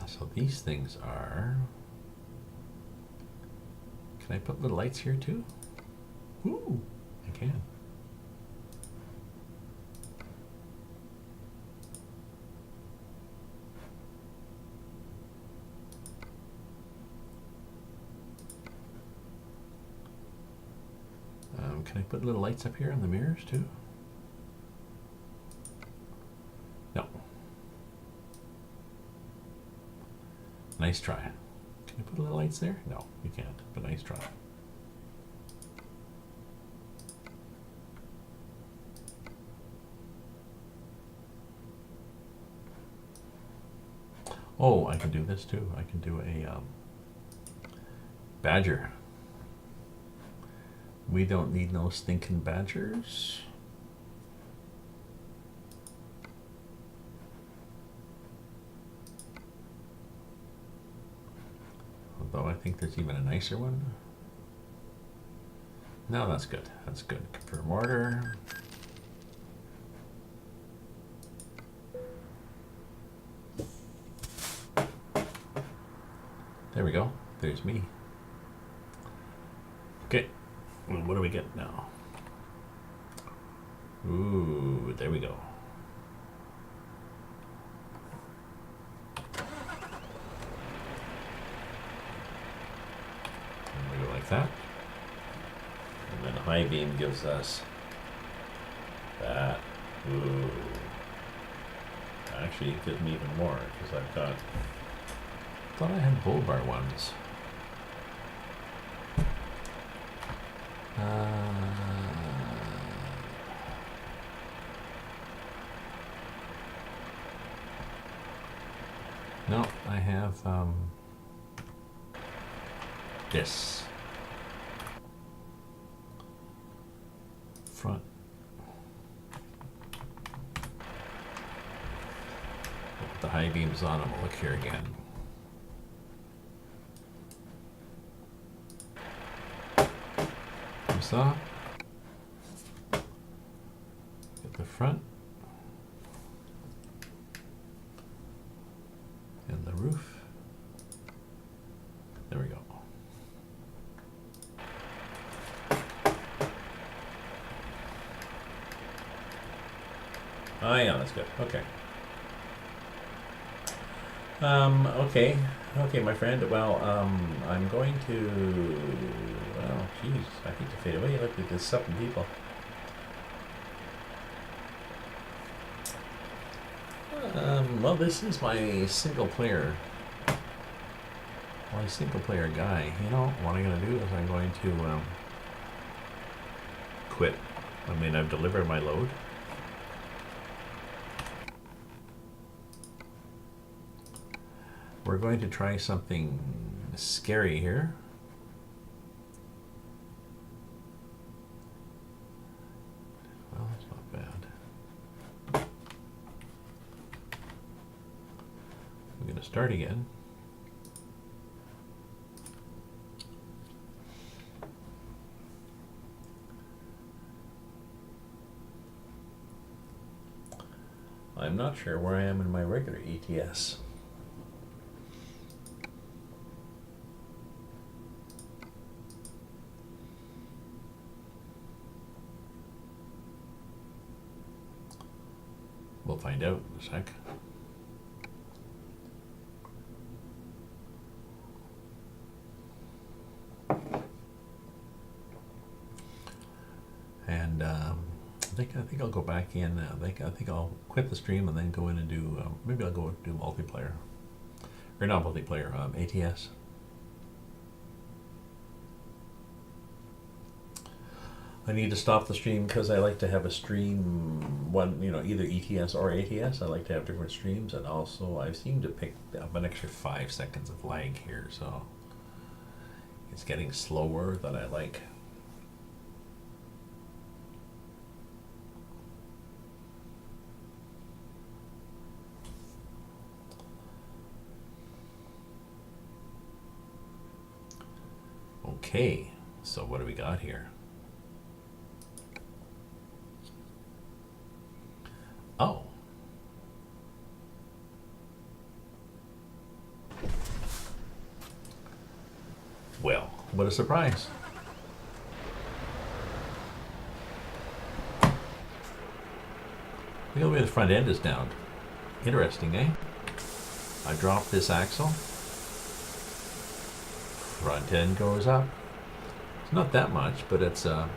So these things are. Can I put little lights here too? Ooh, I can. Can I put little lights up here on the mirrors too? No. Nice try. Can you put little lights there? No, you can't, but nice try. Oh, I can do this too. I can do a badger. We don't need no stinking badgers. Although I think there's even a nicer one. No, that's good. That's good. Confirm order. There we go. There's me. Okay. What do we get now? Ooh, there we go. And we go like that. And then high beam gives us that. Ooh. Actually, it gives me even more because I've got. I thought I had bull bar ones. No, I have this front. Put the high beams on them. We'll look here again. You saw? Get the front. And the roof. There we go. Oh yeah, that's good. Okay. Okay, my friend. Well, I'm going to. Well, geez, I hate to fade away. Look at this 7 people. Well, this is my single player. My single player guy. You know what I'm going to do is I'm going to quit. I mean, I've delivered my load. We're going to try something scary here. Well, that's not bad. I'm going to start again. I'm not sure where I am in my regular ETS. We'll find out in a sec. And I think I'll go back in. I think I'll quit the stream and then go in and do. Maybe I'll go do multiplayer, or not multiplayer. ATS. I need to stop the stream because I like to have a stream, either ETS or ATS. I like to have different streams, and also I seem to pick up an extra 5 seconds of lag here, so it's getting slower than I like. Okay, so what do we got here? Oh. Well, what a surprise. Look at the way the front end is down. Interesting, eh? I dropped this axle. Front end goes up. It's not that much, but it's sorry,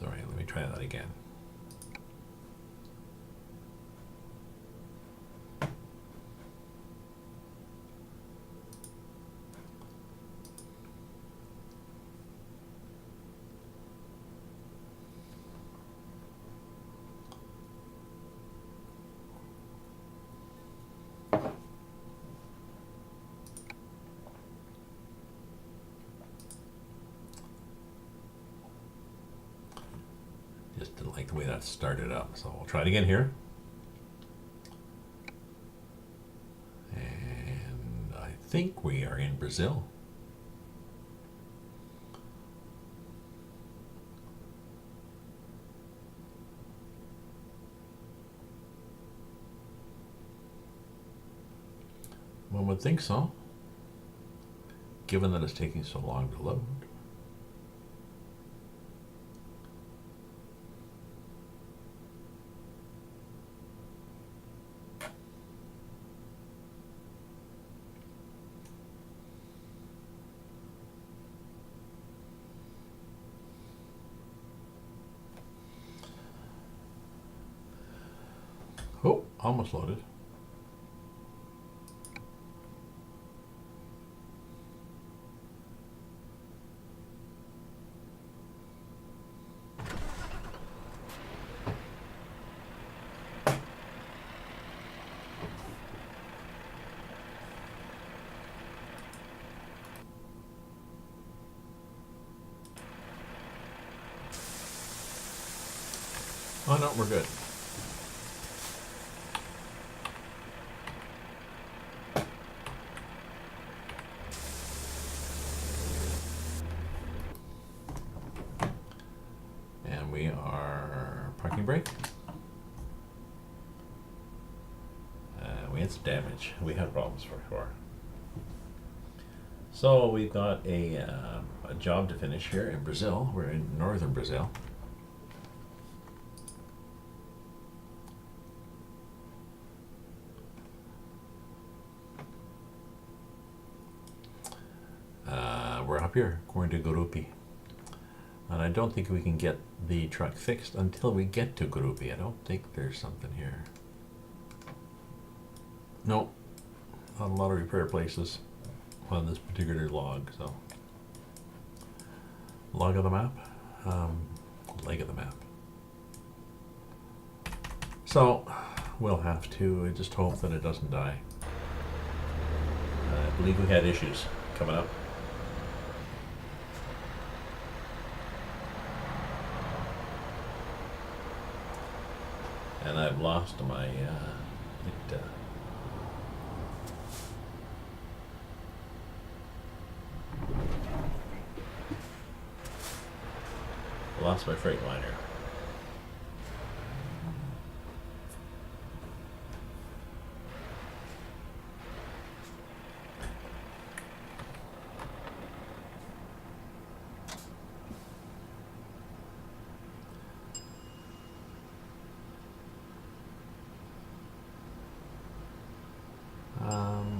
let me try that again. Just didn't like the way that started up, so we'll try it again here. And I think we are in Brazil. One would think so. given that it's taking so long to load. Oh, almost loaded. Oh no, we're good. And we are parking brake. We had some damage. We had problems before. So we've got a job to finish here in Brazil. We're in northern Brazil. We're up here, going to Gurupi. And I don't think we can get the truck fixed until we get to Gurupi. I don't think there's something here. No, not a lot of repair places on this particular log, so. Log of the map? Leg of the map. So, we'll have to just hope that it doesn't die. I believe we had issues coming up. And I've lost my, lost my freight liner.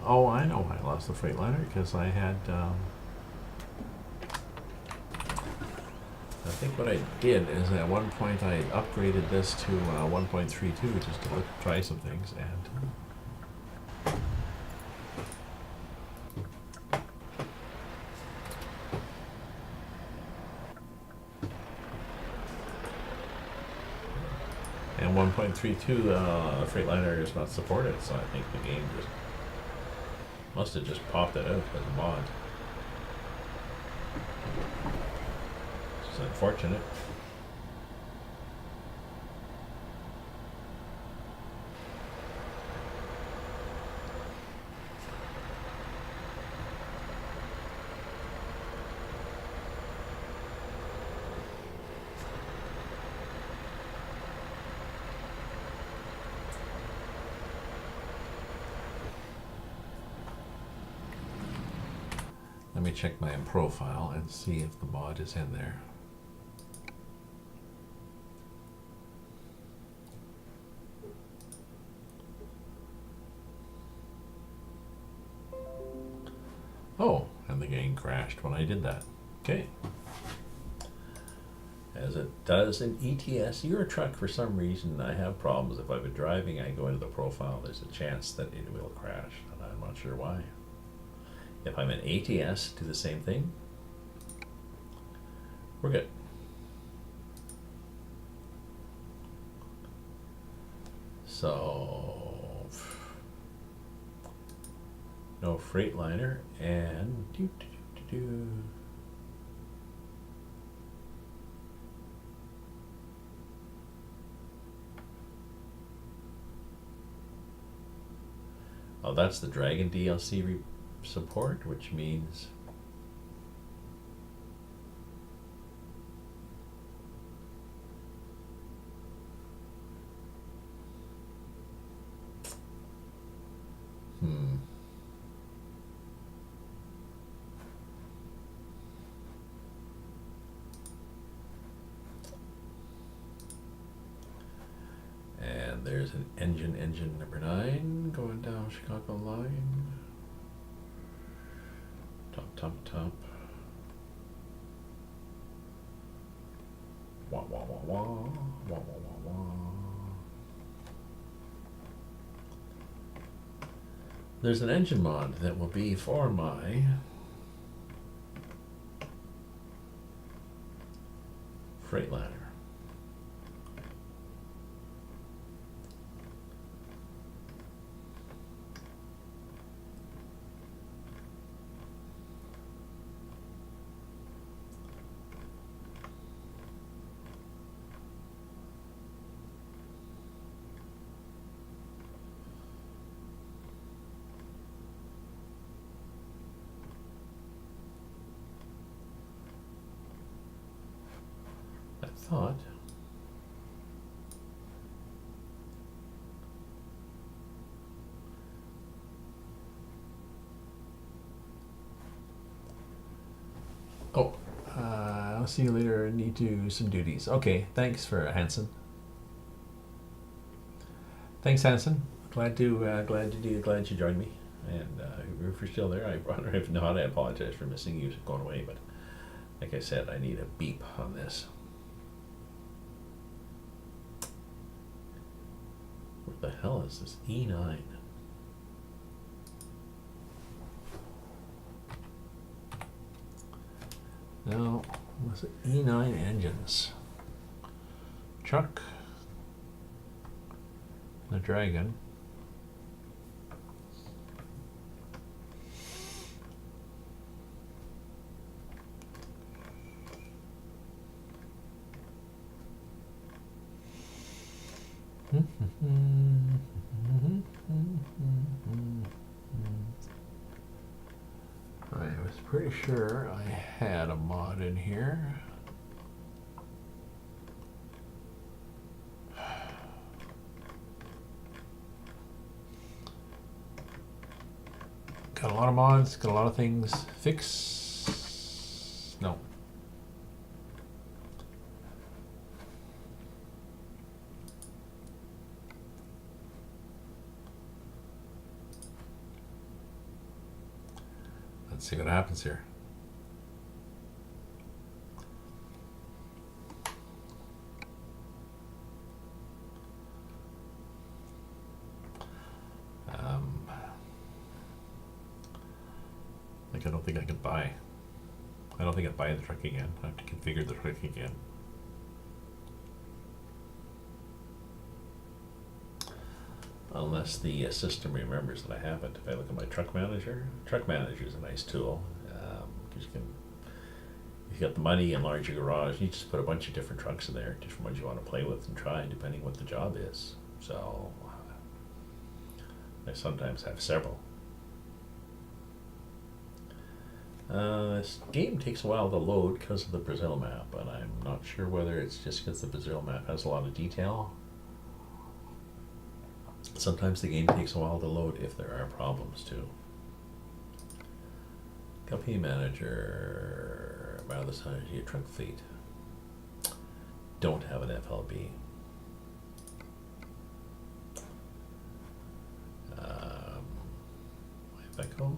Oh, I know I lost the freight liner because I had, I think what I did is at one point I upgraded this to 1.32 just to try some things, and 1.32 Freightliner is not supported, so I think the game just must have just popped it out as a mod. It's unfortunate. Let me check my profile and see if the mod is in there. Oh, and the game crashed when I did that. Okay. As it does in ETS Euro Truck, for some reason I have problems. If I've been driving, I go into the profile, there's a chance that it will crash, and I'm not sure why. If I'm in ATS, do the same thing. We're good. So, no Freightliner and oh, that's the Dragon DLC support, which means There's an engine number 9 going down Chicago line. Top. Wah, wah, wah, wah. Wah, wah, wah, wah. There's an engine mod that will be for my Freightliner. Thought I'll see you later. I need to do some duties. Okay, thanks for Hanson. Thanks, Hanson. Glad you joined me. And if you're still there, if not, I apologize for missing you going away. But like I said, I need a beep on this. What the hell is this E9? No, was it E9 engines? Truck, the Dragon. I was pretty sure I had a mod in here. Got a lot of mods, got a lot of things. Fix. No. Let's see what happens here. Like I don't think I can buy. I don't think I buy the truck again. I have to configure the truck again. Unless the system remembers that I have it. If I look at my truck manager is a nice tool. Because if you got the money, enlarge your garage, you just put a bunch of different trucks in there, different ones you want to play with and try, depending what the job is. So I sometimes have several. This game takes a while to load because of the Brazil map, and I'm not sure whether it's just because the Brazil map has a lot of detail. Sometimes the game takes a while to load if there are problems too. Company manager, wireless energy, truck fleet. Don't have an FLB. Iveco.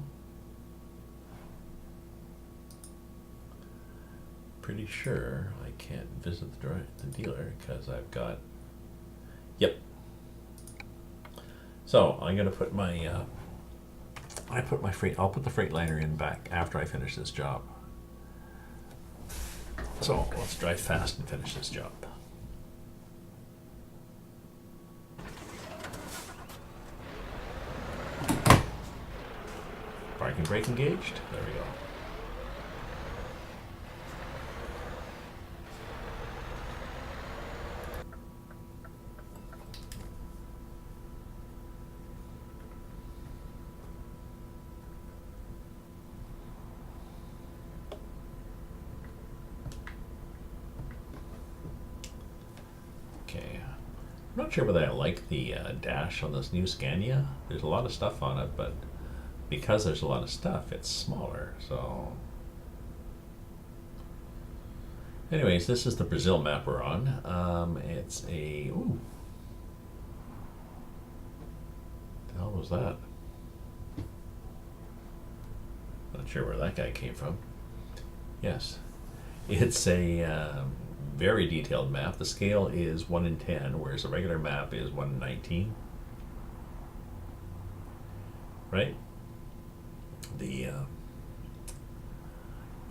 Pretty sure I can't visit the dealer because I've got. Yep. So I'm gonna put my. I'll put the Freightliner in back after I finish this job. So let's drive fast and finish this job. Parking brake engaged. There we go. I'm not sure whether I like the dash on this new Scania. There's a lot of stuff on it, but because there's a lot of stuff, it's smaller. So, anyways, this is the Brazil map we're on. It's a the hell was that? Not sure where that guy came from. Yes, it's a very detailed map. The scale is 1 in 10, whereas a regular map is 1 in 19. Right? The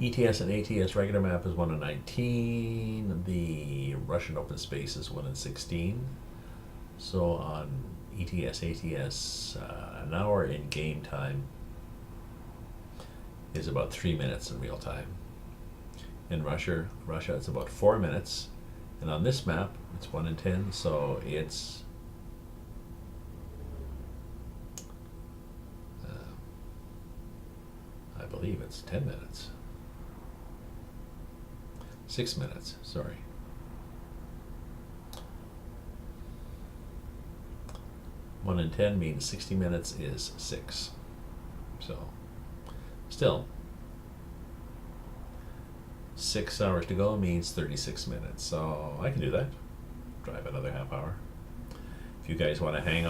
ETS and ATS regular map is 1 in 19. The Russian open space is 1 in 16. So on ETS, ATS, an hour in game time is about 3 minutes in real time. In Russia it's about 4 minutes. And on this map, it's 1 in 10, so it's I believe it's 10 minutes. 6 minutes, sorry. One in 10 means 60 minutes is 6. So, still, 6 hours to go means 36 minutes. So I can do that. Drive another half hour. If you guys want to hang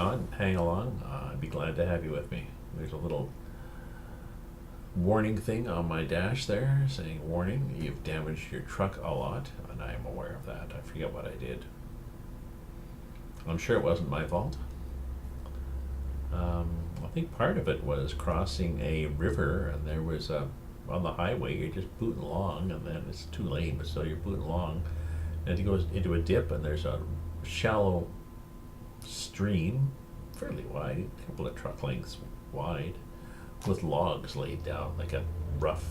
along, I'd be glad to have you with me. There's a little warning thing on my dash there saying, warning, you've damaged your truck a lot, and I am aware of that. I forget what I did. I'm sure it wasn't my fault. I think part of it was crossing a river, and there was on the highway, you're just booting along, and then it's 2 lane, but still you're booting along, and it goes into a dip, and there's a shallow stream, fairly wide, a couple of truck lengths wide, with logs laid down, like a rough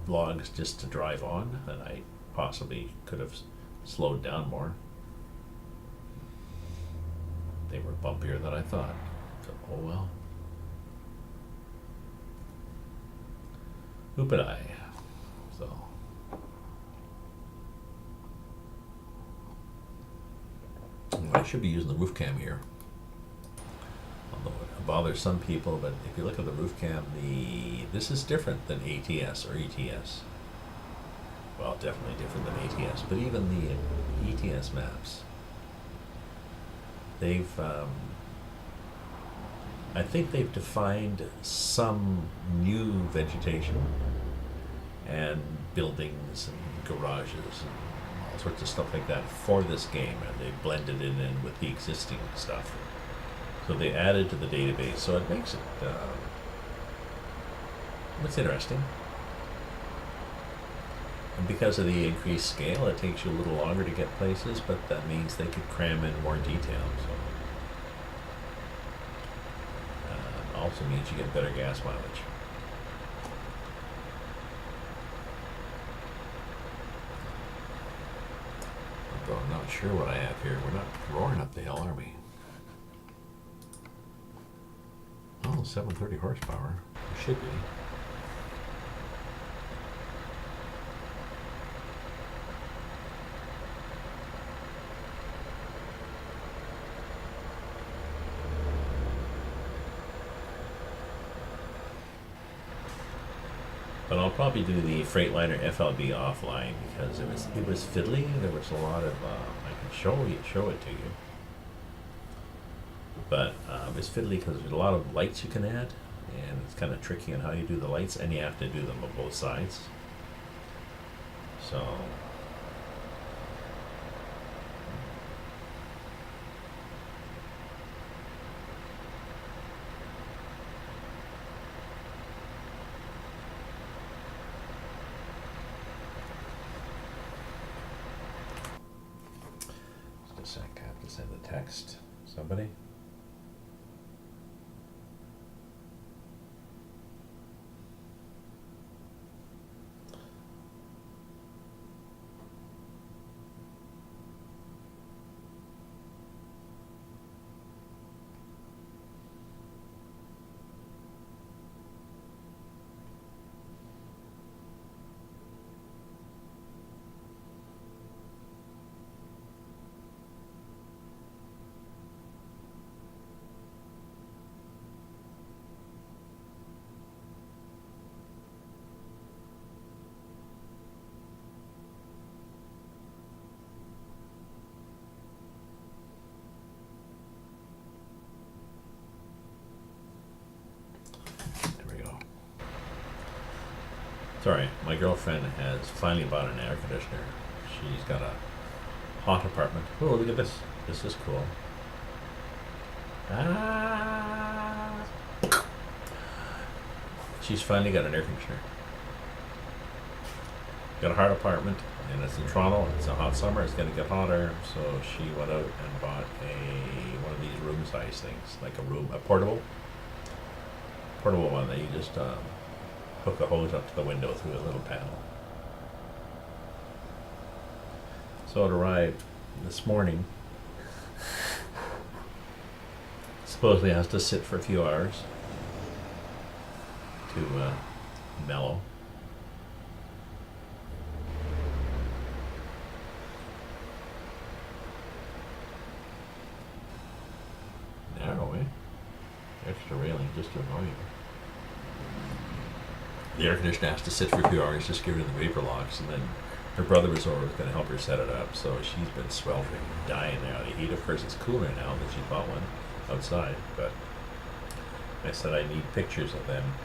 logs just to drive on, and I possibly could have slowed down more. They were bumpier than I thought. So, oh well. Who could I? So. I should be using the roof cam here. Although it bothers some people, but if you look at the roof cam, this is different than ATS or ETS. Well, definitely different than ATS, but even the ETS maps, they've I think they've defined some new vegetation and buildings and garages and all sorts of stuff like that for this game, and they blended it in with the existing stuff. So they added to the database, so it makes it it's interesting. And because of the increased scale, it takes you a little longer to get places, but that means they could cram in more detail. So. Also means you get better gas mileage. Although I'm not sure what I have here. We're not roaring up the hill, are we? Oh, 730 horsepower. We should be. But I'll probably do the Freightliner FLB offline because it was fiddly. There was a lot of I can show it to you, but it's fiddly because there's a lot of lights you can add, and it's kind of tricky on how you do the lights, and you have to do them on both sides. So. Just a sec, I have to send a text. Somebody? Sorry, my girlfriend has finally bought an air conditioner. She's got a hot apartment. Oh, look at this. This is cool. Ah. She's finally got an air conditioner. Got a hot apartment, and it's in Toronto. It's a hot summer. It's going to get hotter, so she went out and bought one of these room size things, like a portable one that you just hook a hose up to the window through a little panel. So it arrived this morning. Supposedly has to sit for a few hours to mellow. Narrow, eh? Extra railing just to annoy you. The air conditioner has to sit for a few hours, just give her the vapor locks, and then her brother was over, going to help her set it up, so she's been sweltering, dying now. The heat, of course, it's cooler now that she bought one outside, but I said I need pictures of them.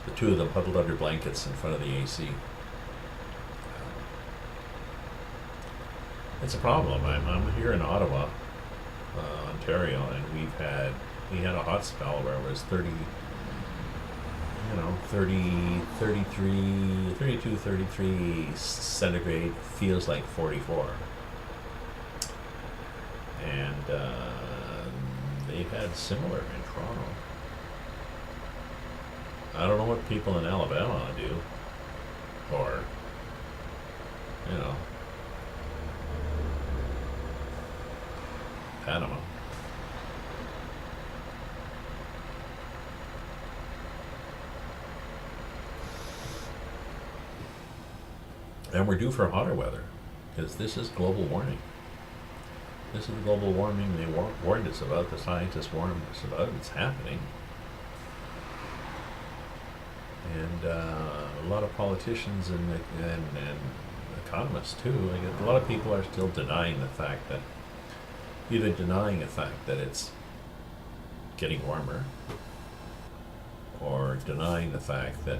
The two of them huddled under blankets in front of the AC. It's a problem. I'm here in Ottawa, Ontario, and we had a hot spell where it was 32, 33 centigrade, feels like 44. And they've had similar in Toronto. I don't know what people in Alabama do, or, Panama. And we're due for hotter weather, because this is global warming. This is the global warming they warned us about, the scientists warned us about. It's happening. And a lot of politicians and economists too, a lot of people are still denying the fact that, either denying the fact that it's getting warmer, or denying the fact that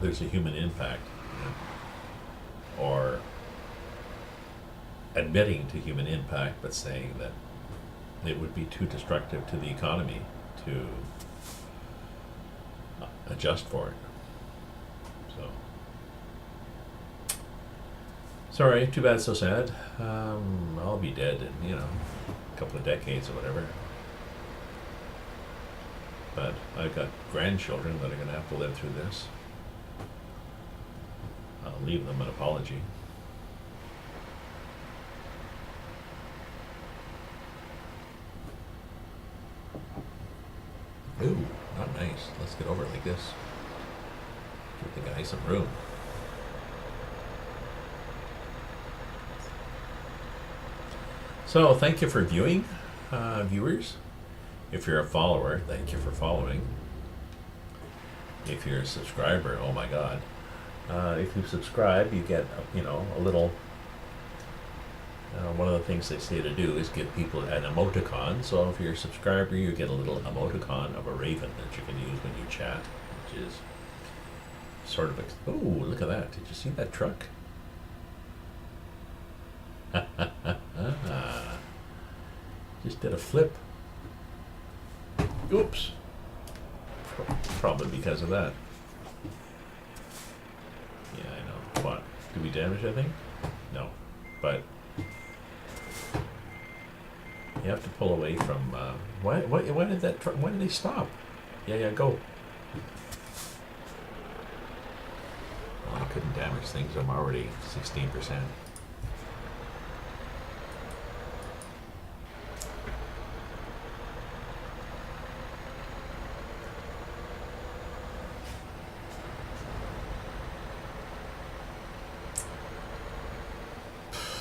there's a human impact, or admitting to human impact but saying that it would be too destructive to the economy to adjust for it. So, sorry, too bad, so sad. I'll be dead in, a couple of decades or whatever. But I've got grandchildren that are going to have to live through this. I'll leave them an apology. Ooh, not nice. Let's get over it like this. Give the guy some room. So, thank you for viewing, viewers. If you're a follower, thank you for following. If you're a subscriber, oh my God. If you subscribe, you get, a little, one of the things they say to do is give people an emoticon. So if you're a subscriber, you get a little emoticon of a raven that you can use when you chat, which is sort of, oh, look at that. Did you see that truck? Just did a flip. Oops. Probably because of that. Yeah, I know. What? Did we damage anything? No. But you have to pull away from. Why did that truck? Why did they stop? Yeah, go. Well, I couldn't damage things. I'm already 16%.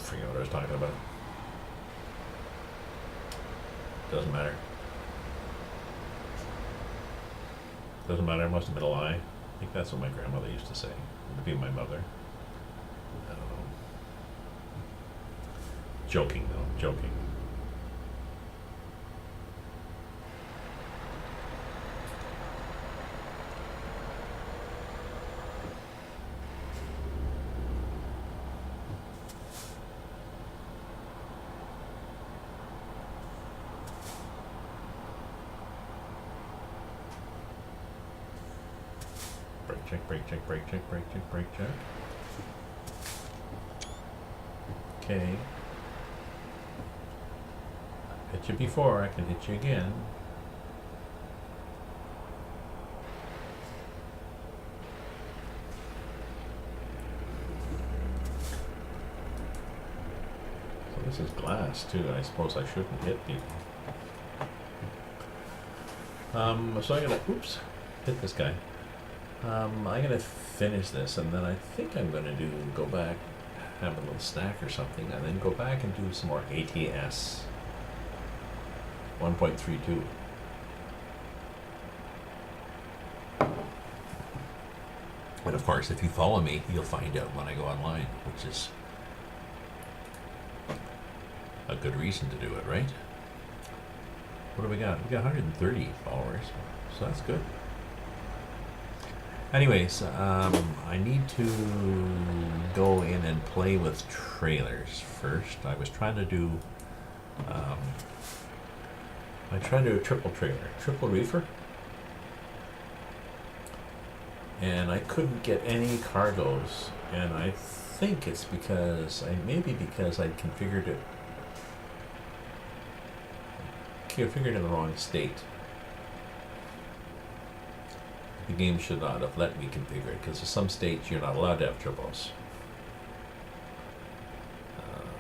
Forget what I was talking about. Doesn't matter. Doesn't matter. I must have been a lie. I think that's what my grandmother used to say. It would be my mother. I don't know. Joking though. Joking. Brake check, brake check, brake check, brake check, brake check. Okay. I hit you before, I can hit you again. So this is glass too. I suppose I shouldn't hit people. So I'm gonna, oops, hit this guy. I'm gonna finish this, and then I think I'm gonna go back, have a little snack or something, and then go back and do some more ATS 1.32. And of course, if you follow me, you'll find out when I go online, which is a good reason to do it, right? What do we got? We got 130 followers, so that's good. Anyways, I need to go in and play with trailers first. I was trying to do, I tried to do a triple trailer, triple reefer, and I couldn't get any cargoes, and I think it's because, maybe because I'd configured it in the wrong state. The game should not have let me configure it, because in some states you're not allowed to have triples.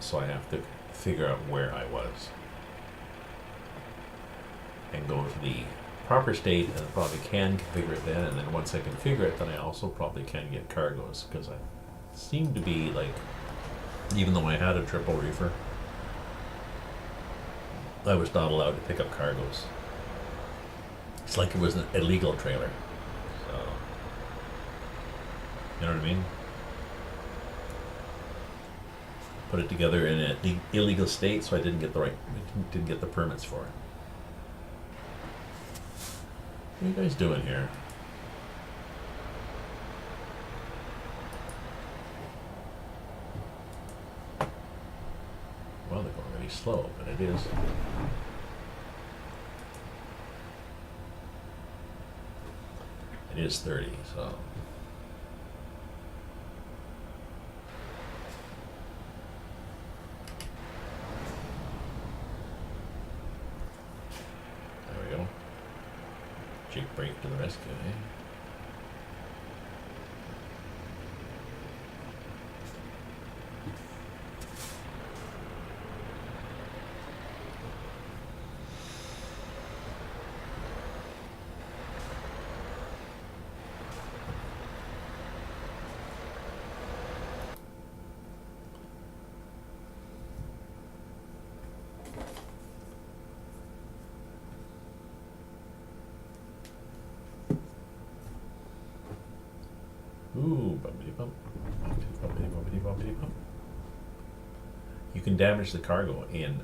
So I have to figure out where I was and go to the proper state, and I probably can configure it then, and then once I configure it, then I also probably can get cargoes, because I seem to be like, even though I had a triple reefer, I was not allowed to pick up cargoes. It's like it was an illegal trailer. So, you know what I mean? Put it together in an illegal state, so I didn't get the permits for it. What are you guys doing here? Well, they're going really slow, but it is. It is 30, so. There we go. Jake brake to the rescue, eh? Ooh, bumpity bump. Bumpity bumpity bumpity bump. You can damage the cargo in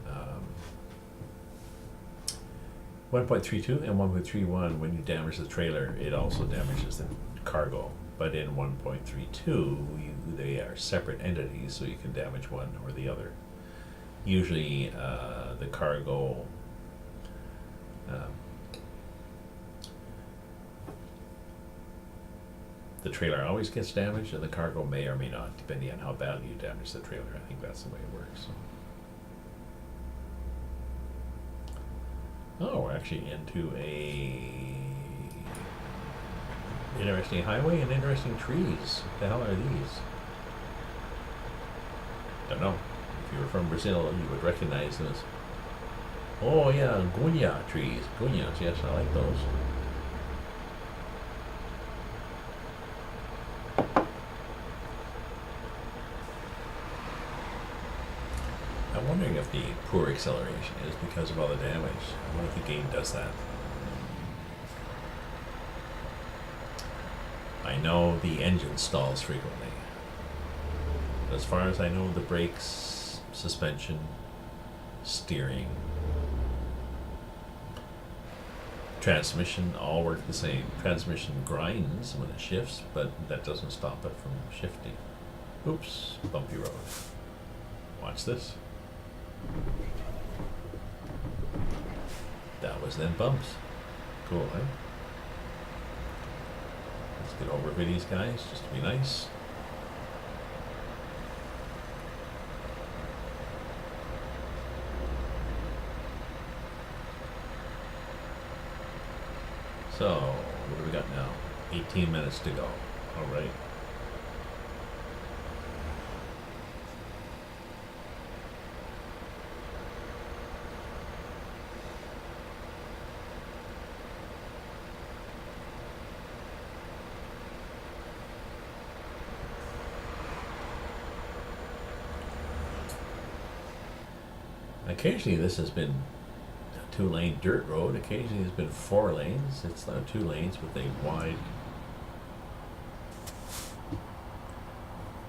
1.32 and 1.31. When you damage the trailer, it also damages the cargo. But in 1.32, they are separate entities, so you can damage one or the other. Usually, the cargo. The trailer always gets damaged, and the cargo may or may not, depending on how badly you damage the trailer. I think that's the way it works. So. Oh, we're actually into a interesting highway and interesting trees. What the hell are these? Don't know. If you were from Brazil, you would recognize those. Oh yeah, gunya trees. Gunyas, yes, I like those. I'm wondering if the poor acceleration is because of all the damage. I wonder if the game does that. I know the engine stalls frequently. As far as I know, the brakes, suspension, steering, transmission all work the same. Transmission grinds when it shifts, but that doesn't stop it from shifting. Oops, bumpy road. Watch this. That was then bumps. Cool, eh? Let's get over these guys just to be nice. So, what do we got now? 18 minutes to go. All right. Occasionally this has been a 2-lane dirt road. Occasionally it's been 4 lanes. It's now 2 lanes with a wide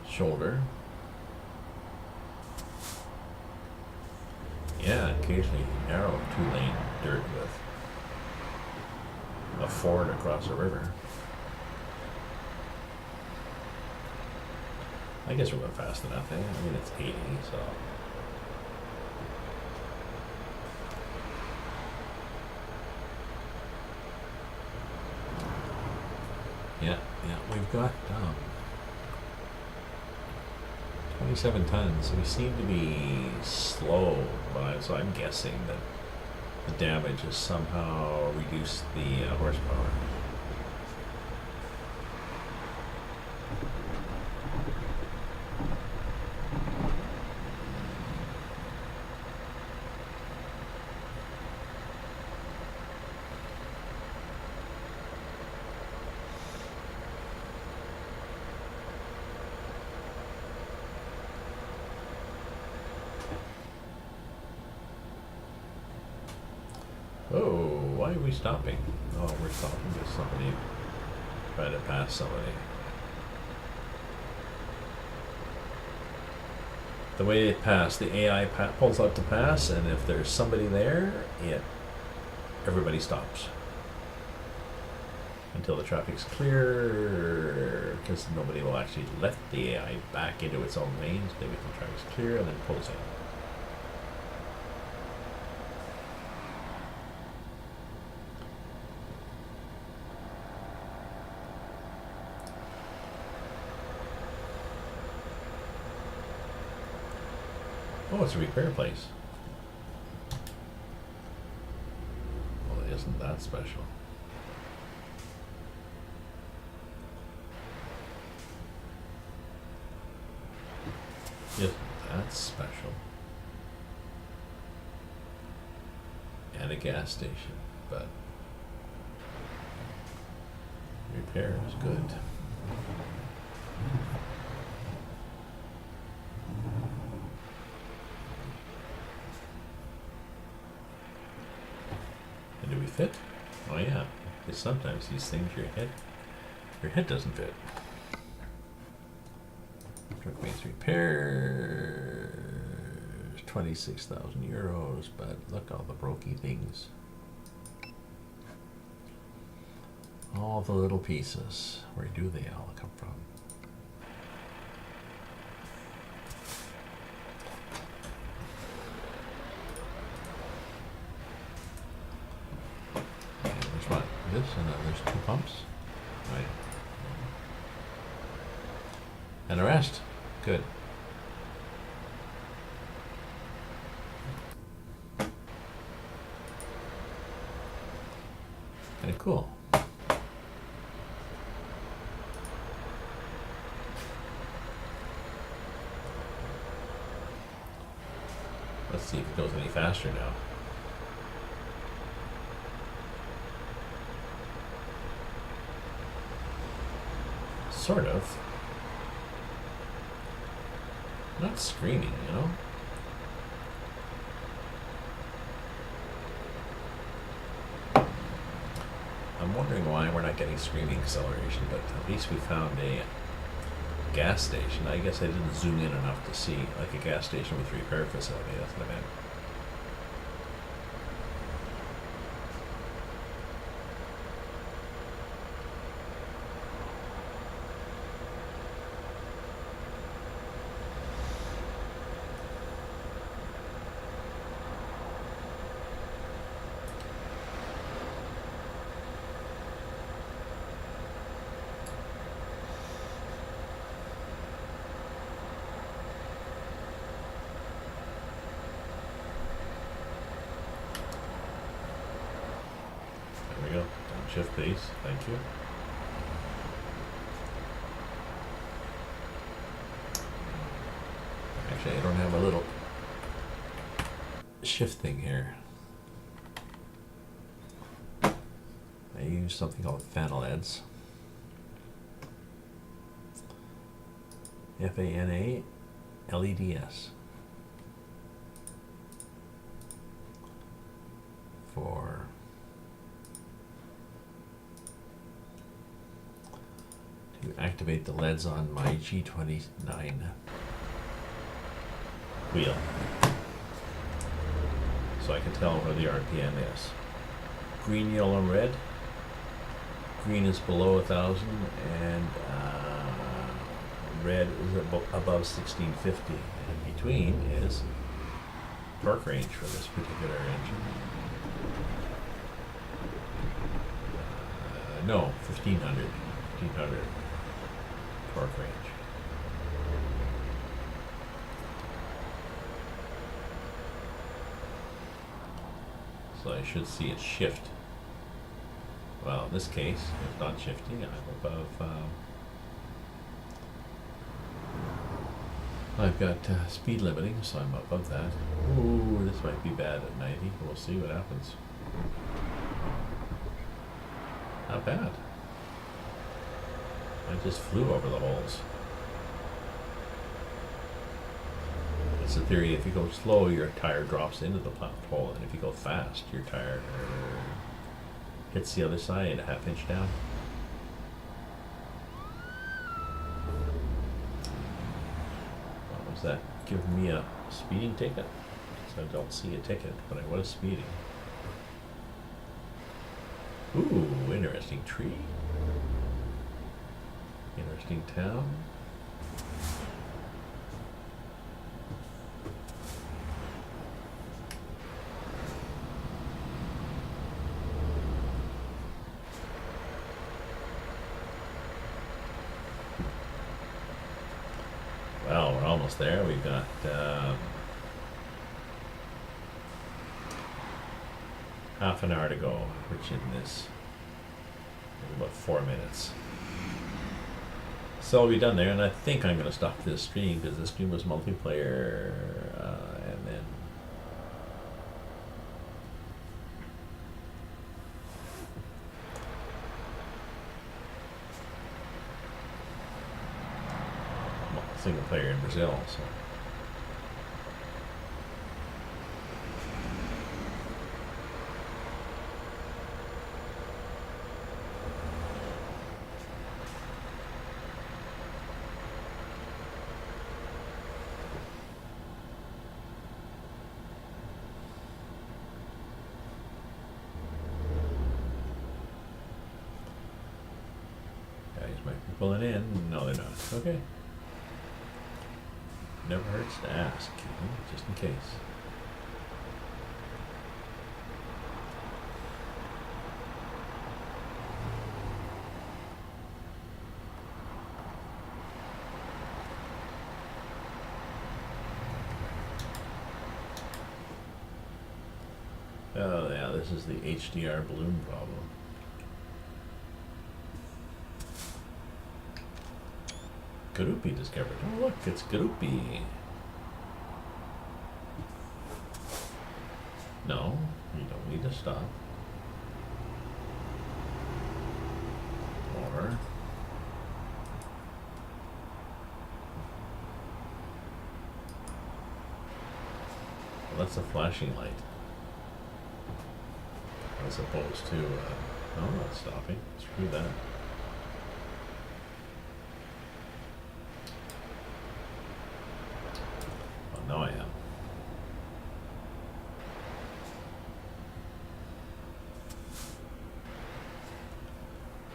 shoulder. Yeah, occasionally narrow 2-lane dirt with a ford across a river. I guess we're going fast enough, eh? I mean, it's 80, so... Yeah, we've got 27 tons. We seem to be slow, but so I'm guessing that the damage has somehow reduced the horsepower. Oh, why are we stopping? Oh, we're stopping because somebody tried to pass somebody. The way they pass, the AI pulls out to pass, and if there's somebody there, everybody stops. Until the traffic's clear, because nobody will actually let the AI back into its own lanes. They wait till the traffic's clear and then pulls in. Oh, it's a repair place. Well, isn't that special? Isn't that special? And a gas station, but repair is good. Do we fit? Oh yeah, because sometimes these things, your head doesn't fit. Truck makes repairs, 26,000 euros, but look all the brokey things. All the little pieces, where do they all come from? This and then there's 2 pumps, right? And the rest, good. Kind of cool. Let's see if it goes any faster now. Sort of. Not screaming, you know? I'm wondering why we're not getting screaming acceleration, but at least we found a gas station. I guess I didn't zoom in enough to see, like a gas station with repair facility. That's what I meant. Shift please. Thank you. Actually, I don't have a little shift thing here. I use something called Fanaleds. Fanaleds. For to activate the LEDs on my G29 wheel, so I can tell where the RPM is. Green, yellow, red. Green is below 1,000, and red is above 1650. And in between is torque range for this particular engine. No, 1500 torque range. So I should see it shift. Well, in this case, it's not shifting. I'm above. I've got speed limiting, so I'm above that. Ooh, this might be bad at 90. We'll see what happens. Not bad. I just flew over the holes. It's a theory, if you go slow, your tire drops into the hole, and if you go fast, your tire hits the other side a half inch down. What was that? Giving me a speeding ticket? So I don't see a ticket, but I was speeding. Ooh, interesting tree. Interesting town. Well, we're almost there. We've got half an hour to go, which in this is about 4 minutes. So I'll be done there, and I think I'm going to stop this stream because this stream was multiplayer, and then single player in Brazil. So. Pulling in? No, they're not. Okay. Never hurts to ask, just in case. Oh yeah, this is the HDR balloon problem. Garupi discovered. Oh look, it's Garupi. No, you don't need to stop. Or well, that's a flashing light. As opposed to no, not stopping. Screw that. Now I am.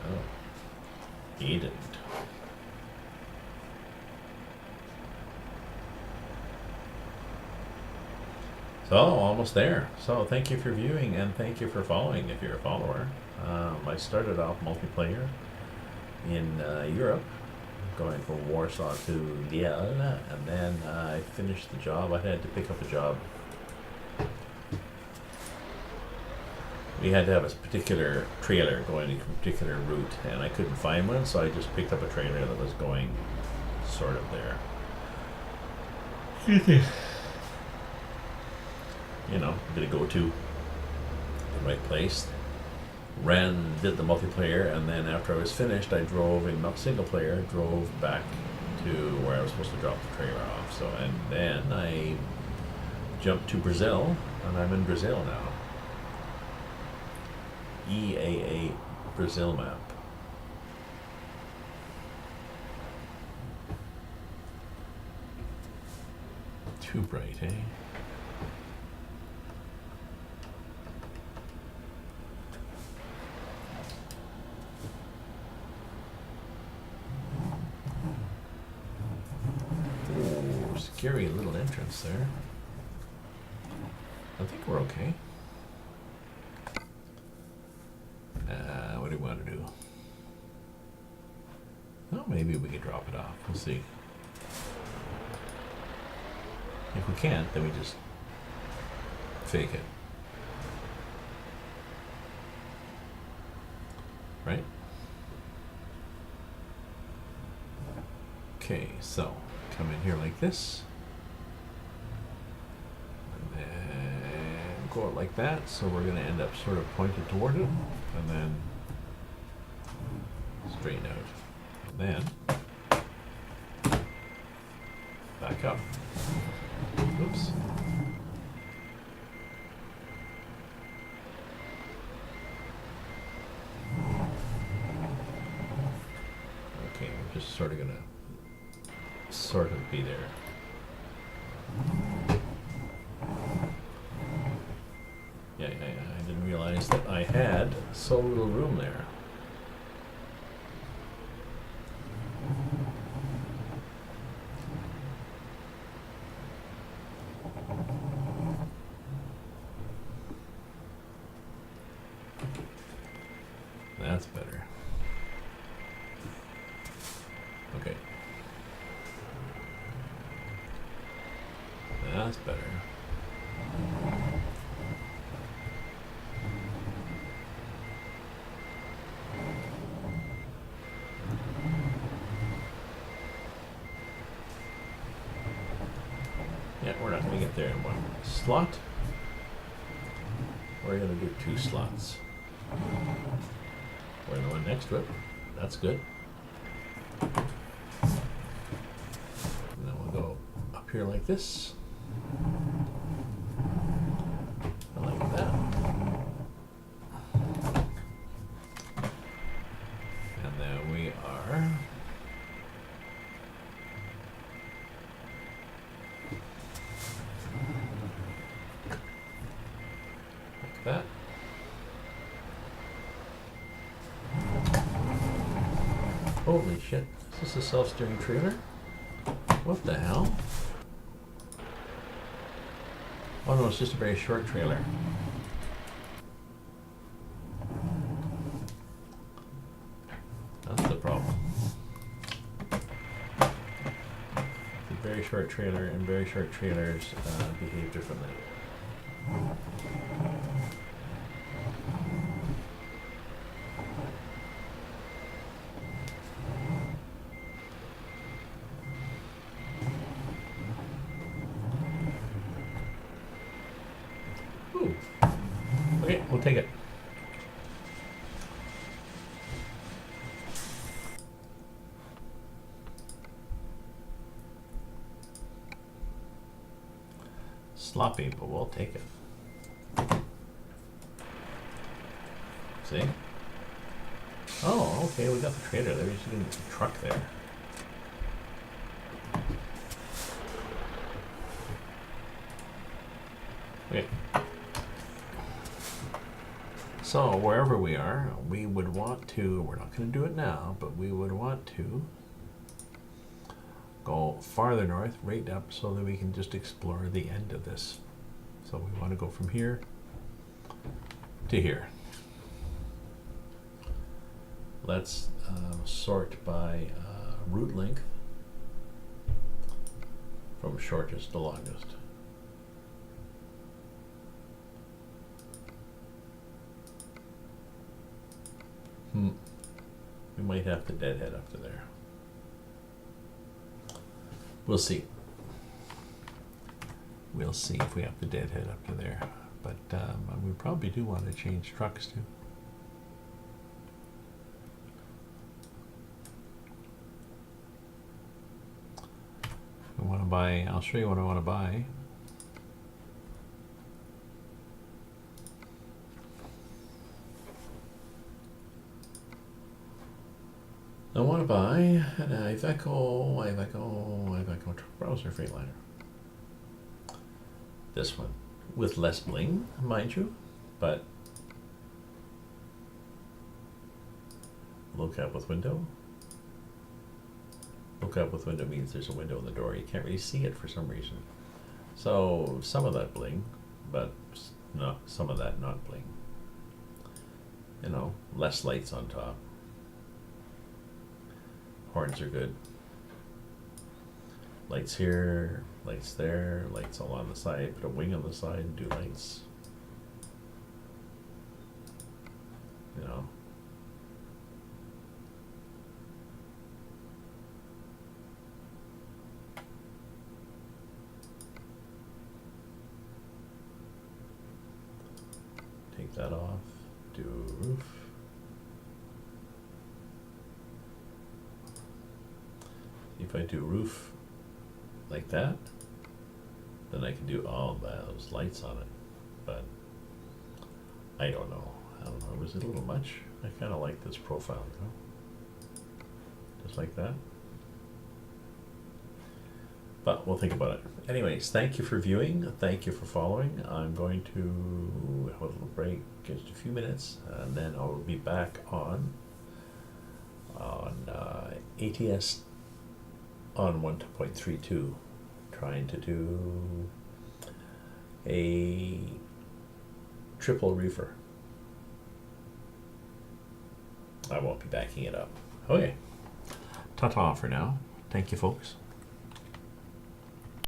Oh, he didn't. So, almost there. So, thank you for viewing and thank you for following if you're a follower. I started off multiplayer in Europe, going from Warsaw to Lille, and then I finished the job. I had to pick up a job we had to have a particular trailer going a particular route, and I couldn't find one, so I just picked up a trailer that was going sort of there. You know, did it go to the right place? Did the multiplayer, and then after I was finished, I drove in single player, drove back to where I was supposed to drop the trailer off. So, and then I jumped to Brazil, and I'm in Brazil now. EAA Brazil map. Too bright, eh? Ooh, scary little entrance there. I think we're okay. What do we want to do? Well, maybe we could drop it off. We'll see. If we can't, then we just fake it. Right? Okay, so come in here like this. And then go out like that. So we're going to end up sort of pointed toward it. And then straighten out. And then back up. Oops. Okay, we're just sort of gonna be there. Yeah, I didn't realize that I had so little room there. That's better. Okay. That's better. Yeah, we're not going to get there in one slot. We're going to do 2 slots. Or the one next to it. That's good. And then we'll go up here like this. Like that. And then we are like that. Holy shit, is this a self-steering trailer? What the hell? Oh no, it's just a very short trailer. That's the problem. It's a very short trailer, and very short trailers behave differently. Okay, we'll take it. Sloppy, but we'll take it. See? Oh, okay, we got the trailer there. We just didn't get the truck there. Okay. So wherever we are, we would want to, we're not going to do it now, but we would want to go farther north, right up, so that we can just explore the end of this. So we want to go from here to here. Let's sort by route length from shortest to longest. We might have to deadhead up to there. We'll see. We'll see if we have to deadhead up to there. But we probably do want to change trucks too. I want to buy. I'll show you what I want to buy. I want to buy an Iveco browser Freightliner. This one with less bling, mind you, but low cap with window. Low cap with window means there's a window in the door. You can't really see it for some reason. So some of that bling, but no, some of that not bling. You know, less lights on top. Horns are good. Lights here, lights there, lights all on the side. Put a wing on the side and do lights. You know. Take that off. Do roof. If I do roof like that, then I can do all those lights on it. But I don't know. Was it a little much? I kind of like this profile, you know? Just like that. But we'll think about it. Anyways, thank you for viewing. Thank you for following. I'm going to have a little break, just a few minutes, and then I'll be back on ATS on 1.32, trying to do a triple reefer. I won't be backing it up. Okay. Ta-ta for now. Thank you, folks.